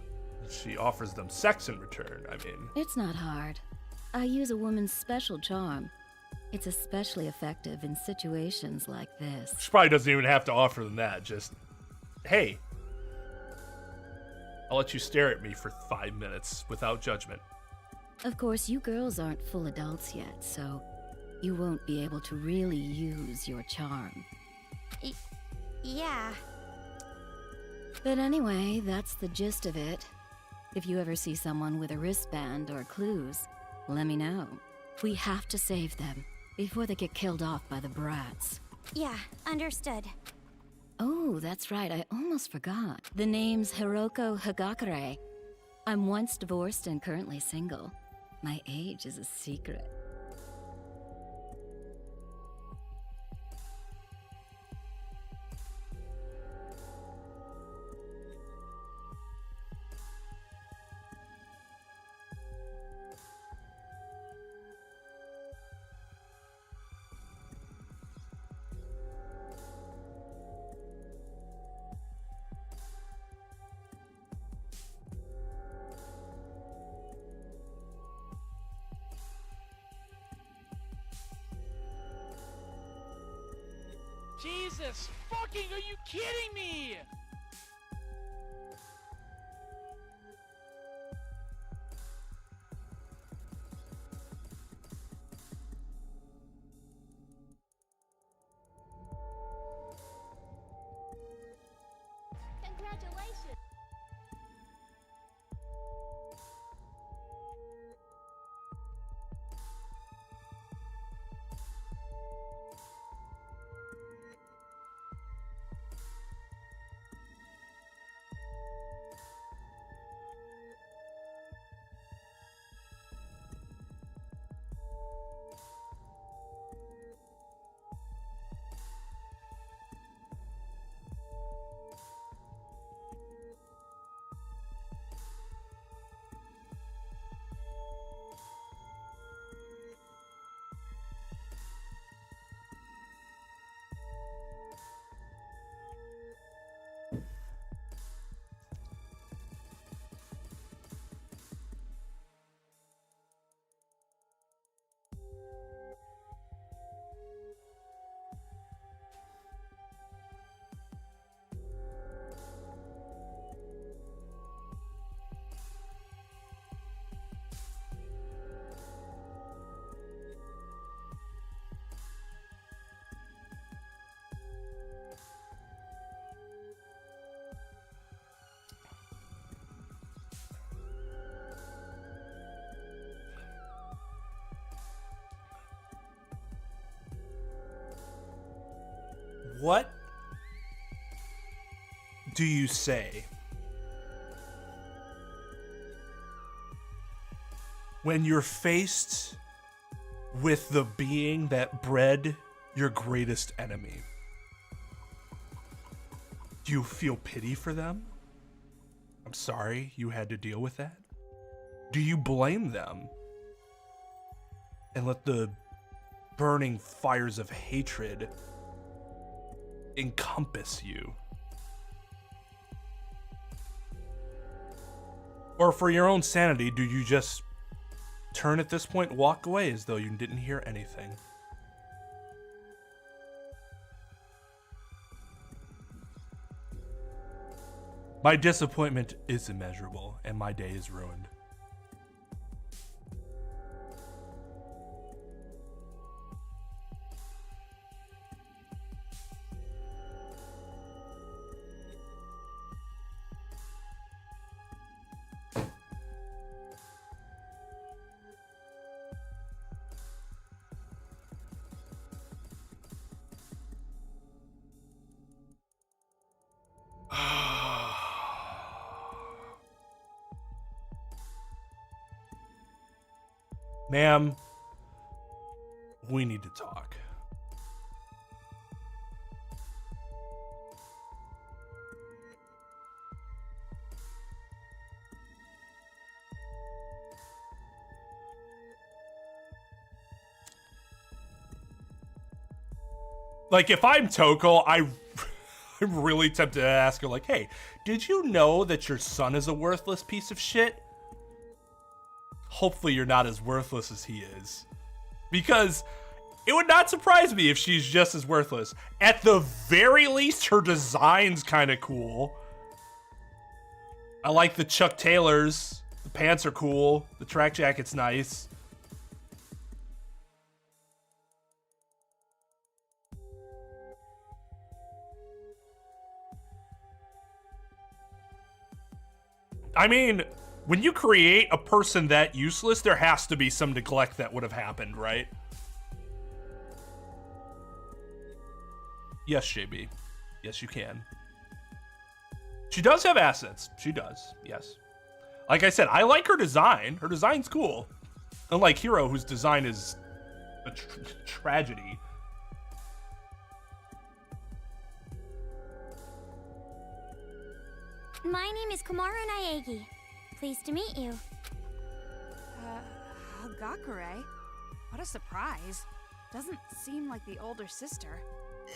She offers them sex in return, I mean.
It's not hard. I use a woman's special charm. It's especially effective in situations like this.
She probably doesn't even have to offer them that. Just, hey, I'll let you stare at me for 5 minutes without judgment.
Of course, you girls aren't full adults yet, so you won't be able to really use your charm.
Yeah.
But anyway, that's the gist of it. If you ever see someone with a wristband or clues, let me know. We have to save them before they get killed off by the brats.
Yeah, understood.
Oh, that's right, I almost forgot. The name's Hiroko Hagakure. I'm once divorced and currently single. My age is a secret.
Jesus fucking, are you kidding me?
Congratulations.
What do you say when you're faced with the being that bred your greatest enemy? Do you feel pity for them? I'm sorry you had to deal with that. Do you blame them and let the burning fires of hatred encompass you? Or for your own sanity, do you just turn at this point, walk away as though you didn't hear anything? My disappointment is immeasurable, and my day is ruined.
Ma'am, we need to talk. Like, if I'm Toko, I'm really tempted to ask her, like, hey, did you know that your son is a worthless piece of shit? Hopefully you're not as worthless as he is. Because it would not surprise me if she's just as worthless. At the very least, her design's kind of cool. I like the Chuck Taylors. The pants are cool. The track jacket's nice. I mean, when you create a person that useless, there has to be some neglect that would have happened, right? Yes, JB. Yes, you can. She does have assets. She does, yes. Like I said, I like her design. Her design's cool. Unlike Hiro, whose design is a tragedy.
My name is Komaru Naegi. Pleased to meet you.
Hagakure? What a surprise. Doesn't seem like the older sister.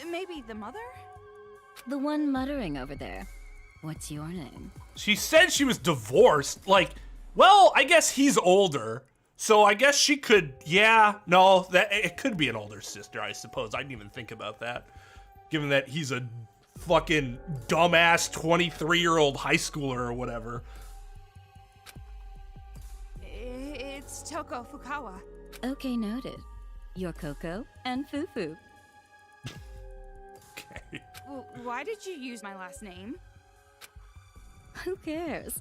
Maybe the mother?
The one muttering over there. What's your name?
She said she was divorced. Like, well, I guess he's older. So I guess she could, yeah, no, that it could be an older sister, I suppose. I didn't even think about that. Given that he's a fucking dumbass 23-year-old high schooler or whatever.
It's Toko Fukawa.
Okay, noted. You're Coco and Fufu.
Okay.
Why did you use my last name?
Who cares?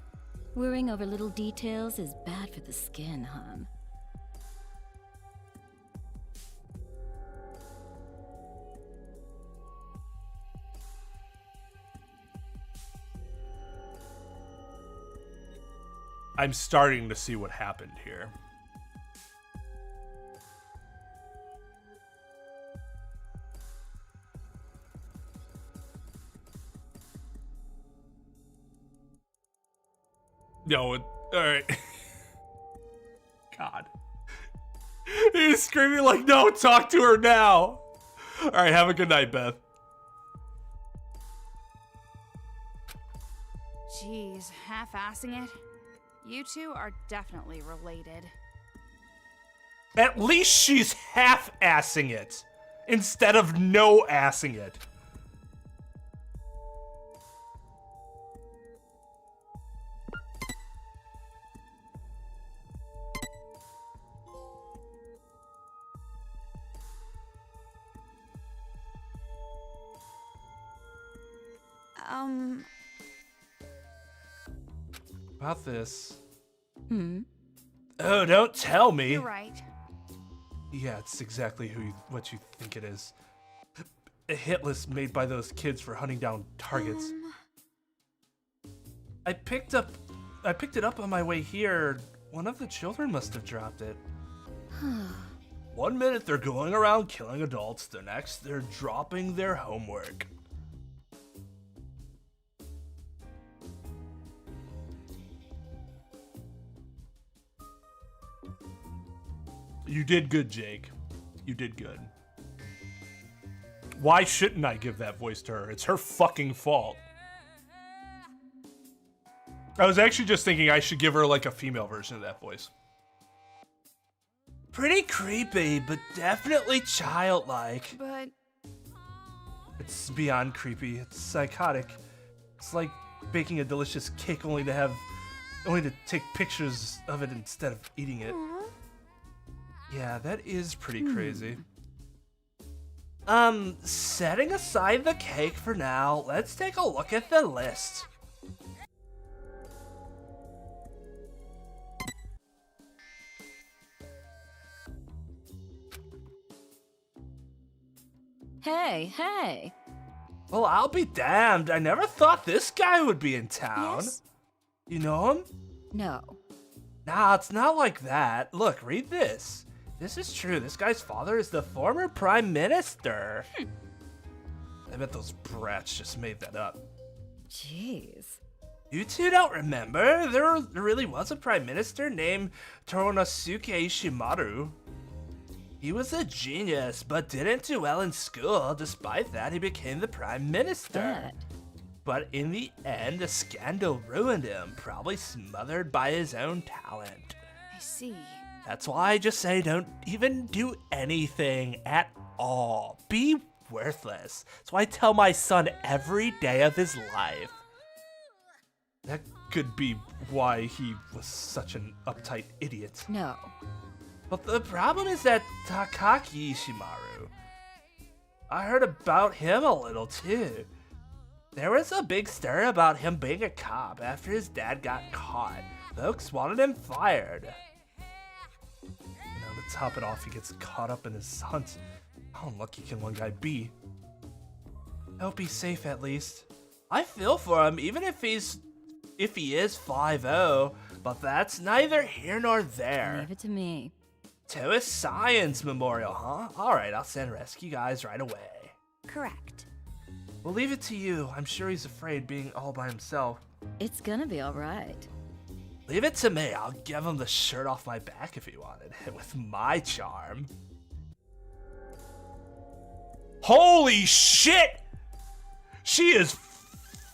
Worrying over little details is bad for the skin, hon.
I'm starting to see what happened here. No, all right. God. He's screaming like, no, talk to her now. All right, have a good night, Beth.
Jeez, half-assing it. You two are definitely related.
At least she's half-assing it instead of no-assing it. About this. Oh, don't tell me.
You're right.
Yeah, it's exactly what you think it is. A hit list made by those kids for hunting down targets. I picked it up on my way here. One of the children must have dropped it. 1 minute they're going around killing adults, the next they're dropping their homework. You did good, Jake. You did good. Why shouldn't I give that voice to her? It's her fucking fault. I was actually just thinking I should give her like a female version of that voice. Pretty creepy, but definitely childlike.
But
It's beyond creepy. It's psychotic. It's like baking a delicious cake only to take pictures of it instead of eating it. Yeah, that is pretty crazy. Setting aside the cake for now, let's take a look at the list.
Hey.
Well, I'll be damned. I never thought this guy would be in town.
Yes?
You know him?
No.
Nah, it's not like that. Look, read this. This is true. This guy's father is the former prime minister. I bet those brats just made that up.
Jeez.
You two don't remember? There really was a prime minister named Toronosuke Shimaru. He was a genius, but didn't do well in school. Despite that, he became the prime minister. But in the end, a scandal ruined him, probably smothered by his own talent.
I see.
That's why I just say don't even do anything at all. Be worthless. That's why I tell my son every day of his life.
That could be why he was such an uptight idiot.
No.
But the problem is that Takaki Shimaru. I heard about him a little too. There was a big stir about him being a cop after his dad got caught. Folks wanted him fired.
To top it off, he gets caught up in his hunt. How unlucky can one guy be?
I hope he's safe at least. I feel for him, even if he is 5-0, but that's neither here nor there.
Leave it to me.
To a science memorial, huh? Alright, I'll send rescue guys right away.
Correct.
We'll leave it to you. I'm sure he's afraid being all by himself.
It's gonna be alright.
Leave it to me. I'll give him the shirt off my back if he wanted it with my charm.
Holy shit! She is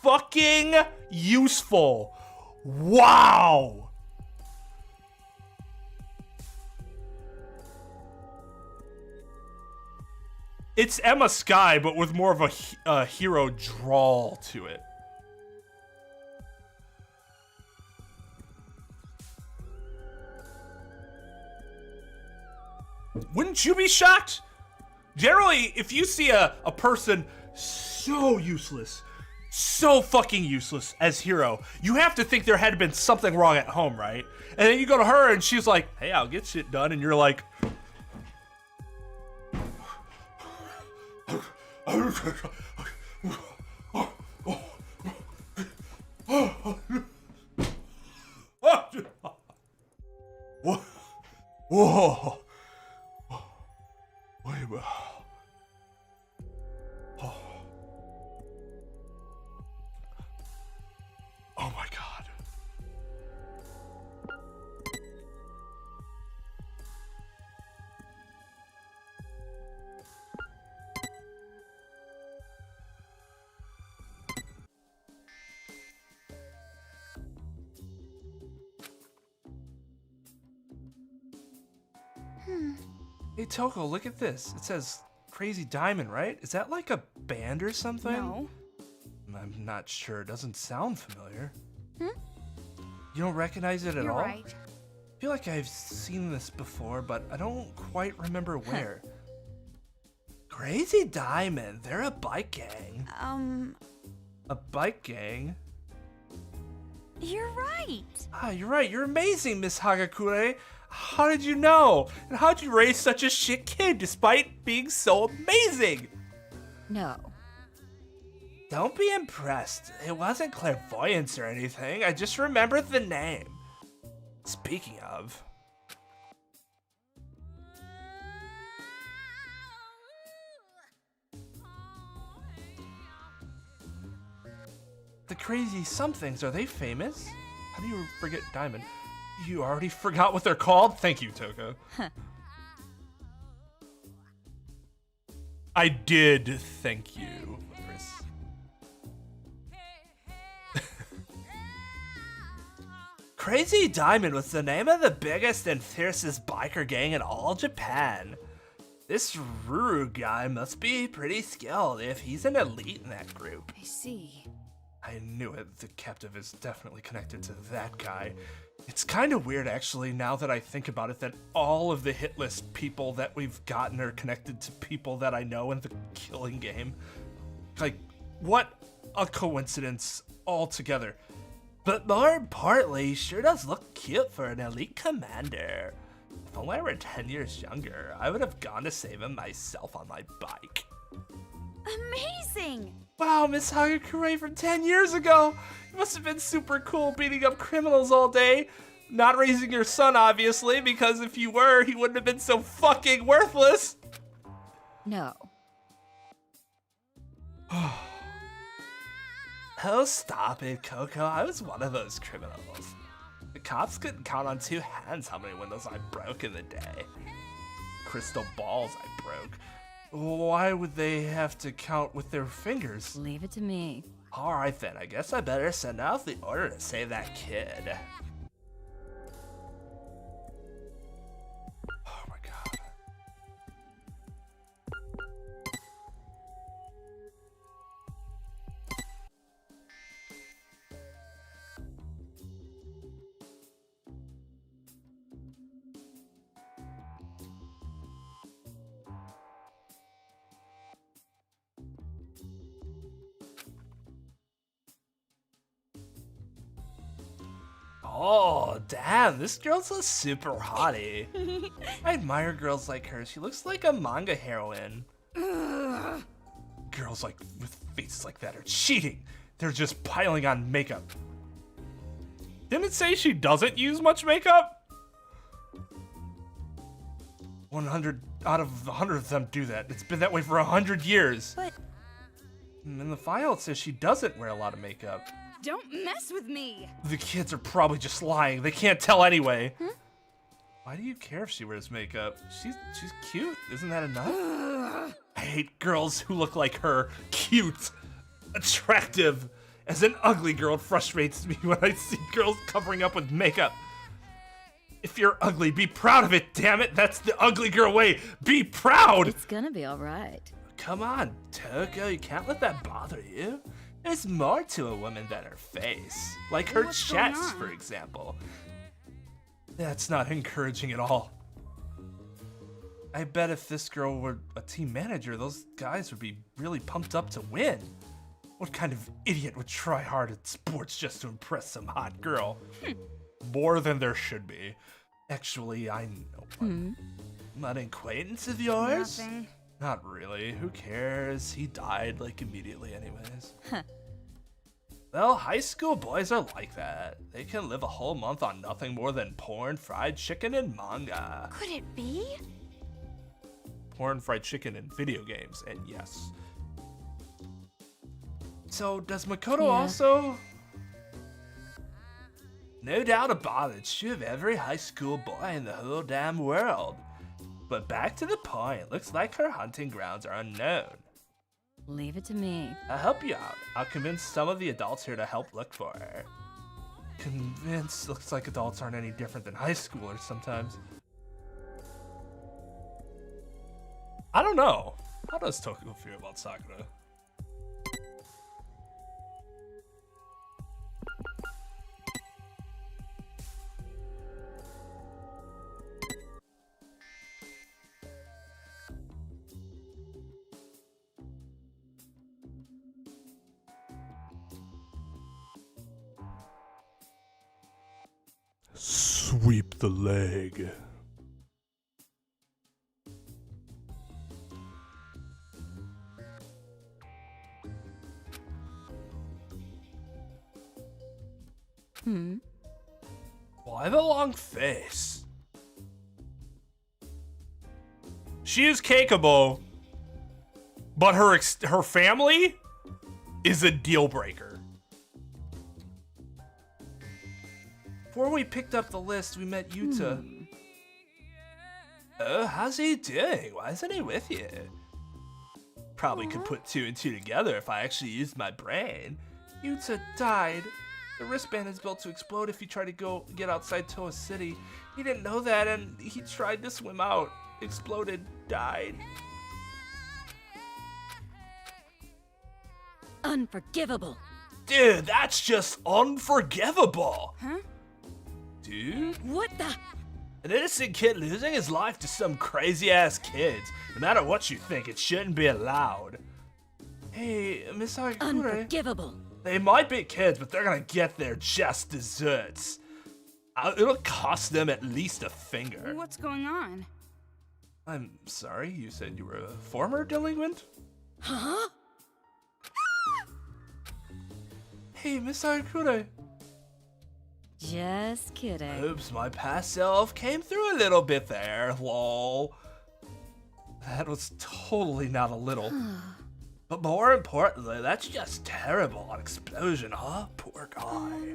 fucking useful. Wow! It's Emma Skye, but with more of a hero drawl to it. Wouldn't you be shocked? Generally, if you see a person so useless, so fucking useless as hero, you have to think there had been something wrong at home, right? And then you go to her and she's like, hey, I'll get shit done. And you're like, whoa. Wait a minute. Oh my god. Hey Toko, look at this. It says Crazy Diamond, right? Is that like a band or something?
No.
I'm not sure. It doesn't sound familiar.
Hmm?
You don't recognize it at
You're
all?
right.
I feel like I've seen this before, but I don't quite remember where.
Crazy Diamond, they're a bike gang.
A bike gang?
You're right.
Ah, you're right. You're amazing, Miss Hagakure. How did you know? And how'd you raise such a shit kid despite being so amazing?
No.
Don't be impressed. It wasn't clairvoyance or anything. I just remembered the name. Speaking of...
The Crazy Somethings, are they famous? How do you forget Diamond? You already forgot what they're called? Thank you, Toko. I did thank you, Chris.
Crazy Diamond was the name of the biggest and fiercest biker gang in all Japan. This Ruru guy must be pretty skilled if he's an elite in that group.
I see.
I knew it. The captive is definitely connected to that guy. It's kind of weird, actually, now that I think about it, that all of the hit list people that we've gotten are connected to people that I know in the killing game. Like, what a coincidence altogether.
But more importantly, he sure does look cute for an elite commander. If only I were 10 years younger, I would have gone to save him myself on my bike.
Amazing!
Wow, Miss Hagakure from 10 years ago! You must have been super cool beating up criminals all day.
Not raising your son, obviously, because if you were, he wouldn't have been so fucking worthless.
No.
Oh, stop it, Coco. I was one of those criminals. The cops couldn't count on two hands how many windows I broke in the day. Crystal balls I broke. Why would they have to count with their fingers?
Leave it to me.
Alright then, I guess I better send out the order to save that kid. Oh my god. Oh, damn, this girl's a super hottie. I admire girls like her. She looks like a manga heroine. Girls like with faces like that are cheating. They're just piling on makeup.
Didn't it say she doesn't use much makeup?
100 out of 100 of them do that. It's been that way for 100 years.
But
in the file, it says she doesn't wear a lot of makeup.
Don't mess with me.
The kids are probably just lying. They can't tell anyway. Why do you care if she wears makeup? She's cute. Isn't that enough? I hate girls who look like her. Cute. Attractive. As an ugly girl, it frustrates me when I see girls covering up with makeup. If you're ugly, be proud of it, damn it. That's the ugly girl way. Be proud.
it's gonna be alright.
Come on, Toko. You can't let that bother you. There's more to a woman than her face. Like her
What's going
chest,
on?
for example. That's not encouraging at all. I bet if this girl were a team manager, those guys would be really pumped up to win. What kind of idiot would try hard at sports just to impress some hot girl?
More than there should be.
Actually, I know one. An acquaintance of yours?
Nothing.
Not really. Who cares? He died like immediately anyways. Well, high school boys are like that. They can live a whole month on nothing more than porn, fried chicken, and manga.
Could it be?
Porn, fried chicken, and video games, and yes.
So, does Makoto
Yeah.
also? No doubt about it, it's true of every high school boy in the whole damn world. But back to the point, looks like her hunting grounds are unknown.
Leave it to me.
I'll help you out. I'll convince some of the adults here to help look for her. Convince looks like adults aren't any different than high schoolers sometimes.
I don't know. How does Toko feel about Sakura?
Sweep the leg.
Why the long face?
She is cakeable, but her family is a deal breaker.
Before we picked up the list, we met Yuta. Oh, how's he doing? Why isn't he with you? Probably could put two and two together if I actually used my brain. Yuta died. The wristband is built to explode if you try to get outside Toa City. He didn't know that, and he tried to swim out. Exploded, died.
Unforgivable.
Dude, that's just unforgivable.
Huh?
Dude?
What the?
An innocent kid losing his life to some crazy-ass kids. No matter what you think, it shouldn't be allowed. Hey, Miss Hagakure.
Unforgivable.
They might be kids, but they're gonna get their just desserts. It'll cost them at least a finger.
What's going on?
I'm sorry, you said you were a former delinquent?
Huh?
Hey, Miss Hagakure.
Just kidding.
Oops, my past self came through a little bit there, lol. That was totally not a little. But more importantly, that's just terrible. An explosion, huh? Poor guy.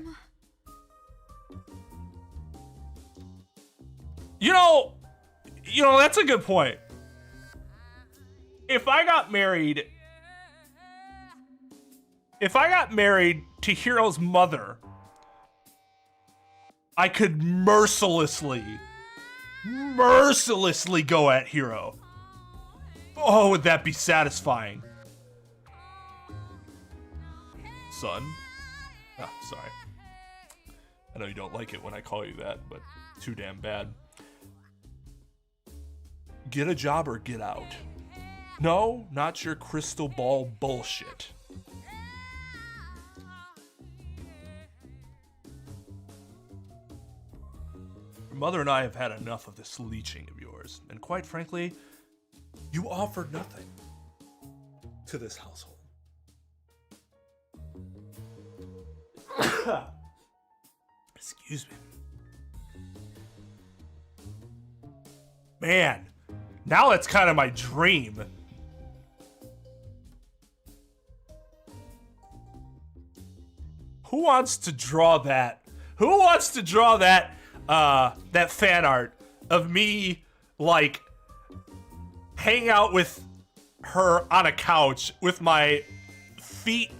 You know, that's a good point. If I got married to Hiro's mother, I could mercilessly go at Hiro. Oh, would that be satisfying? Son? Ah, sorry. I know you don't like it when I call you that, but too damn bad. Get a job or get out. No, not your crystal ball bullshit. Your mother and I have had enough of this leeching of yours, and quite frankly, you offered nothing to this household. Excuse me. Man, now that's kind of my dream. Who wants to draw that? Who wants to draw that that fan art of me like hanging out with her on a couch with my feet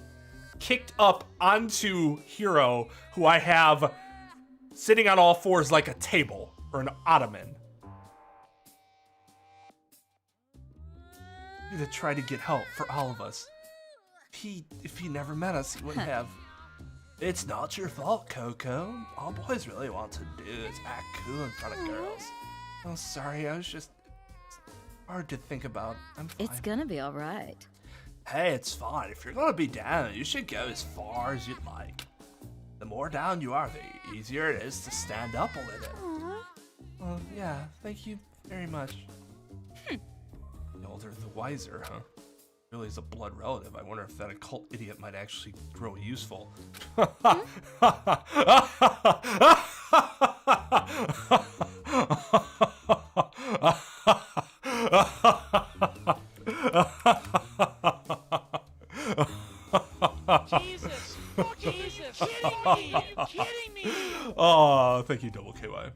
kicked up onto Hiro, who I have sitting on all fours like a table or an ottoman? To try to get help for all of us. If he never met us, he wouldn't have. It's not your fault, Coco. All boys really want to do is act cool in front of girls. Oh, sorry, I was just hard to think about. I'm fine.
It's gonna be all right.
Hey, it's fine. If you're gonna be down, you should go as far as you'd like. The more down you are, the easier it is to stand up a little. Well, yeah, thank you very much. The older, the wiser, huh? Really is a blood relative. I wonder if that occult idiot might actually grow useful.
Jesus, Jesus, kidding me? Are you kidding me?
Oh, thank you, Double KY.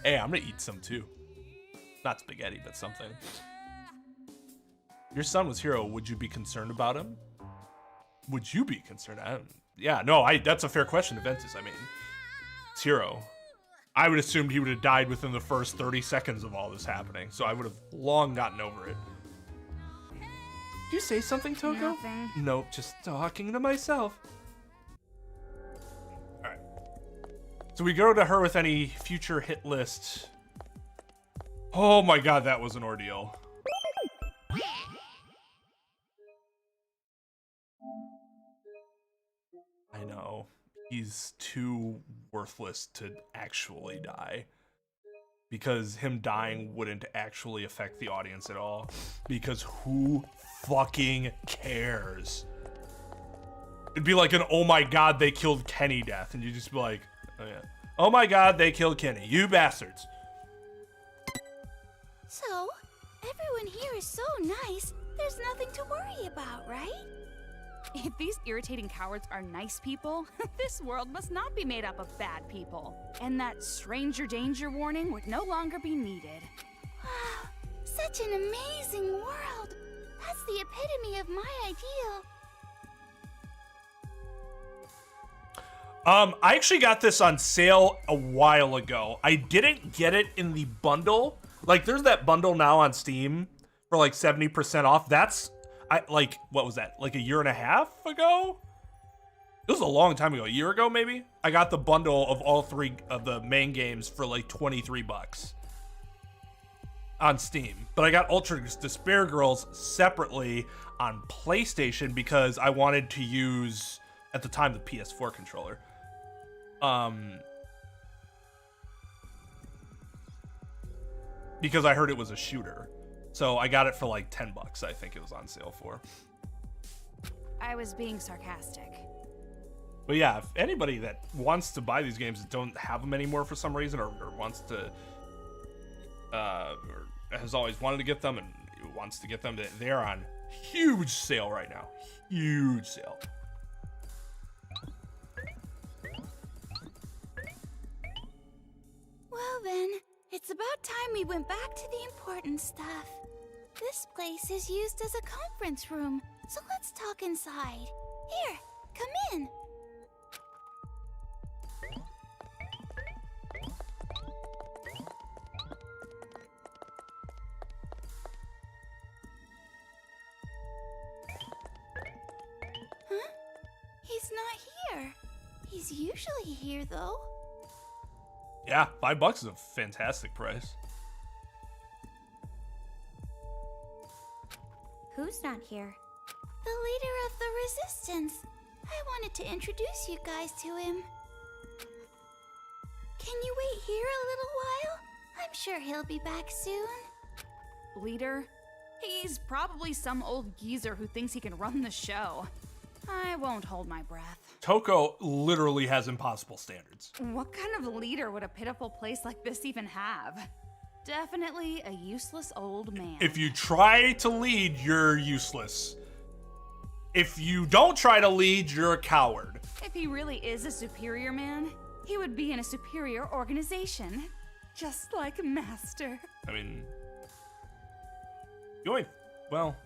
Hey, I'm gonna eat some too. Not spaghetti, but something. Your son was Hiro. Would you be concerned about him? Would you be concerned? Yeah, no, that's a fair question, Aventus. I mean, it's Hiro. I would assume he would have died within the first 30 seconds of all this happening, so I would have long gotten over it. Did you say something, Toko?
Nothing.
Nope, just talking to myself. Alright. So we go to her with any future hit list. Oh my god, that was an ordeal. I know. He's too worthless to actually die. Because him dying wouldn't actually affect the audience at all. Because who fucking cares? It'd be like an oh my god they killed Kenny death. And you'd just be like, oh yeah. Oh my god they killed Kenny. You bastards.
So, everyone here is so nice, there's nothing to worry about, right?
If these irritating cowards are nice people, this world must not be made up of bad people. And that stranger danger warning would no longer be needed.
Wow, such an amazing world. That's the epitome of my ideal.
I actually got this on sale a while ago. I didn't get it in the bundle. Like, there's that bundle now on Steam for like 70% off. That's, what was that? Like a year and a half ago? It was a long time ago. A year ago, maybe? I got the bundle of all three of the main games for like 23 bucks on Steam. But I got Ultra Despair Girls separately on PlayStation because I wanted to use, at the time, the PS4 controller. because I heard it was a shooter. So I got it for like $10, I think it was on sale for.
I was being sarcastic.
But yeah, if anybody that wants to buy these games that don't have them anymore for some reason, or wants to, or has always wanted to get them and wants to get them, they're on huge sale right now. Huge sale.
Well then, it's about time we went back to the important stuff. This place is used as a conference room, so let's talk inside. Here, come in. Huh? He's not here. He's usually here, though.
Yeah, $5 is a fantastic price.
Who's not here?
The leader of the Resistance. I wanted to introduce you guys to him. Can you wait here a little while? I'm sure he'll be back soon.
Leader? He's probably some old geezer who thinks he can run the show. I won't hold my breath.
Toko literally has impossible standards.
What kind of leader would a pitiful place like this even have? Definitely a useless old man.
If you try to lead, you're useless. If you don't try to lead, you're a coward.
If he really is a superior man, he would be in a superior organization. Just like Master.
I mean, going, well,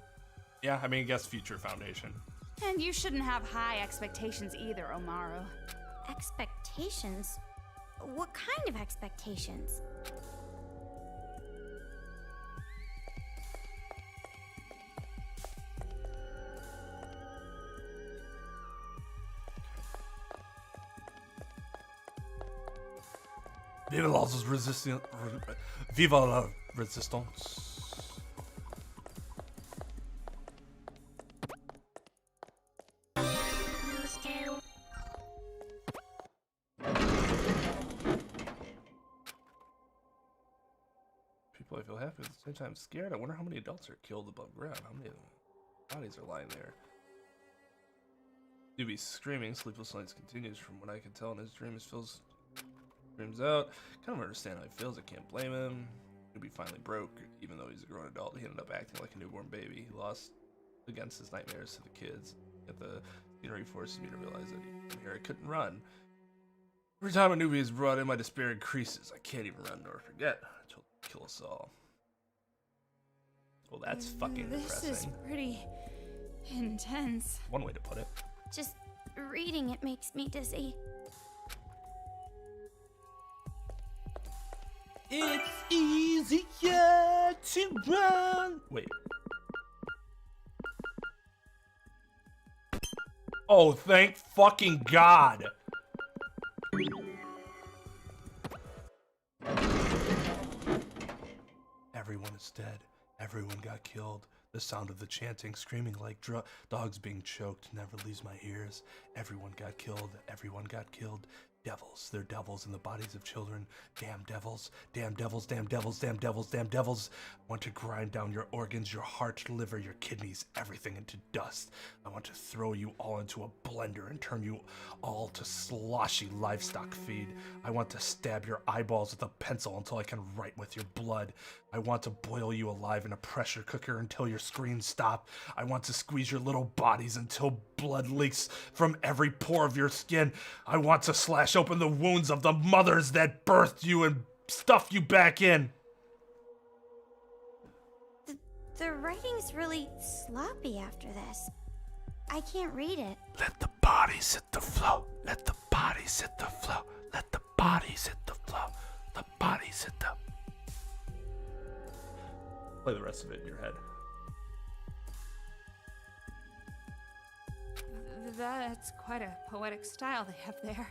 yeah, I mean, I guess Future Foundation.
And you shouldn't have high expectations either, Omaru.
Expectations? What kind of expectations?
Vive la resistance. Vive la resistance. People, I feel happy at the same time scared. I wonder how many adults are killed above ground. How many of them bodies are lying there? Doobie's screaming. Sleepless nights continues. From what I can tell in his dreams, Phil's dreams out. Kind of understand how he feels. I can't blame him. Doobie finally broke. Even though he's a grown adult, he ended up acting like a newborn baby. He lost against his nightmares to the kids. Yet the scenery forces me to realize that even here I couldn't run. Every time a newbie is brought in, my despair increases. I can't even run nor forget. I told him to kill us all. Well, that's fucking depressing.
This is pretty intense.
One way to put it.
Just reading it makes me dizzy.
It's easier to run.
Wait. Oh, thank fucking God. Everyone is dead. Everyone got killed. The sound of the chanting, screaming like dogs being choked never leaves my ears. Everyone got killed. Everyone got killed. Devils. They're devils in the bodies of children. Damn devils. Damn devils. Damn devils. Damn devils. Damn devils. I want to grind down your organs, your heart, liver, your kidneys, everything into dust. I want to throw you all into a blender and turn you all to sloshy livestock feed. I want to stab your eyeballs with a pencil until I can write with your blood. I want to boil you alive in a pressure cooker until your screams stop. I want to squeeze your little bodies until blood leaks from every pore of your skin. I want to slash open the wounds of the mothers that birthed you and stuff you back in.
The writing's really sloppy after this. I can't read it.
Let the bodies hit the flow. Let the bodies hit the flow. Let the bodies hit the flow. The bodies hit the...
Play the rest of it in your head.
That's quite a poetic style they have there.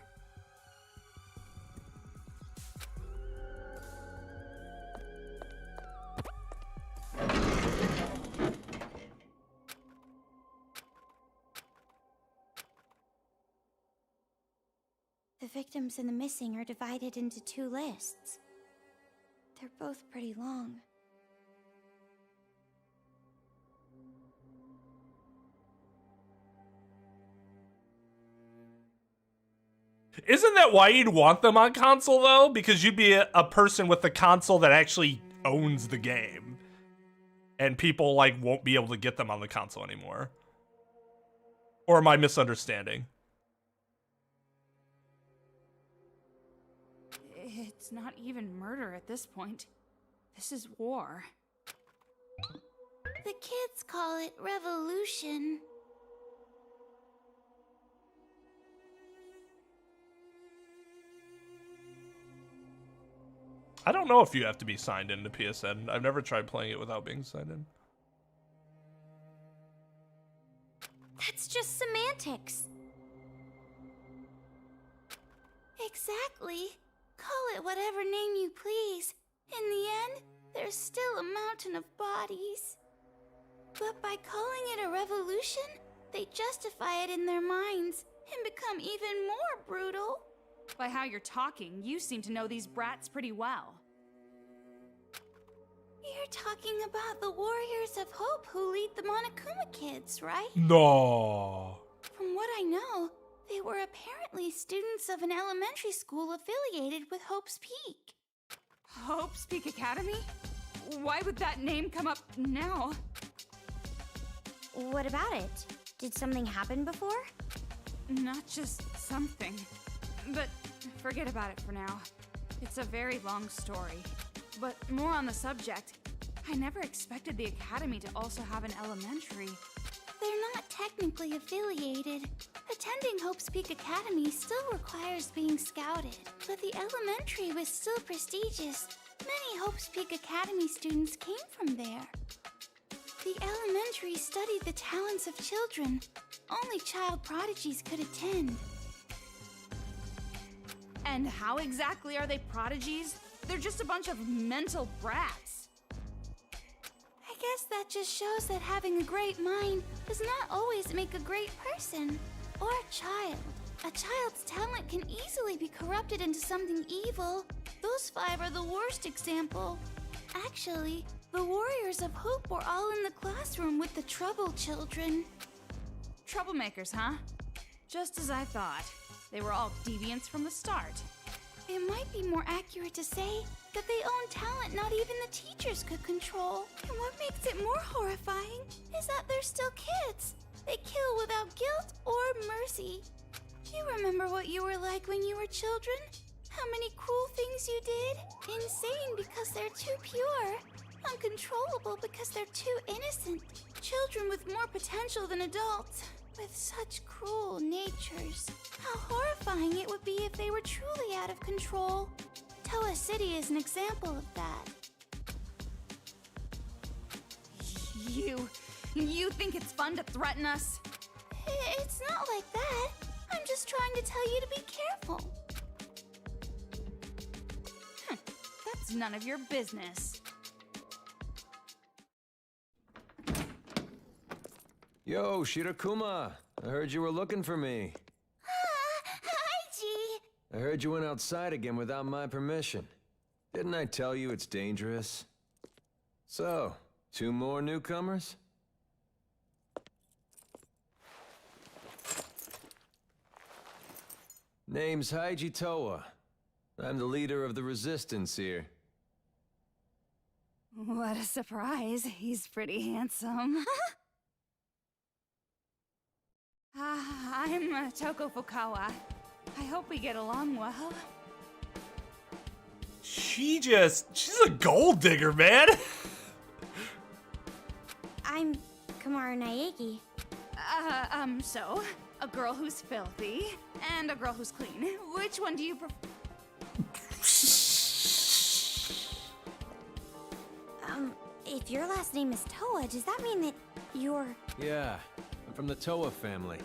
The victims and the missing are divided into two lists. They're both pretty long.
Isn't that why you'd want them on console, though? Because you'd be a person with the console that actually owns the game. And people, like, won't be able to get them on the console anymore. Or am I misunderstanding?
It's not even murder at this point. This is war.
The kids call it revolution.
I don't know if you have to be signed into PSN. I've never tried playing it without being signed in.
That's just semantics.
Exactly. Call it whatever name you please. In the end, there's still a mountain of bodies. But by calling it a revolution, they justify it in their minds and become even more brutal.
By how you're talking, you seem to know these brats pretty well.
You're talking about the Warriors of Hope who lead the Monokuma kids, right?
No.
From what I know, they were apparently students of an elementary school affiliated with Hope's Peak.
Hope's Peak Academy? Why would that name come up now?
What about it? Did something happen before?
Not just something. But forget about it for now. It's a very long story. But more on the subject, I never expected the academy to also have an elementary.
They're not technically affiliated. Attending Hope's Peak Academy still requires being scouted, but the elementary was still prestigious. Many Hope's Peak Academy students came from there. The elementary studied the talents of children. Only child prodigies could attend.
And how exactly are they prodigies? They're just a bunch of mental brats.
I guess that just shows that having a great mind does not always make a great person or a child. A child's talent can easily be corrupted into something evil. Those 5 are the worst example. Actually, the Warriors of Hope were all in the classroom with the trouble children.
Troublemakers, huh? Just as I thought. They were all deviants from the start.
It might be more accurate to say that they own talent not even the teachers could control. And what makes it more horrifying is that they're still kids. They kill without guilt or mercy. Do you remember what you were like when you were children? How many cruel things you did? Insane because they're too pure. Uncontrollable because they're too innocent. Children with more potential than adults. With such cruel natures. How horrifying it would be if they were truly out of control. Toa City is an example of that.
You think it's fun to threaten us?
It's not like that. I'm just trying to tell you to be careful.
That's none of your business.
Yo, Shirakuma. I heard you were looking for me.
Hi, G.
I heard you went outside again without my permission. Didn't I tell you it's dangerous? So, 2 more newcomers? Name's Haiji Toa. I'm the leader of the resistance here.
What a surprise. He's pretty handsome. I'm Toko Fukawa. I hope we get along well.
She's a gold digger, man.
I'm Kamaru Naegi.
So, a girl who's filthy and a girl who's clean. Which one do you prefer?
If your last name is Toa, does that mean that you're...
Yeah, I'm from the Toa family.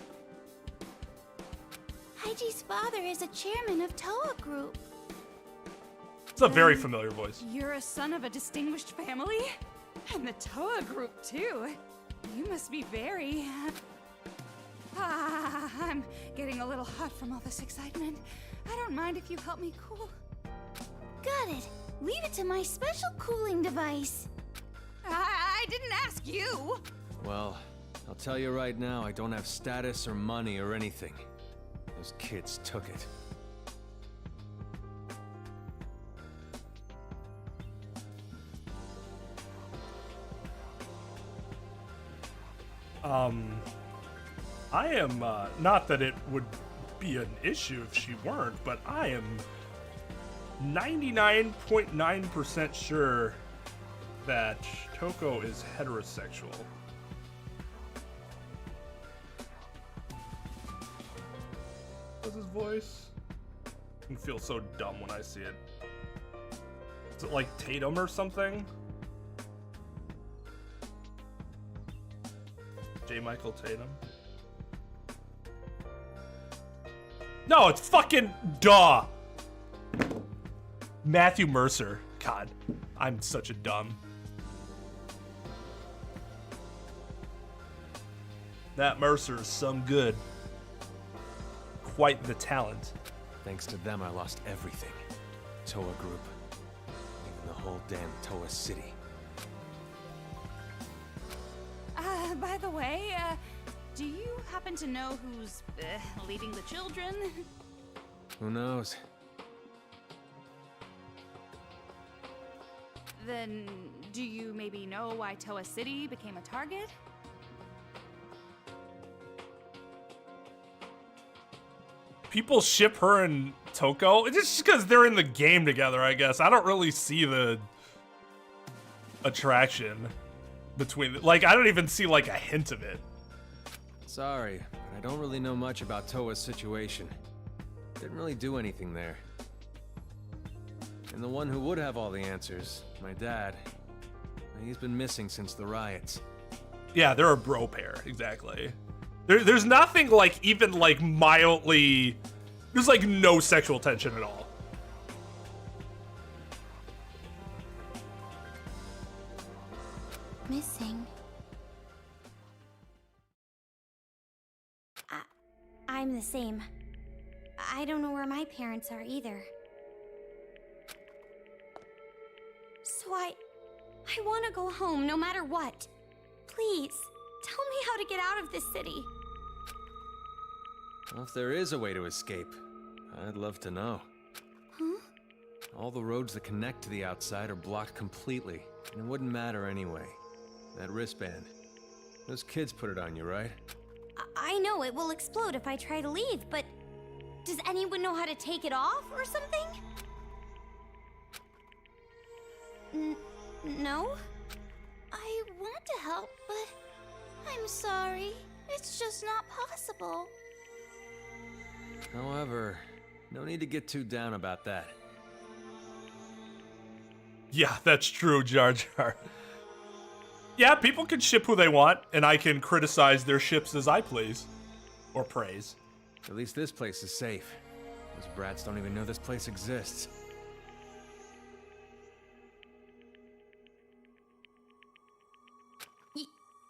Haiji's father is a chairman of Toa Group.
It's a very familiar voice.
You're a son of a distinguished family? And the Toa group, too. You must be very... I'm getting a little hot from all this excitement. I don't mind if you help me cool.
Got it. Leave it to my special cooling device.
I didn't ask you.
Well, I'll tell you right now, I don't have status or money or anything. Those kids took it.
I am, not that it would be an issue if she weren't, but I am 99.9% sure that Toko is heterosexual. What's his voice? I feel so dumb when I see it. Is it like Tatum or something? J. Michael Tatum? No, it's fucking duh. Matthew Mercer. God, I'm such a dumb. That Mercer is some good. Quite the talent.
Thanks to them, I lost everything. Toa Group. Even the whole damn Toa City.
By the way, do you happen to know who's leading the children?
Who knows?
Then, do you maybe know why Toa City became a target?
People ship her and Toko. It's just because they're in the game together, I guess. I don't really see the attraction between, like, I don't even see like a hint of it.
Sorry, but I don't really know much about Toa's situation. Didn't really do anything there. And the one who would have all the answers, my dad, he's been missing since the riots.
Yeah, they're a bro pair, exactly. There's nothing like even like mildly, there's like no sexual tension at all.
Missing. I'm the same. I don't know where my parents are either. So I want to go home no matter what. Please, tell me how to get out of this city.
Well, if there is a way to escape, I'd love to know.
Huh?
All the roads that connect to the outside are blocked completely, and it wouldn't matter anyway. That wristband. Those kids put it on you, right?
I know it will explode if I try to leave, but does anyone know how to take it off or something? No? I want to help, but I'm sorry. It's just not possible.
However, no need to get too down about that.
Yeah, that's true, Jar Jar. Yeah, people can ship who they want, and I can criticize their ships as I please. Or praise.
At least this place is safe. Those brats don't even know this place exists.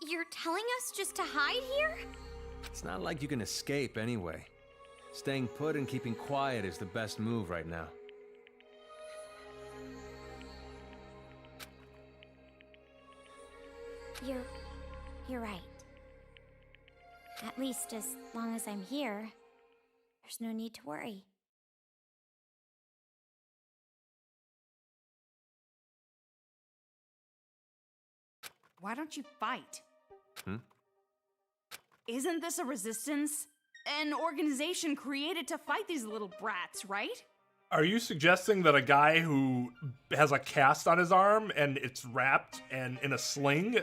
You're telling us just to hide here?
It's not like you can escape anyway. Staying put and keeping quiet is the best move right now.
You're right. At least as long as I'm here, there's no need to worry.
Why don't you fight?
Hmm?
Isn't this a resistance? An organization created to fight these little brats, right?
Are you suggesting that a guy who has a cast on his arm and it's wrapped and in a sling,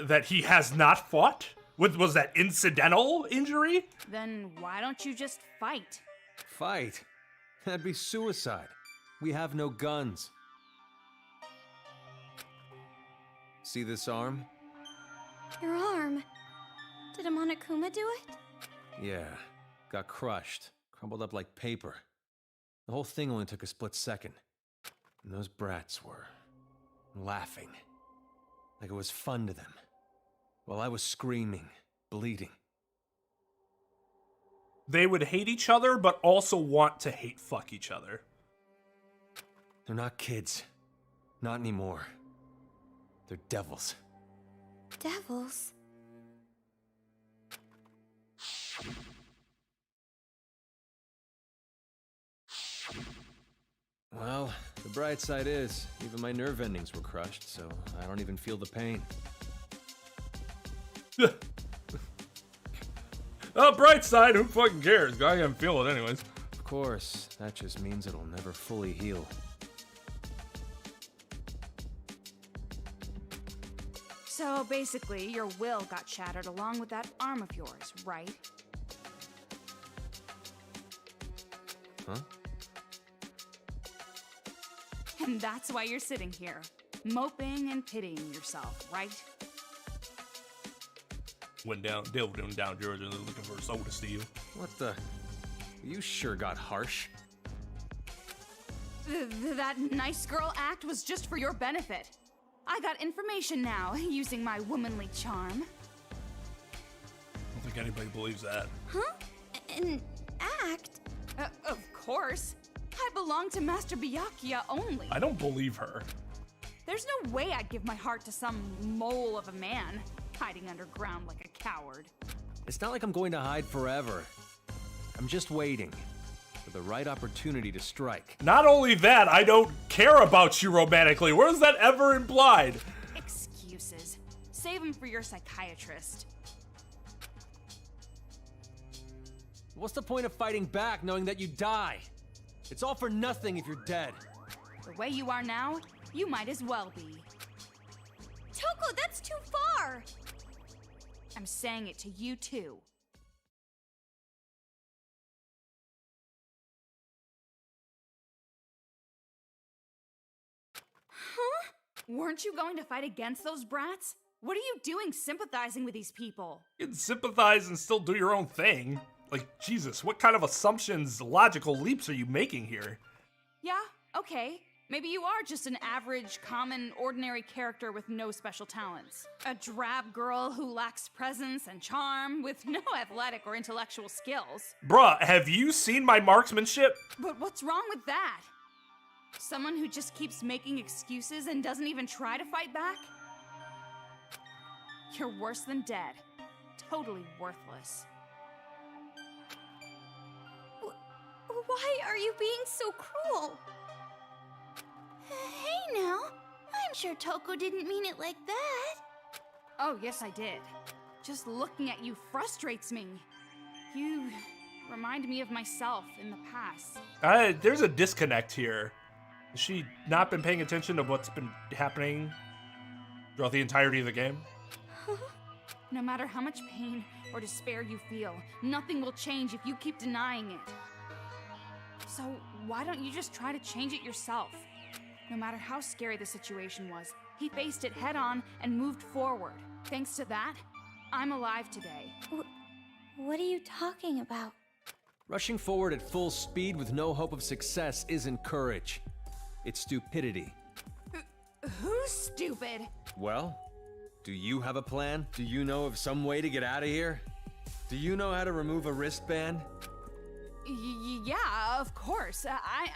that he has not fought? Was that incidental injury?
Then why don't you just fight?
Fight? That'd be suicide. We have no guns. See this arm?
Your arm. Did a Monokuma do it?
Yeah. Got crushed. Crumbled up like paper. The whole thing only took a split second. And those brats were laughing. Like it was fun to them. While I was screaming, bleeding.
They would hate each other, but also want to hate fuck each other.
They're not kids. Not anymore. They're devils.
Devils?
Well, the bright side is, even my nerve endings were crushed, so I don't even feel the pain.
Oh, bright side, who fucking cares? I can't feel it anyways.
Of course, that just means it'll never fully heal.
So basically, your will got shattered along with that arm of yours, right?
Huh?
And that's why you're sitting here, moping and pitying yourself, right?
Delved down Georgia looking for a soul to steal.
What the? You sure got harsh.
That nice girl act was just for your benefit. I got information now, using my womanly charm.
I don't think anybody believes that.
Huh? An act?
Of course. I belong to Master Byakuya only.
I don't believe her.
There's no way I'd give my heart to some mole of a man, hiding underground like a coward.
It's not like I'm going to hide forever. I'm just waiting for the right opportunity to strike.
Not only that, I don't care about you romantically. Where is that ever implied?
Excuses. Save them for your psychiatrist.
What's the point of fighting back knowing that you die? It's all for nothing if you're dead.
The way you are now, you might as well be.
Toko, that's too far!
I'm saying it to you too.
Huh?
Weren't you going to fight against those brats? What are you doing sympathizing with these people?
You can sympathize and still do your own thing. Like, Jesus, what kind of assumptions, logical leaps are you making here?
Yeah, okay. Maybe you are just an average, common, ordinary character with no special talents. A drab girl who lacks presence and charm with no athletic or intellectual skills.
Bruh, have you seen my marksmanship?
But what's wrong with that? Someone who just keeps making excuses and doesn't even try to fight back? You're worse than dead. Totally worthless.
Why are you being so cruel?
Hey now, I'm sure Toko didn't mean it like that.
Oh, yes I did. Just looking at you frustrates me. You remind me of myself in the past.
There's a disconnect here. Has she not been paying attention to what's been happening throughout the entirety of the game?
No matter how much pain or despair you feel, nothing will change if you keep denying it. So why don't you just try to change it yourself? No matter how scary the situation was, he faced it head on and moved forward. Thanks to that, I'm alive today.
What are you talking about?
Rushing forward at full speed with no hope of success isn't courage. It's stupidity.
Who's stupid?
Well, do you have a plan? Do you know of some way to get out of here? Do you know how to remove a wristband?
Yeah, of course.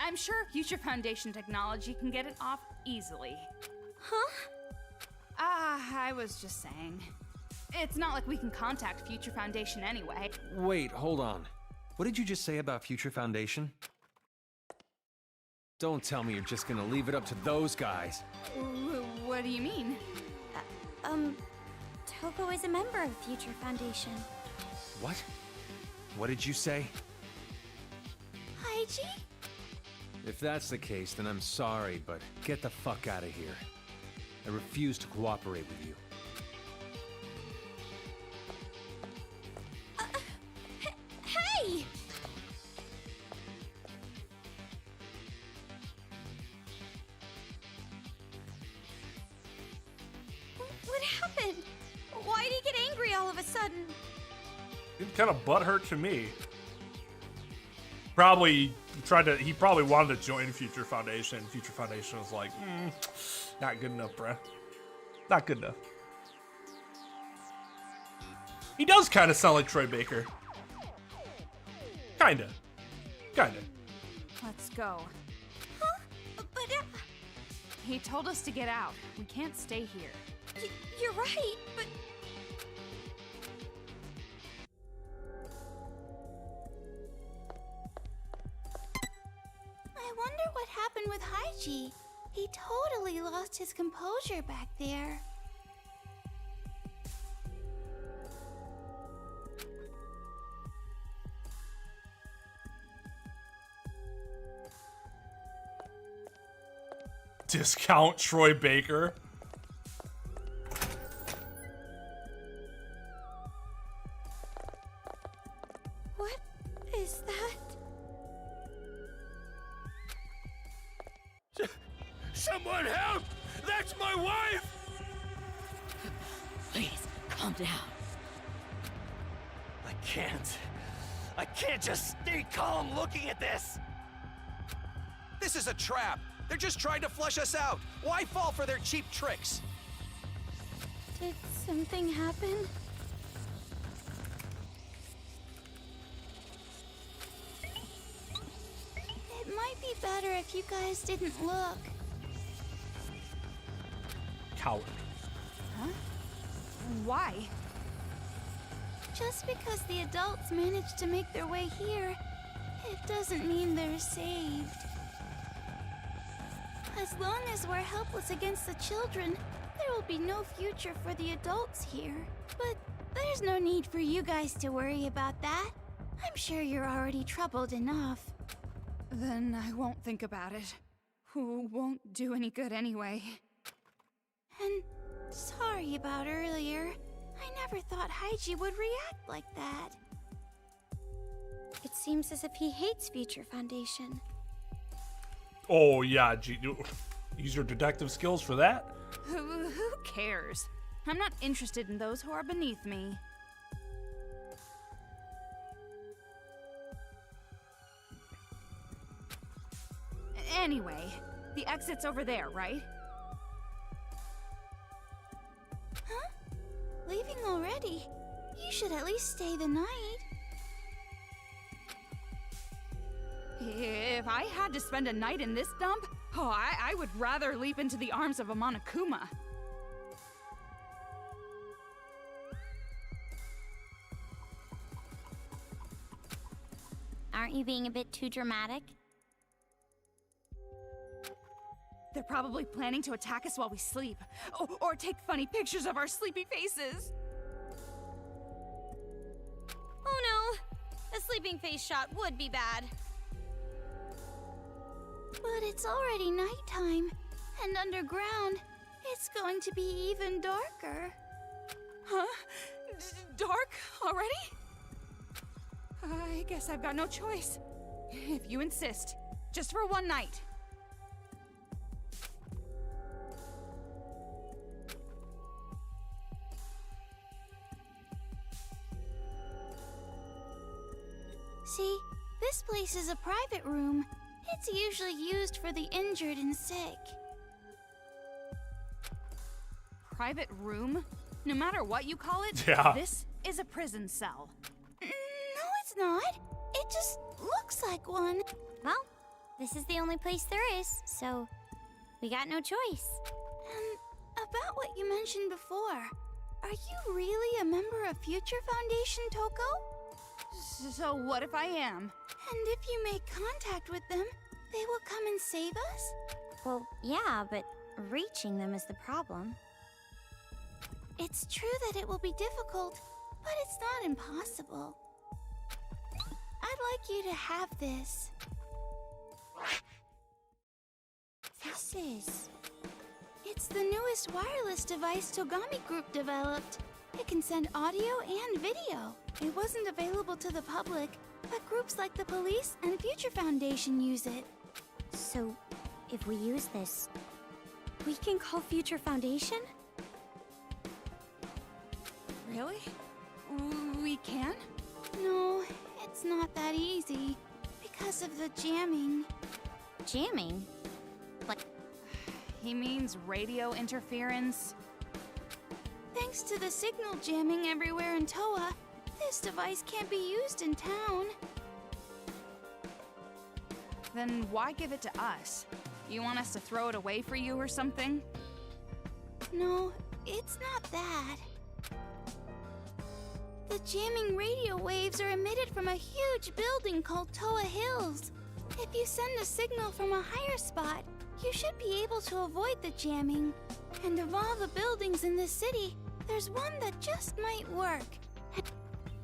I'm sure Future Foundation technology can get it off easily.
Huh?
I was just saying. It's not like we can contact Future Foundation anyway.
Wait, hold on. What did you just say about Future Foundation? Don't tell me you're just gonna leave it up to those guys.
What do you mean?
Toko is a member of Future Foundation.
What? What did you say?
Haiji?
If that's the case, then I'm sorry, but get the fuck out of here. I refuse to cooperate with you.
Hey! What happened? Why did he get angry all of a sudden?
It kind of butthurt to me. He probably wanted to join Future Foundation. Future Foundation was like, not good enough, bruh. Not good enough. He does kind of sound like Troy Baker. Kinda.
Let's go.
Huh? But
He told us to get out. We can't stay here.
You're right, but...
I wonder what happened with Haiji. He totally lost his composure back there.
Discount Troy Baker.
What is that?
Someone help! That's my wife!
Please, calm down.
I can't just stay calm looking at this!
This is a trap! They're just trying to flush us out! Why fall for their cheap tricks?
Did something happen? It might be better if you guys didn't look.
Coward.
Huh? Why?
Just because the adults managed to make their way here, it doesn't mean they're saved. As long as we're helpless against the children, there will be no future for the adults here. But there's no need for you guys to worry about that. I'm sure you're already troubled enough.
Then I won't think about it. Who won't do any good anyway.
And sorry about earlier. I never thought Haiji would react like that. It seems as if he hates Future Foundation.
Oh, yeah. Use your detective skills for that?
Who cares? I'm not interested in those who are beneath me. Anyway, the exit's over there, right?
Huh? Leaving already? You should at least stay the night.
If I had to spend a night in this dump, I would rather leap into the arms of a Monokuma.
Aren't you being a bit too dramatic?
They're probably planning to attack us while we sleep. Or take funny pictures of our sleepy faces.
Oh no! A sleeping face shot would be bad.
But it's already nighttime, and underground, it's going to be even darker.
Huh? Dark already? I guess I've got no choice. If you insist. Just for one night.
See, this place is a private room. It's usually used for the injured and sick.
Private room? No matter what you call it,
Yeah.
This is a prison cell.
No, it's not. It just looks like one.
Well, this is the only place there is, so we got no choice.
About what you mentioned before, are you really a member of Future Foundation, Toko?
So what if I am?
And if you make contact with them, they will come and save us?
Well, yeah, but reaching them is the problem.
It's true that it will be difficult, but it's not impossible. I'd like you to have this. This is... It's the newest wireless device Togami Group developed. It can send audio and video. It wasn't available to the public, but groups like the police and Future Foundation use it.
So, if we use this, we can call Future Foundation?
Really? We can?
No, it's not that easy. Because of the jamming.
Jamming? Like...
He means radio interference?
Thanks to the signal jamming everywhere in Toa, this device can't be used in town.
Then why give it to us? You want us to throw it away for you or something?
No, it's not that. The jamming radio waves are emitted from a huge building called Toa Hills. If you send a signal from a higher spot, you should be able to avoid the jamming. And of all the buildings in the city, there's one that just might work.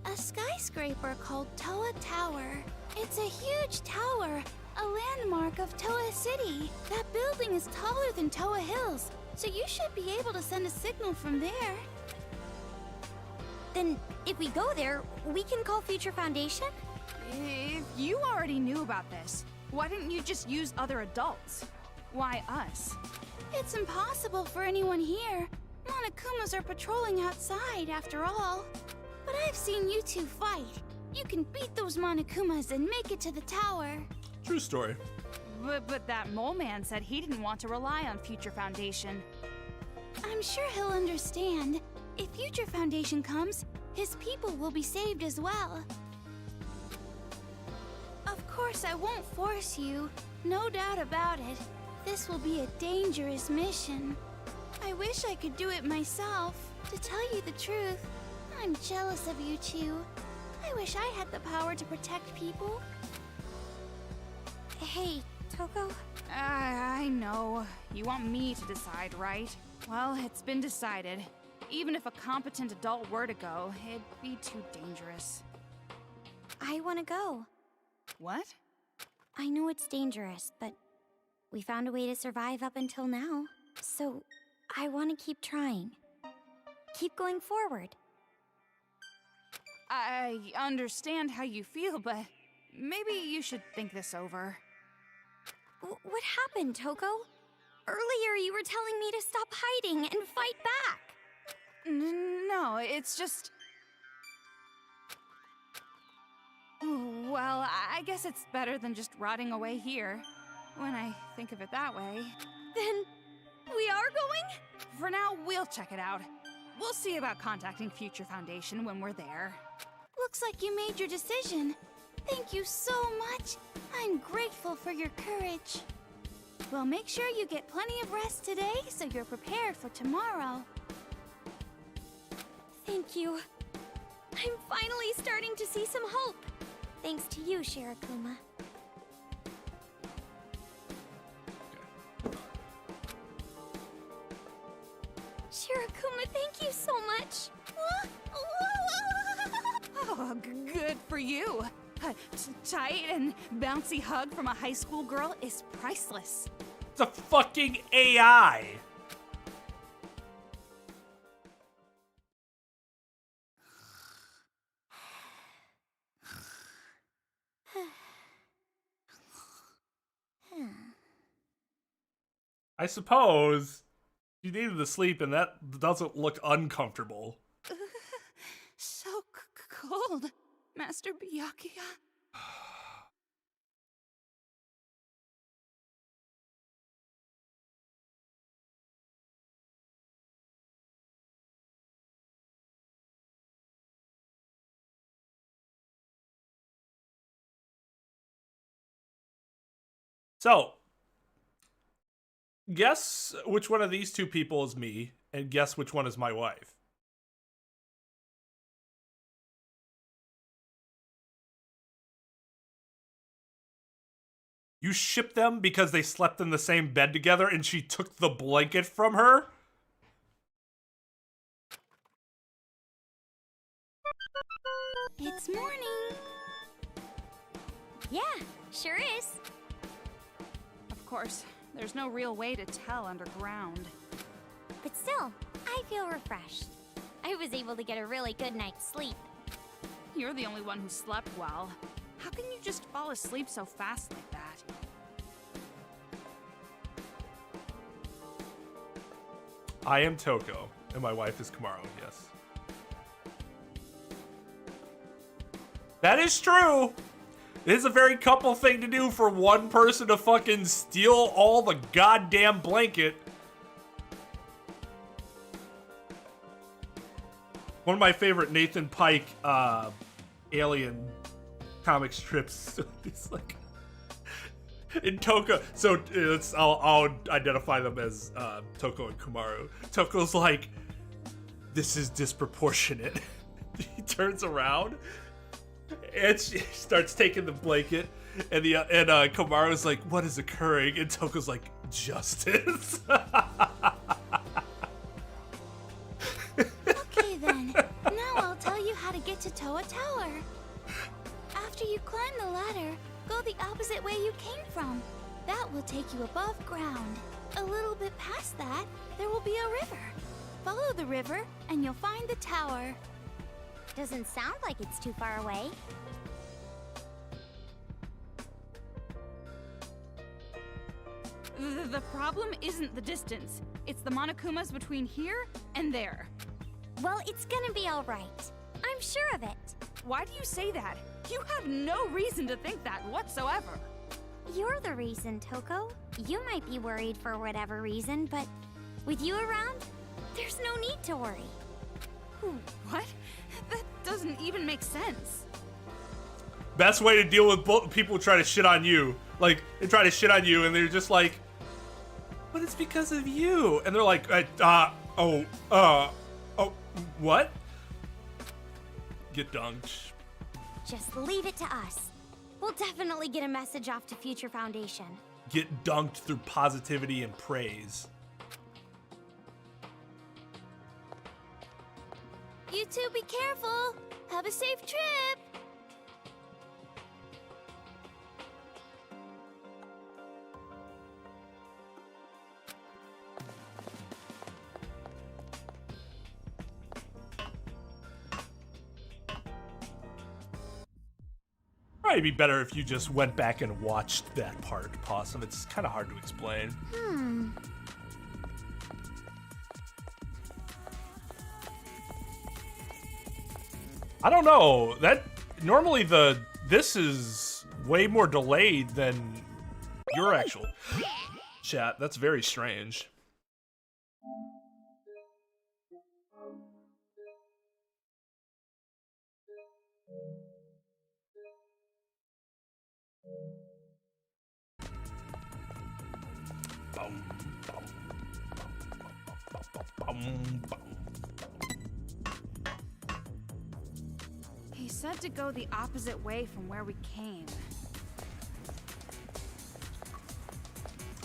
A skyscraper called Toa Tower. It's a huge tower, a landmark of Toa City. That building is taller than Toa Hills, so you should be able to send a signal from there.
Then, if we go there, we can call Future Foundation?
If you already knew about this, why didn't you just use other adults? Why us?
It's impossible for anyone here. Monokumas are patrolling outside, after all. But I've seen you two fight. You can beat those Monokumas and make it to the tower.
True story.
But that mole man said he didn't want to rely on Future Foundation.
I'm sure he'll understand. If Future Foundation comes, his people will be saved as well. Of course, I won't force you. No doubt about it. This will be a dangerous mission. I wish I could do it myself. To tell you the truth, I'm jealous of you two. I wish I had the power to protect people.
Hey, Toko?
I know. You want me to decide, right? Well, it's been decided. Even if a competent adult were to go, it'd be too dangerous.
I want to go.
What?
I know it's dangerous, but we found a way to survive up until now. So, I want to keep trying. Keep going forward.
I understand how you feel, but maybe you should think this over.
What happened, Toko? Earlier you were telling me to stop hiding and fight back.
No, it's just... Well, I guess it's better than just rotting away here, when I think of it that way.
Then, we are going?
For now, we'll check it out. We'll see about contacting Future Foundation when we're there.
Looks like you made your decision. Thank you so much. I'm grateful for your courage. Well, make sure you get plenty of rest today so you're prepared for tomorrow.
Thank you. I'm finally starting to see some hope. Thanks to you, Shirakuma. Shirakuma, thank you so much.
Oh, good for you. A tight and bouncy hug from a high school girl is priceless.
It's a fucking AI. I suppose you needed to sleep, and that doesn't look uncomfortable.
So cold, Master Byakuya.
So, guess which one of these two people is me, and guess which one is my wife. You shipped them because they slept in the same bed together and she took the blanket from her?
It's morning.
Yeah, sure is.
Of course, there's no real way to tell underground.
But still, I feel refreshed. I was able to get a really good night's sleep.
You're the only one who slept well. How can you just fall asleep so fast like that?
I am Toko, and my wife is Kamaro, yes. That is true! It is a very couple thing to do for one person to fucking steal all the goddamn blanket. One of my favorite Nathan Pike Alien comic strips. It's like
In Toko, so I'll identify them as Toko and Komaru. Toko's like, this is disproportionate. He turns around and she starts taking the blanket, and Komaru's like, what is occurring? And Toko's like, justice.
Okay then, now I'll tell you how to get to Toa Tower. After you climb the ladder, go the opposite way you came from. That will take you above ground. A little bit past that, there will be a river. Follow the river, and you'll find the tower.
Doesn't sound like it's too far away.
The problem isn't the distance. It's the Monokumas between here and there.
Well, it's gonna be all right. I'm sure of it.
Why do you say that? You have no reason to think that whatsoever.
You're the reason, Toko. You might be worried for whatever reason, but with you around, there's no need to worry.
What? That doesn't even make sense.
Best way to deal with people who try to shit on you. Like, they try to shit on you, and they're just like, but it's because of you. And they're like, what? Get dunked.
Just leave it to us. We'll definitely get a message off to Future Foundation.
Get dunked through positivity and praise.
You two be careful. Have a safe trip.
Probably be better if you just went back and watched that part, Possum. It's kind of hard to explain. I don't know. That normally this is way more delayed than your actual chat. That's very strange.
He said to go the opposite way from where we came.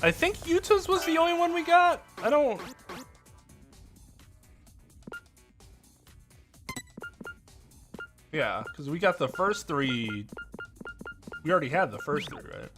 I think Yuta's was the only one we got. I don't... Yeah, because we got the first three. We already had the first three, right?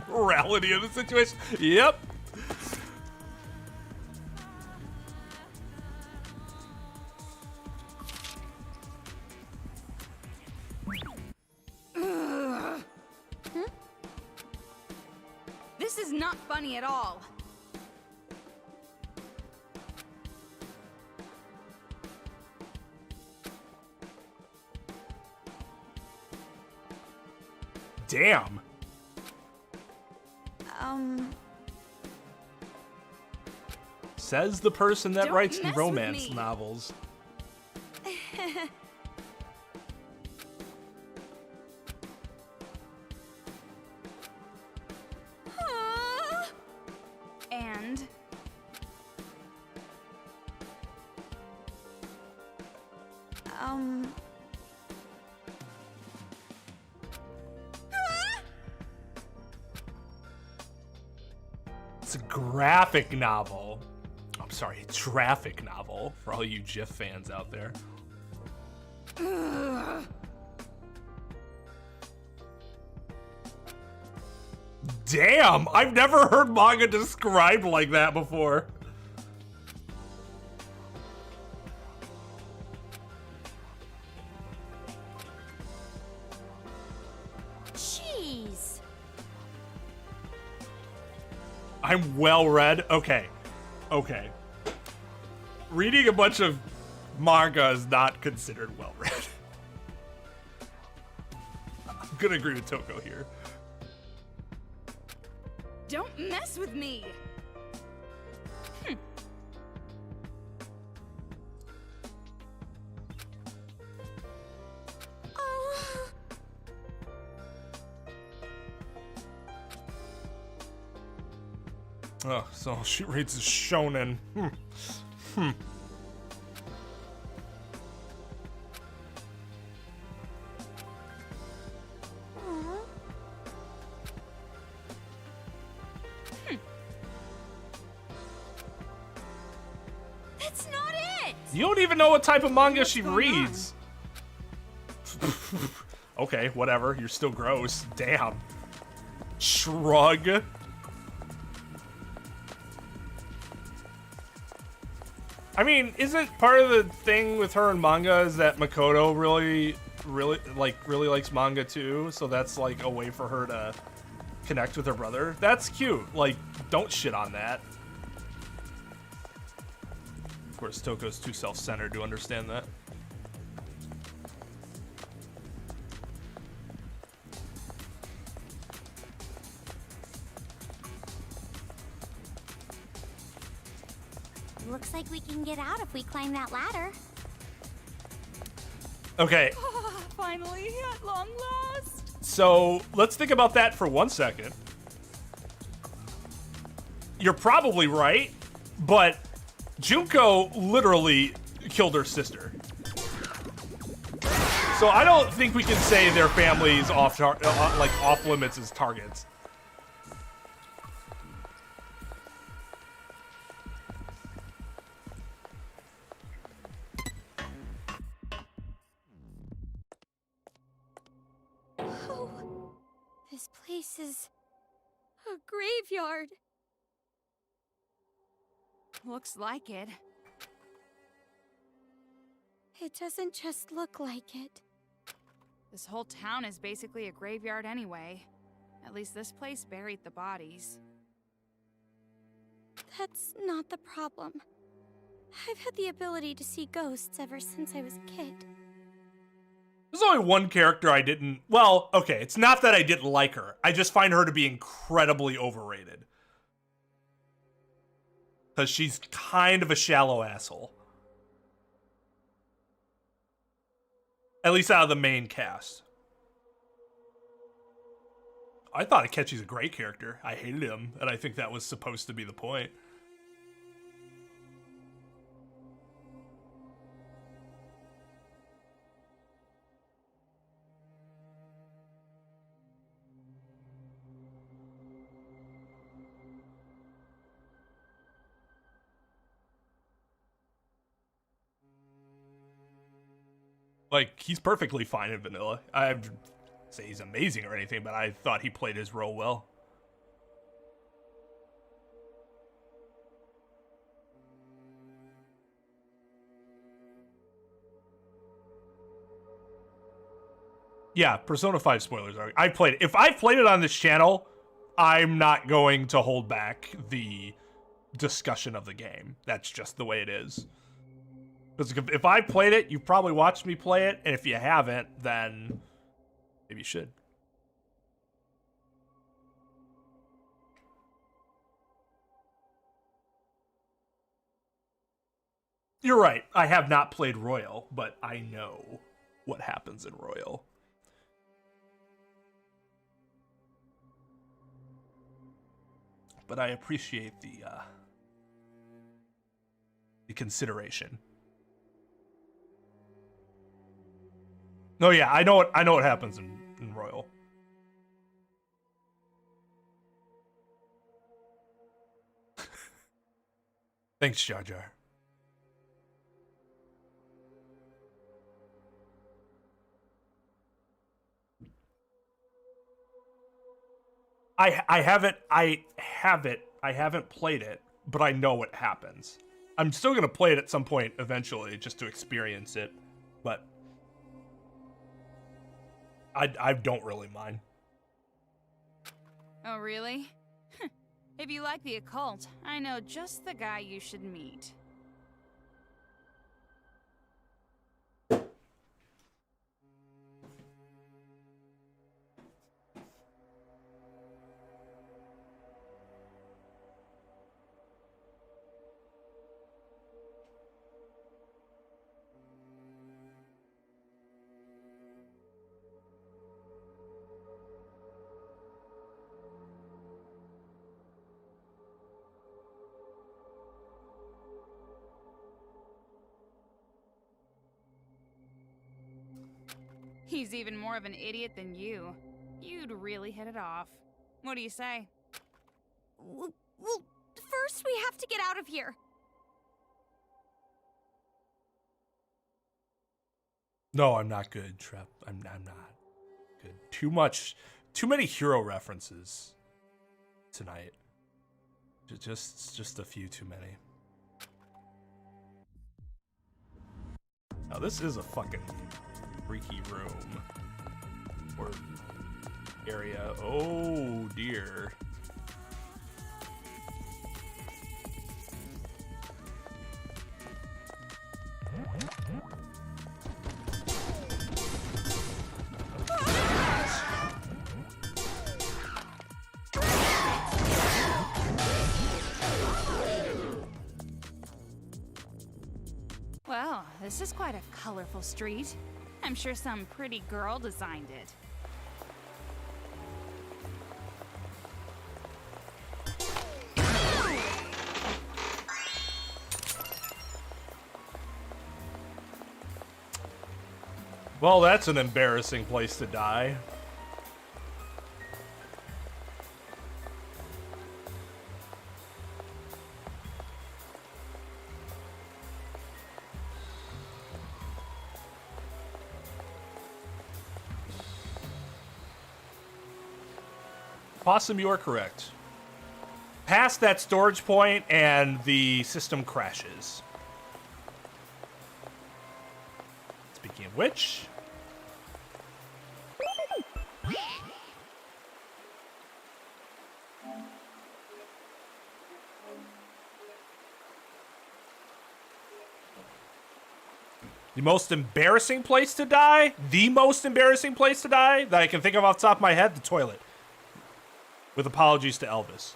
Morality of the situation. Yep.
This is not funny at all.
Damn. Says the person that
Don't
writes
mess
romance
with me.
novels.
And
It's a graphic novel. I'm sorry, traffic novel for all you GIF fans out there. Damn, I've never heard manga described like that before. I'm well read. Okay. Okay. Reading a bunch of manga is not considered well read. I'm gonna agree with Toko here.
Don't mess with me!
Oh.
Oh, so she reads is shonen.
That's not it!
You don't even know what type of manga she reads. Okay, whatever. You're still gross. Damn. Shrug. I mean, isn't part of the thing with her in manga is that Makoto really likes manga too? So that's like a way for her to connect with her brother. That's cute. Like, don't shit on that. Of course, Toko's too self-centered to understand that.
Looks like we can get out if we climb that ladder.
Okay,
Finally, at long last.
so let's think about that for 1 second. You're probably right, but Junko literally killed her sister. So I don't think we can say their family's off limits as targets.
Oh, this place is a graveyard.
Looks like it.
It doesn't just look like it.
This whole town is basically a graveyard anyway. At least this place buried the bodies.
That's not the problem. I've had the ability to see ghosts ever since I was a kid.
There's only one character I didn't... Well, okay, it's not that I didn't like her. I just find her to be incredibly overrated. Because she's kind of a shallow asshole. At least out of the main cast. I thought Akechi's a great character. I hated him, and I think that was supposed to be the point. Like, he's perfectly fine in vanilla. I would say he's amazing or anything, but I thought he played his role well. Yeah, Persona 5 spoilers are... I played it. If I played it on this channel, I'm not going to hold back the discussion of the game. That's just the way it is. Because if I played it, you probably watched me play it, and if you haven't, then maybe you should. You're right. I have not played Royal, but I know what happens in Royal. But I appreciate the consideration. No, yeah, I know what happens in Royal. Thanks, Jar Jar. I haven't played it, but I know what happens. I'm still gonna play it at some point eventually just to experience it, but I don't really mind.
Oh, really? If you like the occult, I know just the guy you should meet. He's even more of an idiot than you. You'd really hit it off. What do you say?
Well, first we have to get out of here.
No, I'm not good, Trep. I'm not good. Too many hero references tonight. Just a few too many. Now this is a fucking freaky room or area. Oh dear.
Well, this is quite a colorful street. I'm sure some pretty girl designed it.
Well, that's an embarrassing place to die. Possum, you are correct. Past that storage point and the system crashes. Speaking of which... The most embarrassing place to die? The most embarrassing place to die that I can think of off the top of my head? The toilet. With apologies to Elvis.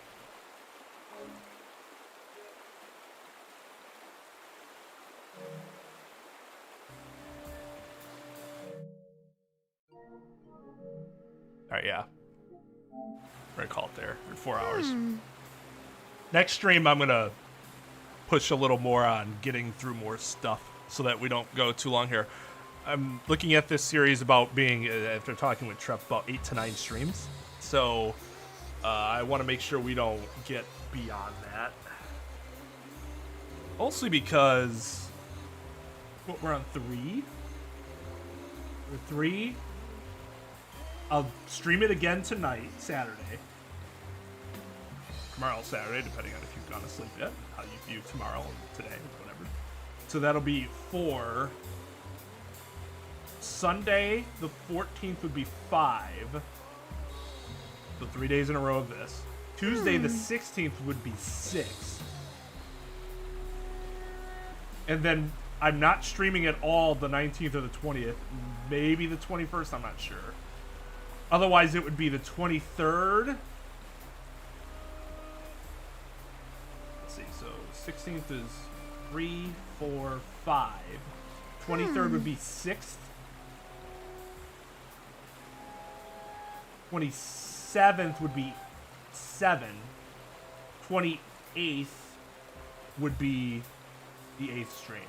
Alright, yeah. We're gonna call it there in 4 hours. Next stream, I'm gonna push a little more on getting through more stuff so that we don't go too long here. I'm looking at this series about being, after talking with Trep, about 8 to 9 streams. So I want to make sure we don't get beyond that. Mostly because we're on 3. We're 3. I'll stream it again tonight, Saturday. Tomorrow, Saturday, depending on if you've gone to sleep yet. How you view tomorrow and today, whatever. So that'll be 4. Sunday, the 14th would be 5. So 3 days in a row of this. Tuesday, the 16th would be 6. And then I'm not streaming at all the 19th or the 20th. Maybe the 21st, I'm not sure. Otherwise, it would be the 23rd. Let's see, so 16th is 3, 4, 5. 23rd would be 6th. 27th would be 7. 28th would be the 8th stream.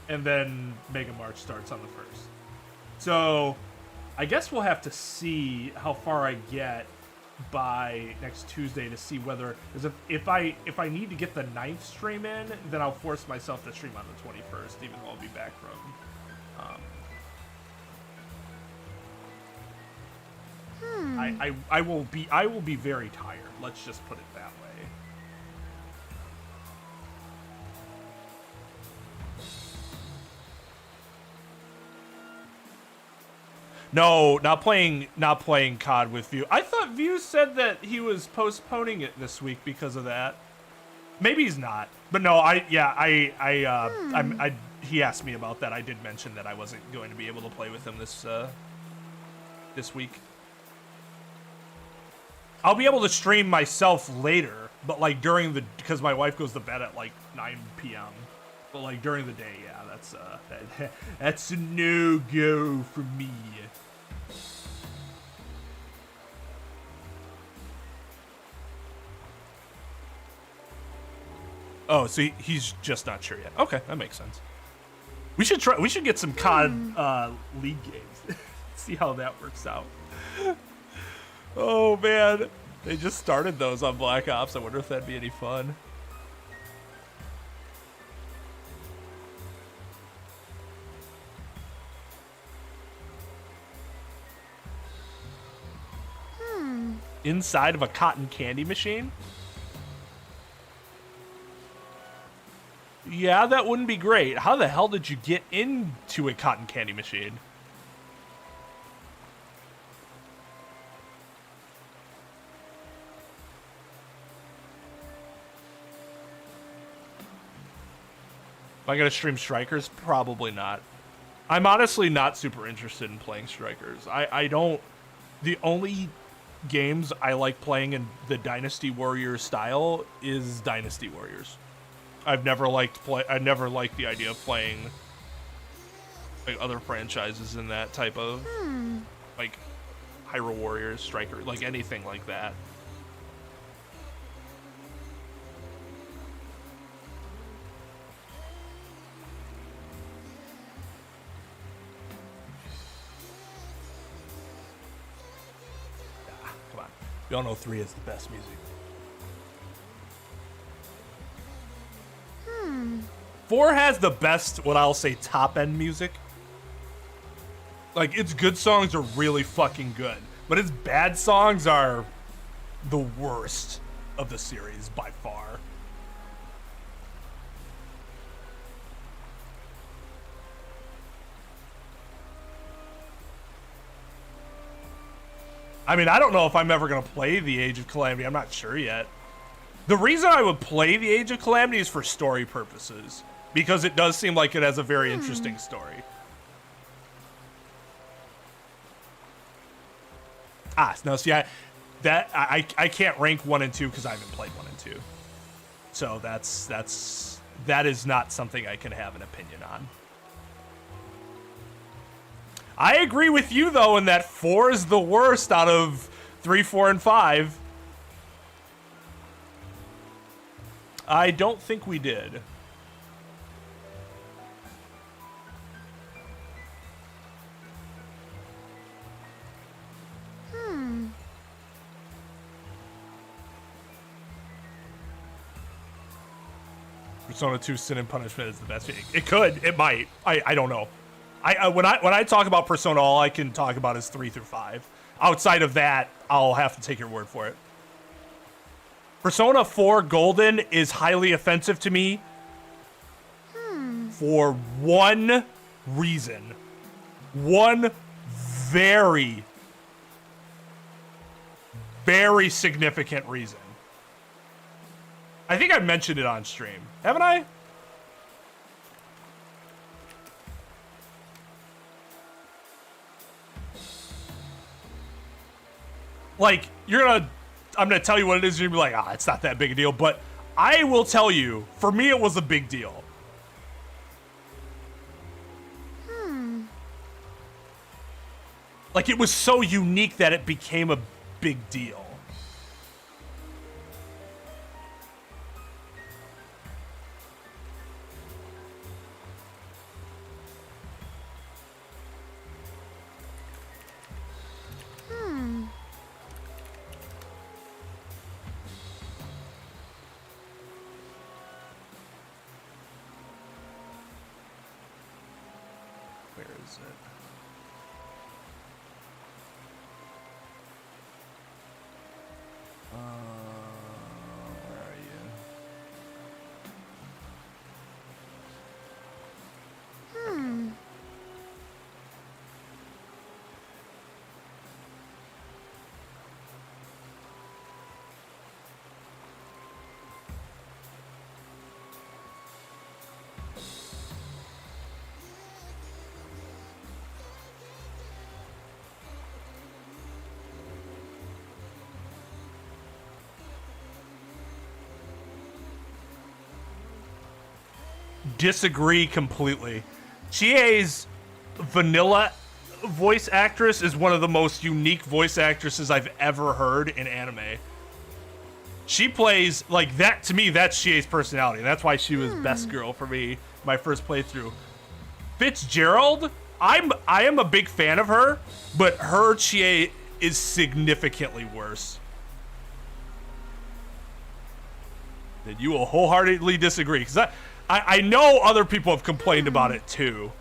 And then Mega March starts on the 1st. So I guess we'll have to see how far I get by next Tuesday to see whether, if I need to get the 9th stream in, then I'll force myself to stream on the 21st, even though I'll be back from I will be very tired. Let's just put it that way. No, not playing COD with View. I thought View said that he was postponing it this week because of that. Maybe he's not. But no, he asked me about that. I did mention that I wasn't going to be able to play with him this week. I'll be able to stream myself later, but like because my wife goes to bed at like 9 p.m. But like during the day, yeah, that's a no-go for me. Oh, so he's just not sure yet. Okay, that makes sense. We should get some COD League games. See how that works out. Oh man, they just started those on Black Ops. I wonder if that'd be any fun. Inside of a cotton candy machine? Yeah, that wouldn't be great. How the hell did you get into a cotton candy machine? Am I gonna stream Strikers? Probably not. I'm honestly not super interested in playing Strikers. I don't... The only games I like playing in the Dynasty Warriors style is Dynasty Warriors. I've never liked the idea of playing like other franchises in that type of like Hyrule Warriors, Striker, like anything like that. Come on. We all know 3 is the best music. 4 has the best, what I'll say, top-end music. Like, its good songs are really fucking good, but its bad songs are the worst of the series by far. I mean, I don't know if I'm ever going to play The Age of Calamity. I'm not sure yet. The reason I would play The Age of Calamity is for story purposes, because it does seem like it has a very interesting story. No, see, I can't rank 1 and 2 because I haven't played 1 and 2. So that is not something I can have an opinion on. I agree with you though in that 4 is the worst out of 3, 4, and 5. I don't think we did. Persona 2 Sin and Punishment is the best. It could. It might. I don't know. When I talk about Persona, all I can talk about is 3 through 5. Outside of that, I'll have to take your word for it. Persona 4 Golden is highly offensive to me for one reason. One very, very significant reason. I think I mentioned it on stream. Haven't I? Like, I'm gonna tell you what it is, and you're gonna be like, it's not that big a deal, but I will tell you, for me it was a big deal. Like, it was so unique that it became a big deal. disagree completely. Chie's vanilla voice actress is one of the most unique voice actresses I've ever heard in anime. She plays like that. To me, that's Chie's personality. That's why she was best girl for me my first playthrough. Fitzgerald, I am a big fan of her, but her Chie is significantly worse. Then you will wholeheartedly disagree, because I know other people have complained about it too.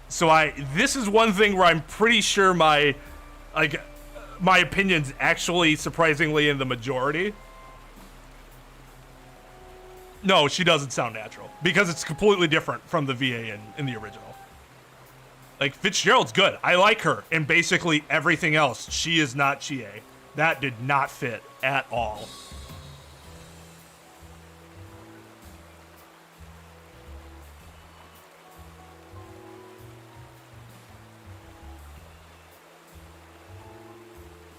So this is one thing where I'm pretty sure my opinion's actually surprisingly in the majority. No, she doesn't sound natural because it's completely different from the VA in the original. Like, Fitzgerald's good. I like her in basically everything else. She is not Chie. That did not fit at all.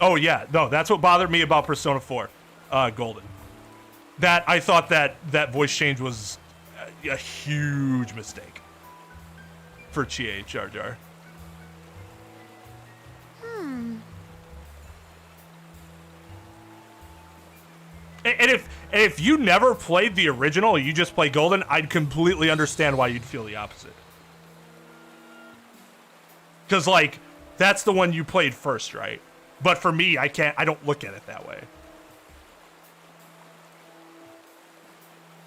Oh yeah, no, that's what bothered me about Persona 4 Golden. That I thought that voice change was a huge mistake for Chie Jar Jar. And if you never played the original, you just play Golden, I'd completely understand why you'd feel the opposite. Because like that's the one you played first, right? But for me, I don't look at it that way.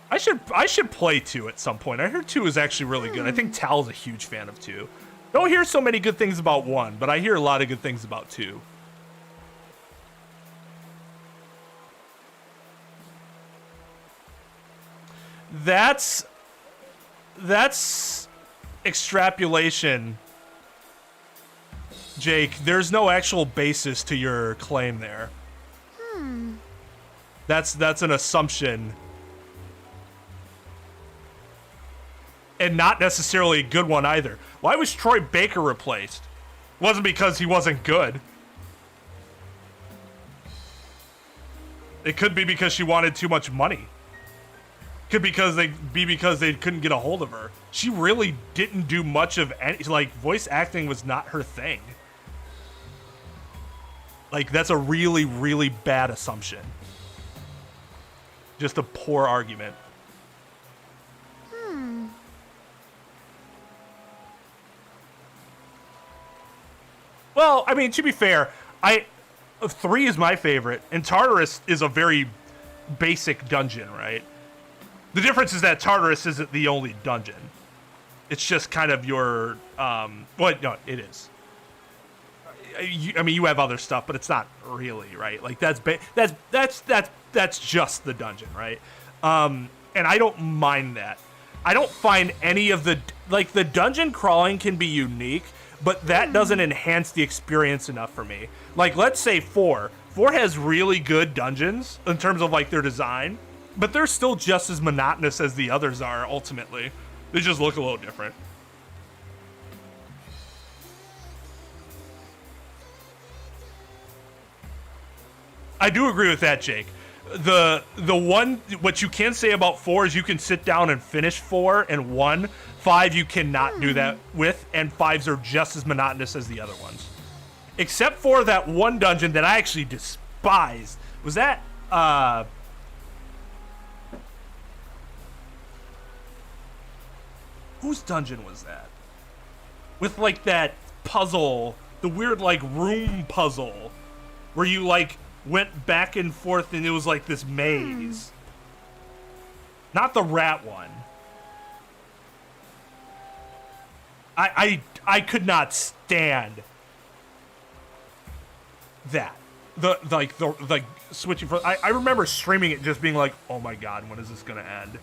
I should play 2 at some point. I heard 2 is actually really good. I think Tal's a huge fan of 2. Don't hear so many good things about 1, but I hear a lot of good things about 2. That's extrapolation, Jake. There's no actual basis to your claim there. That's an assumption. And not necessarily a good one either. Why was Troy Baker replaced? It wasn't because he wasn't good. It could be because she wanted too much money. Could be because they couldn't get a hold of her. She really didn't do much of any, like, voice acting was not her thing. Like, that's a really, really bad assumption. Just a poor argument. Well, I mean, to be fair, 3 is my favorite, and Tartarus is a very basic dungeon, right? The difference is that Tartarus isn't the only dungeon. It's just kind of your, well, no, it is. I mean, you have other stuff, but it's not really, right? Like that's just the dungeon, right? And I don't mind that. I don't find any of the, like, the dungeon crawling can be unique, but that doesn't enhance the experience enough for me. Like, let's say 4. 4 has really good dungeons in terms of, like, their design, but they're still just as monotonous as the others are, ultimately. They just look a little different. I do agree with that, Jake. The one, what you can say about 4 is you can sit down and finish 4 and 1. 5 you cannot do that with, and 5s are just as monotonous as the other ones. Except for that one dungeon that I actually despised. Was that, whose dungeon was that? With, like, that puzzle, the weird, like, room puzzle, where you, like, went back and forth and it was like this maze. Not the rat one. I could not stand that. The switching from, I remember streaming it just being like, oh my god, when is this gonna end?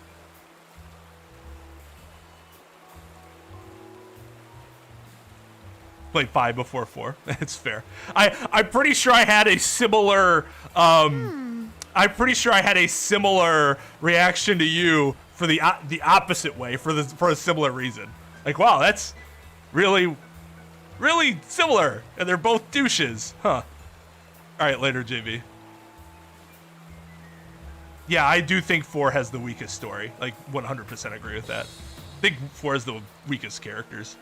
Played 5 before 4. It's fair. I'm pretty sure I had a similar I'm pretty sure I had a similar reaction to you for the opposite way for a similar reason. Like, wow, that's really similar, and they're both douches, huh? All right, later, JB. Yeah, I do think 4 has the weakest story. Like, 100% agree with that. think 4 is the weakest characters.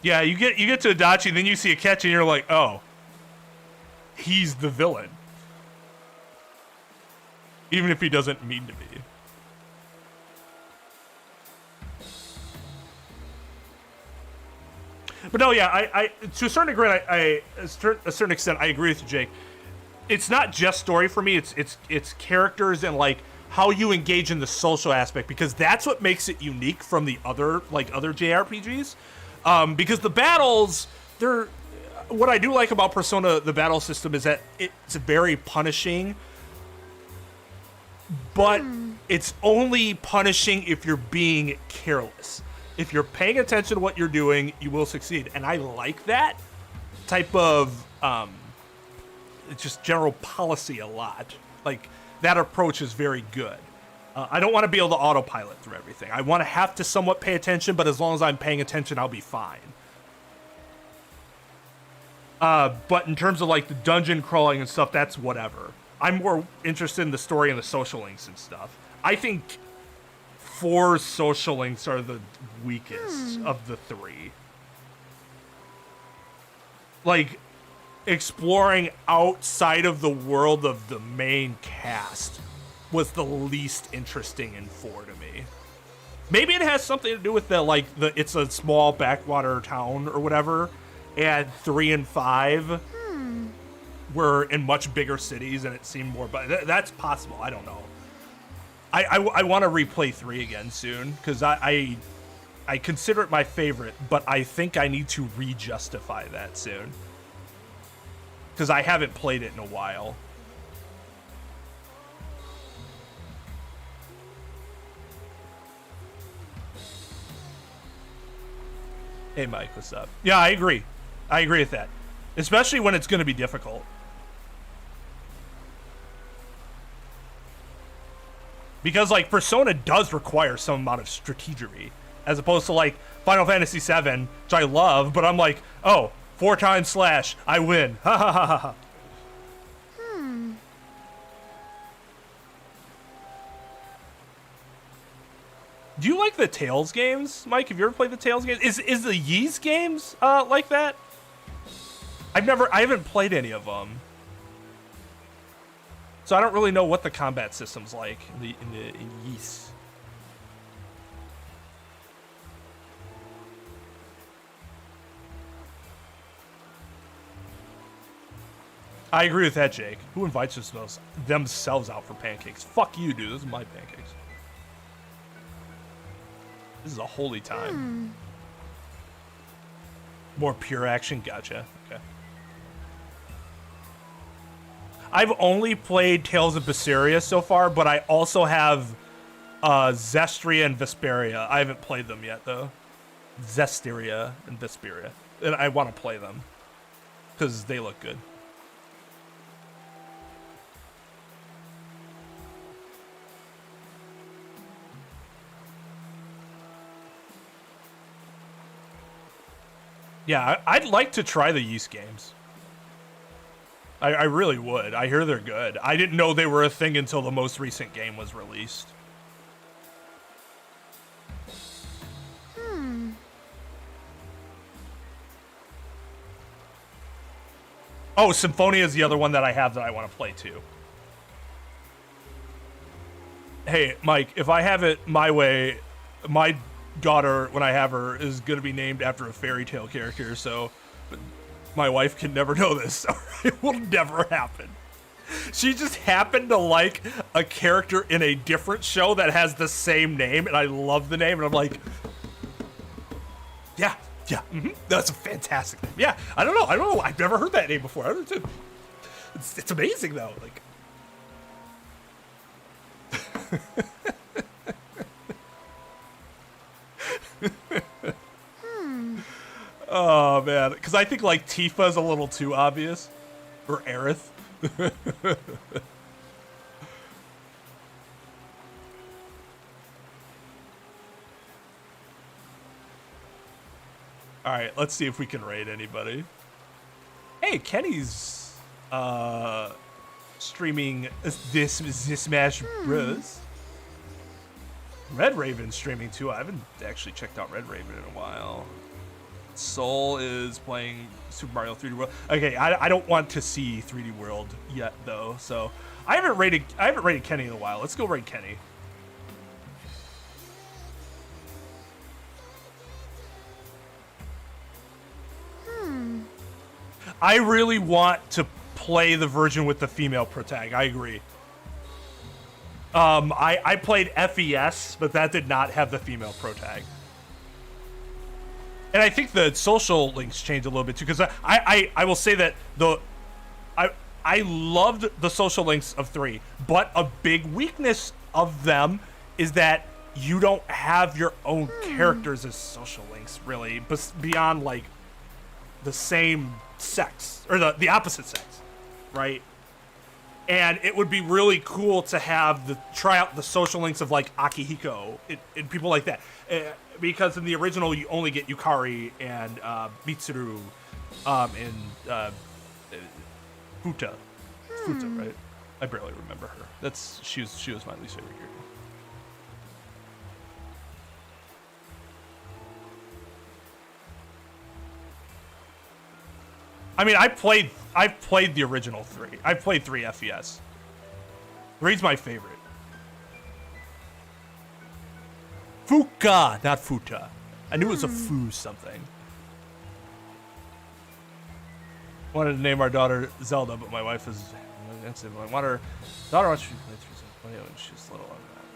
Yeah, you get to Adachi, then you see Akechi, and you're like, oh, he's the villain, even if he doesn't mean to be. But no, yeah, I to a certain degree, a certain extent, I agree with you, Jake. It's not just story for me; it's characters and like how you engage in the social aspect, because that's what makes it unique from the other JRPGs. Because the battles, what I do like about Persona, the battle system, is that it's very punishing, but it's only punishing if you're being careless. If you're paying attention to what you're doing, you will succeed. And I like that type of just general policy a lot. Like, that approach is very good. I don't want to be able to autopilot through everything. I want to have to somewhat pay attention, but as long as I'm paying attention, I'll be fine. But in terms of like the dungeon crawling and stuff, that's whatever. I'm more interested in the story and the social links and stuff. I think 4 social links are the weakest of the 3. Like, exploring outside of the world of the main cast was the least interesting in 4 to me. Maybe it has something to do with it's a small backwater town or whatever, and 3 and 5 were in much bigger cities and it seemed more, but that's possible. I don't know. I want to replay 3 again soon, because I consider it my favorite, but I think I need to re-justify that soon, because I haven't played it in a while. Hey, Mike, what's up? Yeah, I agree. I agree with that. Especially when it's going to be difficult. Because, like, Persona does require some amount of strategery. As opposed to, like, Final Fantasy VII, which I love, but I'm like, oh, 4 times slash, I win. Ha ha ha ha ha. Do you like the Tales games, Mike? Have you ever played the Tales games? Is the Ys games like that? I haven't played any of them, so I don't really know what the combat system's like in Ys. I agree with that, Jake. Who invites themselves out for pancakes? Fuck you, dude. This is my pancakes. This is a holy time. More pure action? Gotcha. Okay. I've only played Tales of Berseria so far, but I also have Zestria and Vesperia. I haven't played them yet, though. Zestiria and Vesperia. And I want to play them, because they look good. Yeah, I'd like to try the Ys games. I really would. I hear they're good. I didn't know they were a thing until the most recent game was released. Oh, Symphonia is the other one that I have that I want to play too. Hey, Mike, if I have it my way, my daughter, when I have her, is going to be named after a fairy tale character, so my wife can never know this, so it will never happen. She just happened to like a character in a different show that has the same name, and I love the name, and I'm like, yeah, that's a fantastic name. Yeah, I don't know, I've never heard that name before. I don't know. It's amazing, though. Like, oh man, because I think like Tifa is a little too obvious, or Aerith. All right, let's see if we can raid anybody. Hey, Kenny's streaming this Smash Bros. Red Raven's streaming too. I haven't actually checked out Red Raven in a while. Soul is playing Super Mario 3D World. Okay, I don't want to see 3D World yet though, so I haven't rated Kenny in a while. Let's go raid Kenny. I really want to play the version with the female protag. I agree. I played FES, but that did not have the female protag. And I think the social links changed a little bit too, because I will say that I loved the social links of 3, but a big weakness of them is that you don't have your own characters as social links, really, but beyond like the same sex or the opposite sex, right? And it would be really cool to have try out the social links of like Akihiko and people like that, because in the original you only get Yukari and Mitsuru and Futa, right? I barely remember her. She was my least favorite character. I mean, I've played the original 3. I've played 3 FES. 3's my favorite. Fuka, not Futa. I knew it was a Fu something. Wanted to name our daughter Zelda, but my wife is against it. I want her daughter wants to play through when she's little.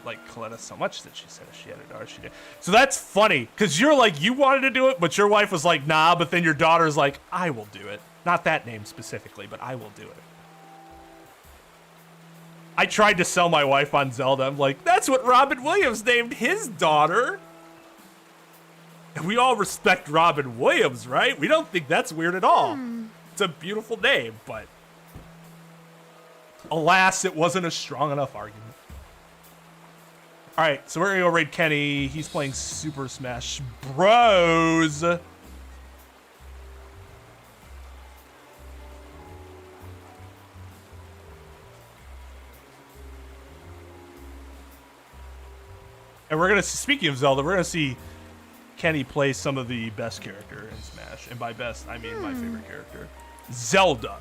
Like Coletta so much that she said if she had a daughter, she did. So that's funny, because you're like, you wanted to do it, but your wife was like, nah, but then your daughter's like, I will do it. Not that name specifically, but I will do it. I tried to sell my wife on Zelda. I'm like, that's what Robin Williams named his daughter. And we all respect Robin Williams, right? We don't think that's weird at all. It's a beautiful name, but alas, it wasn't a strong enough argument. All right, so we're gonna go raid Kenny. He's playing Super Smash Bros. And we're gonna, speaking of Zelda, we're gonna see Kenny play some of the best character in Smash. And by best, I mean my favorite character, Zelda.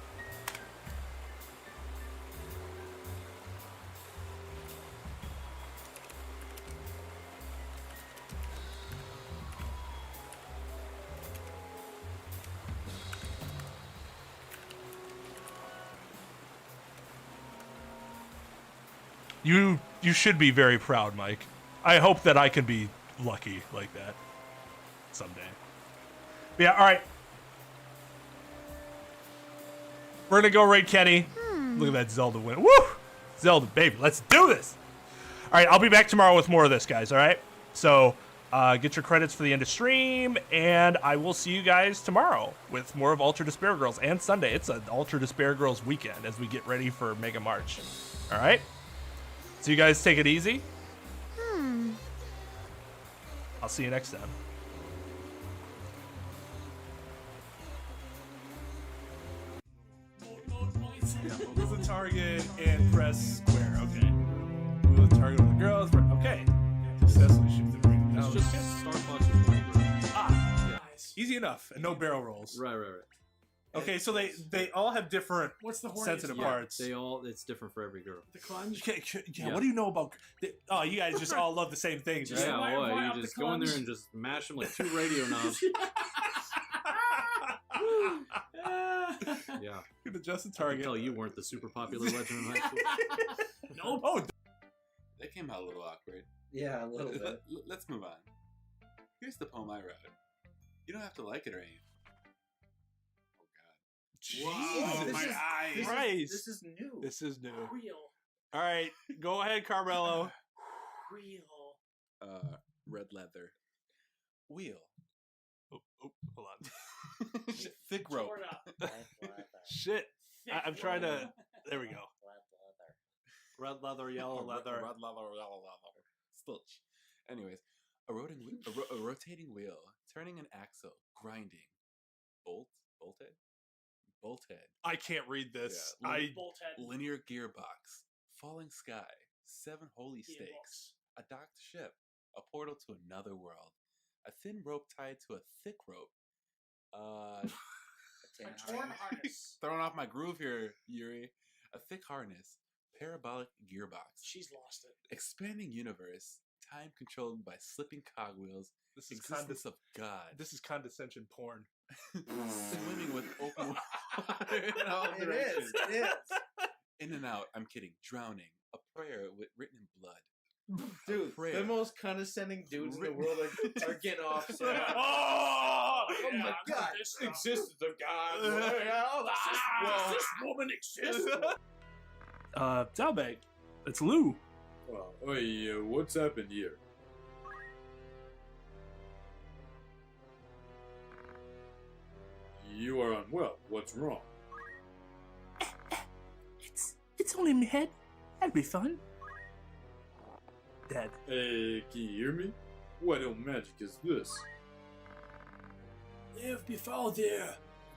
You should be very proud, Mike. I hope that I can be lucky like that someday. But yeah, all right. We're gonna go raid Kenny. Look at that Zelda win. Woo! Zelda, baby, let's do this. All right, I'll be back tomorrow with more of this, guys, all right? So get your credits for the end of stream, and I will see you guys tomorrow with more of Ultra Despair Girls, and Sunday. It's an Ultra Despair Girls weekend as we get ready for Mega March. All right? So you guys take it easy. I'll see you next time. Move the target and press square. Okay. Move the target with the girls. Okay. Successfully shift the ring.
It's just start boxes.
Yeah. Easy enough, and no barrel rolls.
Right.
Okay, so they all have different sensitive parts.
It's different for every girl.
The clunge?
Yeah, what do you know about... Oh, you guys just all love the same things.
Right? Yeah, you just go in there and just mash them like 2 radio knobs. Yeah.
You can adjust the
I
target.
can tell you weren't the super popular legend in high school.
Nope. Oh,
that came out a little awkward.
Yeah, a little bit.
Let's move on. Here's the poem I wrote. You don't have to like it or anything.
Whoa, my eyes. Christ.
This is new.
This is new.
Real.
All right, go ahead, Carmello.
Real.
Red leather. Wheel.
Oh, hold on.
Thick rope.
Shit. I'm trying to... There we go. Red leather, yellow leather.
Red leather, yellow leather. Stitch. Anyways, a rotating wheel turning an axle, grinding, bolthead.
I can't read this.
Yeah, linear gearbox, falling sky, 7 holy stakes, a docked ship, a portal to another world, a thin rope tied to a thick rope.
A torn harness.
Throwing off my groove here, Yuri. A thick harness, parabolic gearbox.
She's lost it.
Expanding universe, time controlled by slipping cogwheels.
This is
existence of God.
This is condescension porn.
Swimming with open water in all
It
directions.
is. It is.
In and out. I'm kidding. Drowning. A prayer written in blood.
Dude,
prayer.
the most condescending dudes in the world are getting off. So
Oh
my God!
This
Existence of God.
Does this woman exist?
Talbag, it's Lou.
Hey, what's happened here? You are unwell. What's wrong?
It's only my head. That'd be fun. Dad.
Hey, can you hear me? What ill magic is this?
They have found there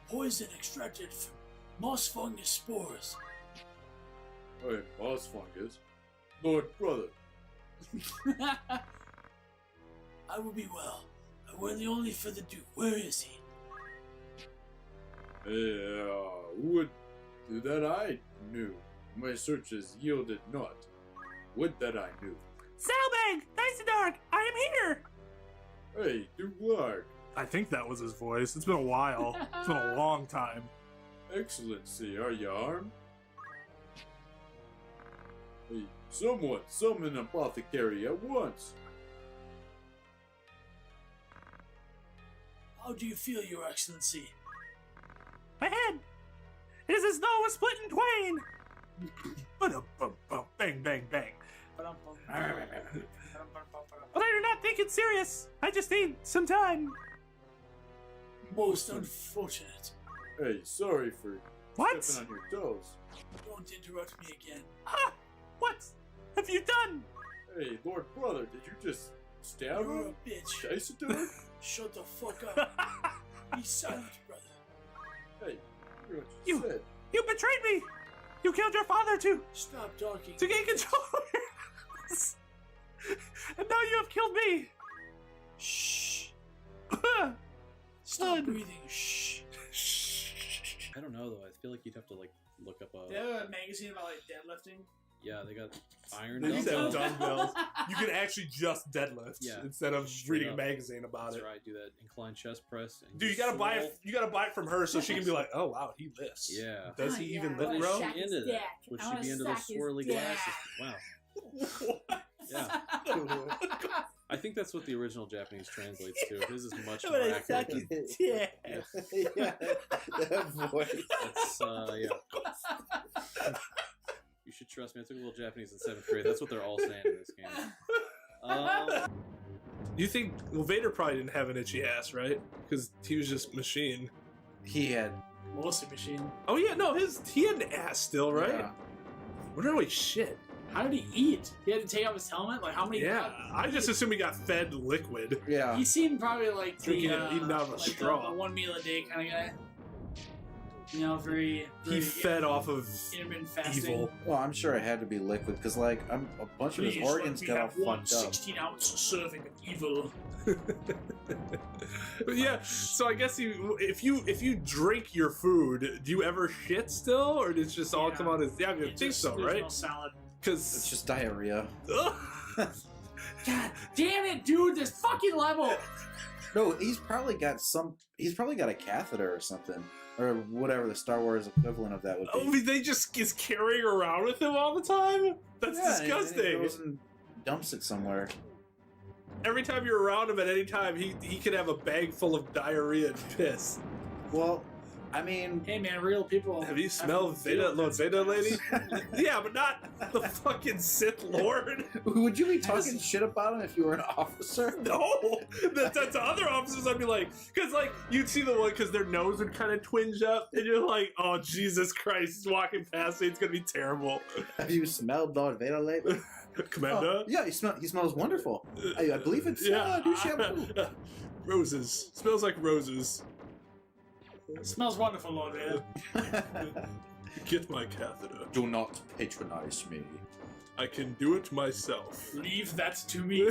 poison extracted from moss fungus spores.
Hey, moss fungus? Lord brother.
I will be well. I were the only for the Duke. Where is he?
Hey, would that I knew. My searches yielded not. Would that I knew.
Salbag! Nice and dark! I am here!
Hey, Duke.
I think that was his voice. It's been a while. It's been a long time.
Excellency, are you armed? Hey, someone summon an apothecary at once.
How do you feel, Your Excellency?
My head! It is as though it was split in twain! Bang, bang, bang. But I do not think it's serious. I just need some time.
Most unfortunate.
Hey, sorry for stepping on your toes.
Don't interrupt me again.
Ha! What have you done?
Hey, Lord Brother, did you just stab
You're
him?
a bitch.
Dice it to him?
Shut the fuck up. Be silent, brother.
Hey, you said.
You betrayed me! You killed your father to
Stop talking.
to gain control of your house! And now you have killed me!
Shh. Stop breathing. Shh.
I don't know though. I feel like you'd have to like look up a.
They have a magazine about like deadlifting.
Yeah, they got iron
They used to have
dumbbells.
dumbbells. You can actually just deadlift instead of reading a magazine about
That's
it.
right. Do that incline chest press. And
Dude, you gotta buy it. You gotta buy it from her so she can be like, "Oh wow, he lifts."
Yeah.
Does he even
But
lift,
would
bro?
she into that? Would she be into those swirly glasses? Wow. Yeah. I think that's what the original Japanese translates to. His is much more accurate.
Yeah. That voice.
That's, yeah. You should trust me. I took a little Japanese in 7th grade. That's what they're all saying in this game.
You think? Well, Vader probably didn't have an itchy ass, right? Because he was just machine.
He had
mostly machine.
Oh yeah, no, he had an ass still, right?
Yeah.
What are we shit?
How did he eat? He had to take off his helmet? Like, how many...
Yeah, I just assume he got fed liquid.
Yeah.
He seemed probably like
Drinking it, eating out of a
like
straw.
The 1 meal a day kind of guy. You know, very
He fed off of
intermittent fasting.
evil.
Well, I'm sure it had to be liquid because, like, a bunch of his
Please,
organs
let me
got all
have one
fucked up.
16-ounce serving of evil.
But yeah, so I guess if you drink your food, do you ever shit still, or does it just all come out as? Yeah, I think so,
there's
right?
No salad.
Because
it's just diarrhea.
God damn it, dude! This fucking level.
No, he's probably got a catheter or something, or whatever the Star Wars equivalent of that would be.
Oh, they just is carrying around with him all the time. That's disgusting.
He goes and dumps it somewhere.
Every time you're around him, at any time, he could have a bag full of diarrhea and piss.
Well, I mean,
hey man, real people.
Have you smelled Lord Vader, lady? Yeah, but not the fucking Sith Lord.
Would you be talking shit about him if you were an officer?
No, that's other officers. I'd be like, because like you'd see the one because their nose would kind of twinge up, and you're like, oh Jesus Christ, he's walking past me, it's gonna be terrible.
Have you smelled Lord Vader lately?
Commander?
Oh, yeah, he smells wonderful. I believe it's new shampoo.
Roses. Smells like roses.
It smells wonderful, Lord Vader.
Get my catheter.
Do not patronize me.
I can do it myself.
Leave that to me.